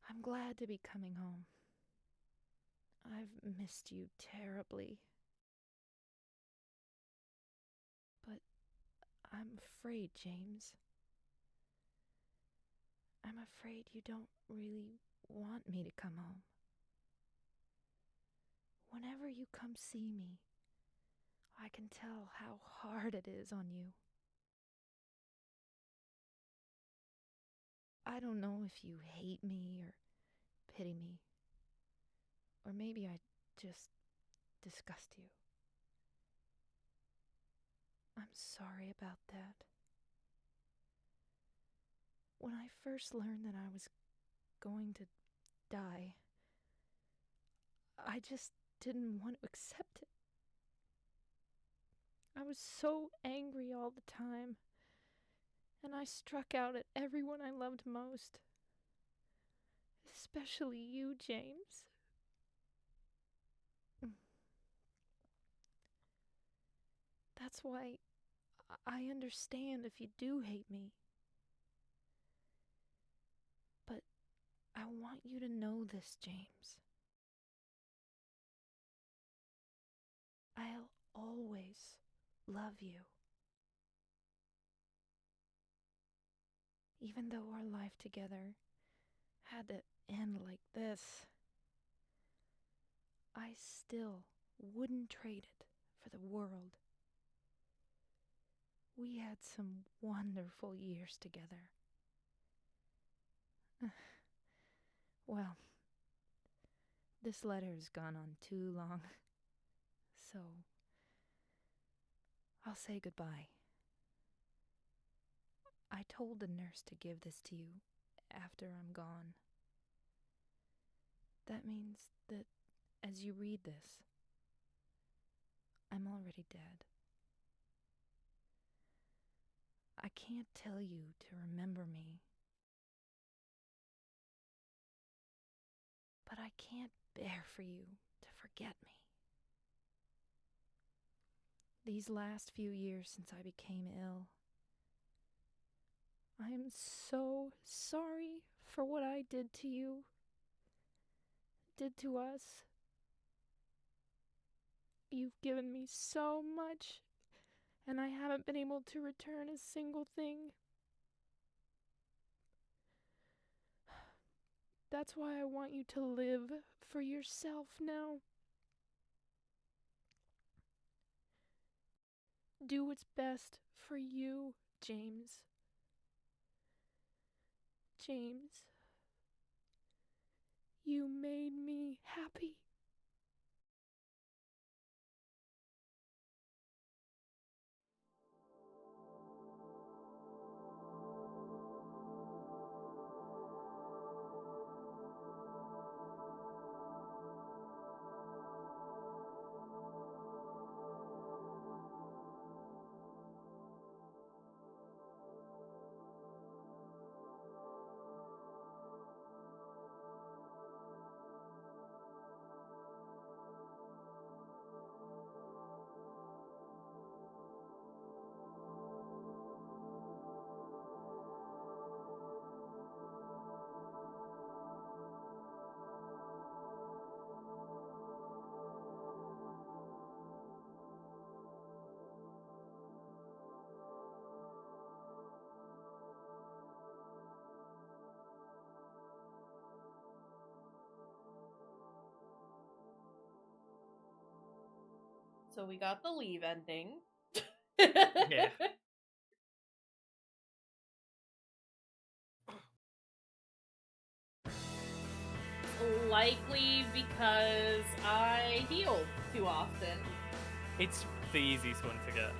I'm glad to be coming home. I've missed you terribly. But I'm afraid, James. I'm afraid you don't really want me to come home. Whenever you come see me, I can tell how hard it is on you. I don't know if you hate me or pity me, or maybe I just disgust you. I'm sorry about that. When I first learned that I was going to die, I just didn't want to accept it. I was so angry all the time, and I struck out at everyone I loved most. Especially you, James. That's why I understand if you do hate me. But I want you to know this, James. I'll always love you. Even though our life together had to end like this, I still wouldn't trade it for the world. We had some wonderful years together. Well, this letter has gone on too long, so I'll say goodbye. I told the nurse to give this to you after I'm gone. That means that as as you read this, I'm already dead. I can't tell you to remember me, but I can't bear for you to forget me. These last few years since I became ill, I am so sorry for what I did to you, did to us. You've given me so much, and I haven't been able to return a single thing. That's why I want you to live for yourself now. Do what's best for you, James. James, you made me happy. So we got the leave ending. Yeah. Likely because I healed too often. It's the easiest one to get.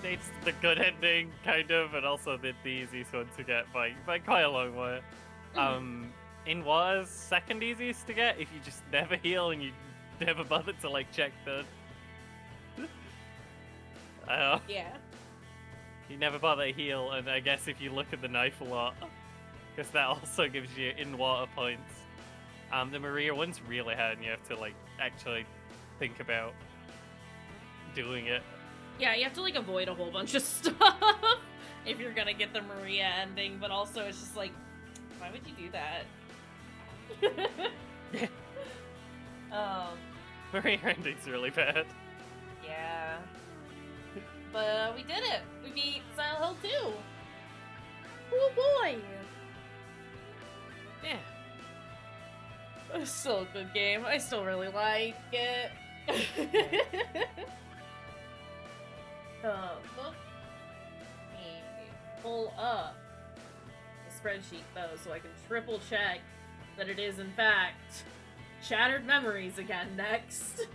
It's the good ending, kind of, and also the easiest one to get by quite a long way. In Water's second easiest to get if you just never heal and you never bother to like check the. Yeah. You never bother to heal, and I guess if you look at the knife a lot, because that also gives you in water points. The Maria one's really hard, and you have to like actually think about doing it. Yeah, you have to like avoid a whole bunch of stuff if you're gonna get the Maria ending, but also it's just like, why would you do that? Maria ending's really bad. Yeah. But we did it! We beat Silent Hill 2! Oh boy! Yeah. It's still a good game. I still really like it. Let me pull up the spreadsheet though so I can triple check that it is in fact Shattered Memories again next.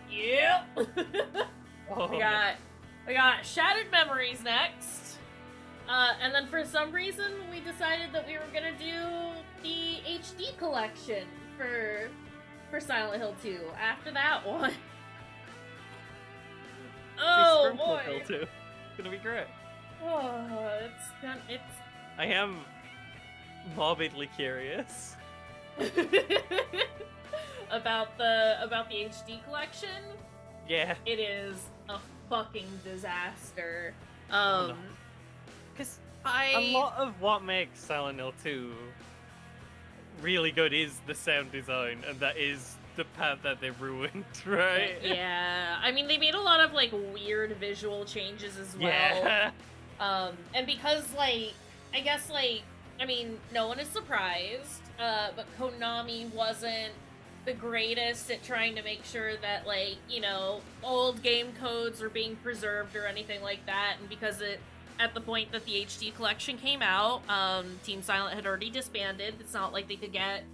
Yep. We got Shattered Memories next. And then for some reason we decided that we were gonna do the HD collection for Silent Hill 2 after that one. Oh boy. Hill 2. It's gonna be great. Oh, it's I am morbidly curious. about the HD collection. Yeah. It is a fucking disaster. Because a lot of what makes Silent Hill 2 really good is the sound design, and that is the part that they ruined, right? Yeah, I mean, they made a lot of, like, weird visual changes as well. Yeah. And because, like, I guess, like, I mean, no one is surprised, but Konami wasn't the greatest at trying to make sure that, like, you know, old game codes were being preserved or anything like that, and because at the point that the HD collection came out, Team Silent had already disbanded. It's not like they could get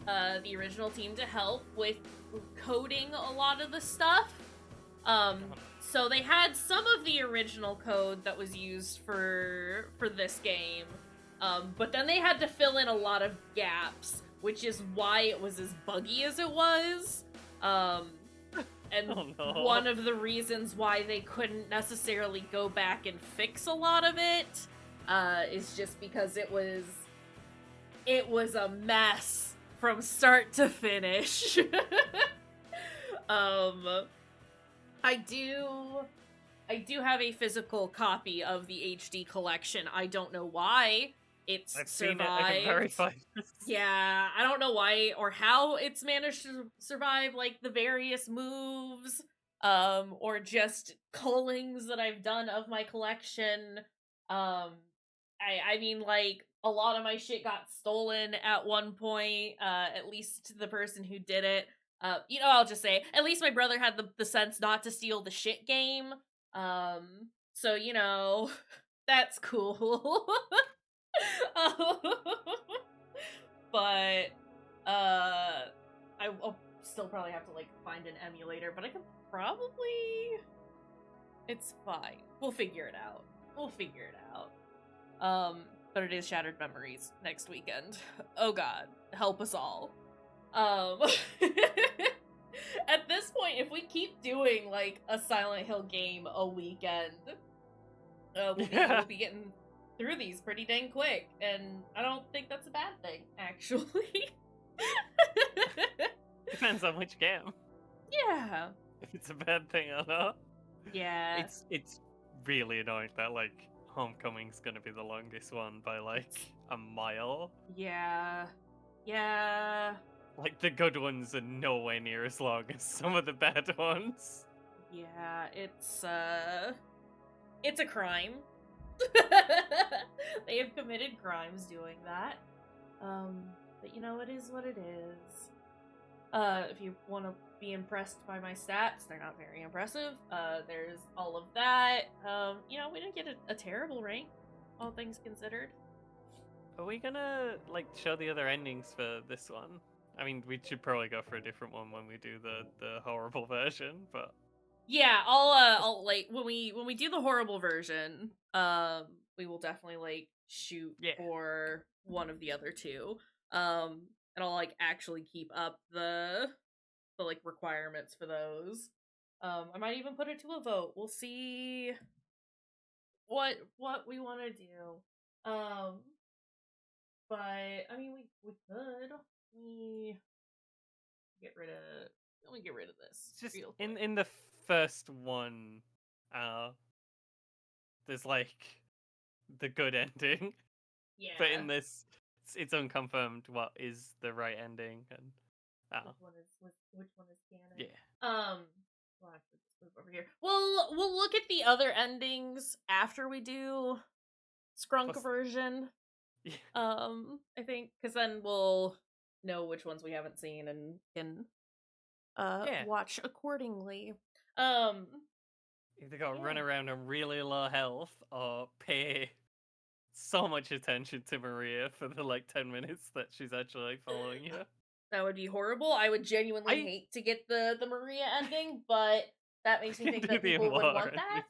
the original team to help with coding a lot of the stuff. So they had some of the original code that was used for this game, but then they had to fill in a lot of gaps, which is why it was as buggy as it was. And Oh, no. one of the reasons why they couldn't necessarily go back and fix a lot of it is just because it was a mess from start to finish. I do have a physical copy of the HD collection. I don't know why it's I've survived. seen it. I can verify this. Yeah, I don't know why or how it's managed to survive, like, the various moves, or just cullings that I've done of my collection. I mean, like, a lot of my shit got stolen at one point, at least the person who did it. I'll just say, at least my brother had the sense not to steal the shit game. So, that's cool. But, I'll still probably have to, like, find an emulator, but I could probably... It's fine. We'll figure it out. But it is Shattered Memories next weekend. Oh god, help us all. At this point, if we keep doing, like, a Silent Hill game a weekend, we'll be getting through these pretty dang quick, and I don't think that's a bad thing, actually. Depends on which game. Yeah. If it's a bad thing or not. Yeah. It's really annoying that, like, Homecoming's gonna be the longest one by, like, a mile. Yeah. Like, the good ones are nowhere near as long as some of the bad ones. Yeah, it's a crime. They have committed crimes doing that. But it is what it is. If you want to be impressed by my stats, they're not very impressive. There's all of that. We didn't get a terrible rank, all things considered. Are we gonna, like, show the other endings for this one? I mean, we should probably go for a different one when we do the horrible version, but... Yeah, I'll like, when we do the horrible version, we will definitely, like, shoot for one of the other two. And I'll, like, actually keep up the like, requirements for those. I might even put it to a vote. We'll see what we want to do. But I mean, we could get rid of this. Just real quick. in the first one, there's, like, the good ending. Yeah. But in this, it's unconfirmed what is the right ending, and which one is canon? yeah. We'll actually just move over here. We'll look at the other endings after we do Skrunk version. Yeah. I think, because then we'll know which ones we haven't seen and can watch accordingly. Either gotta run around on really low health or pay so much attention to Maria for the, like, 10 minutes that she's actually, like, following you. That would be horrible. I would genuinely hate to get the Maria ending, but that makes me think that people would want that.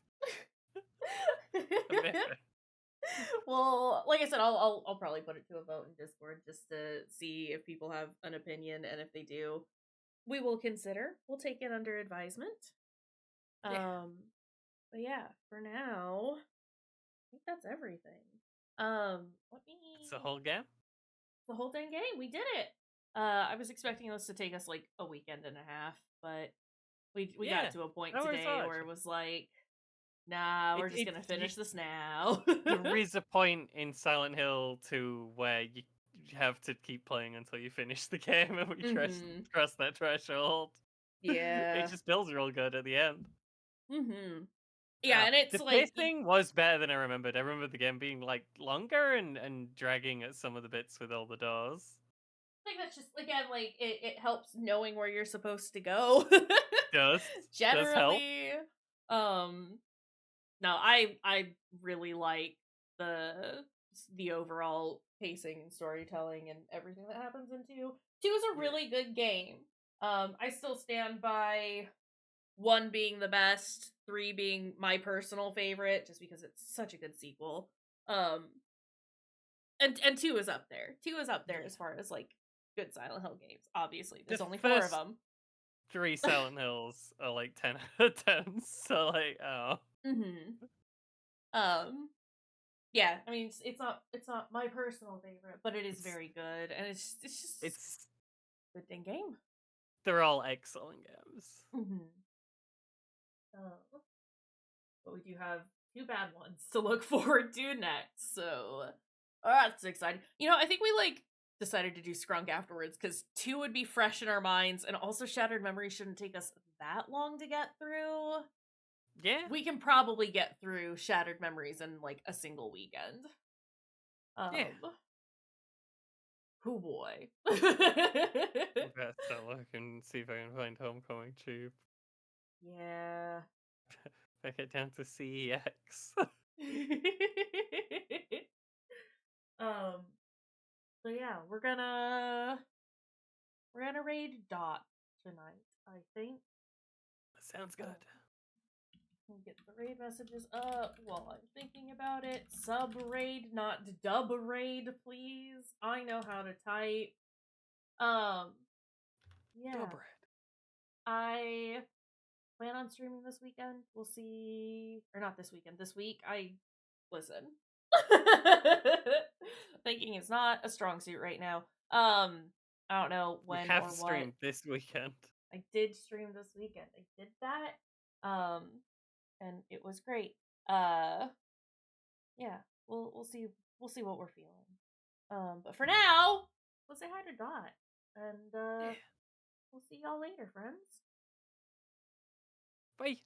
Well, like I said, I'll probably put it to a vote in Discord just to see if people have an opinion, and if they do, we will consider. We'll take it under advisement. But yeah, for now, I think that's everything. It's the whole game? The whole dang game. We did it. I was expecting this to take us, like, a weekend and a half, but we got to a point today where it was like, nah, we're just gonna finish this now. There is a point in Silent Hill 2 where you have to keep playing until you finish the game, and we cross that threshold. Yeah. It just feels real good at the end. Yeah, and it's the like... The pacing was better than I remembered. I remember the game being, like, longer and dragging at some of the bits with all the doors. I think that's just, again, like, it helps knowing where you're supposed to go. Does generally. Does help. No, I really like the overall pacing and storytelling and everything that happens in 2. 2 is a really good game. I still stand by 1 being the best, 3 being my personal favorite, just because it's such a good sequel. And 2 is up there. 2 is up there as far as like good Silent Hill games. Obviously, there's only 4 of them. 3 Silent Hills are like 10 out of 10. So like, oh. Yeah, I mean it's not my personal favorite, but it is very good, and it's just a good dang game. They're all excellent games. But we do have 2 bad ones to look forward to next, so that's exciting. You know, I think we like decided to do Scrunk afterwards because 2 would be fresh in our minds, and also Shattered Memory shouldn't take us that long to get through. Yeah. We can probably get through Shattered Memories in like a single weekend. Yeah. Oh boy. Better start looking, see if I can find Homecoming Tube. Yeah. If I get down to CEX. So yeah, we're gonna raid Dot tonight, I think. That sounds good. We'll get the raid messages up while I'm thinking about it. Sub raid, not dub raid, please. I know how to type. Yeah. Dub raid. I plan on streaming this weekend. We'll see. Or not this weekend. This week. Listen. Thinking is not a strong suit right now. I don't know when you have or streamed what. this weekend. I did stream this weekend. I did that. And it was great. Yeah, we'll see what we're feeling. But for now, let's say hi to Dot. And we'll see y'all later, friends. Bye.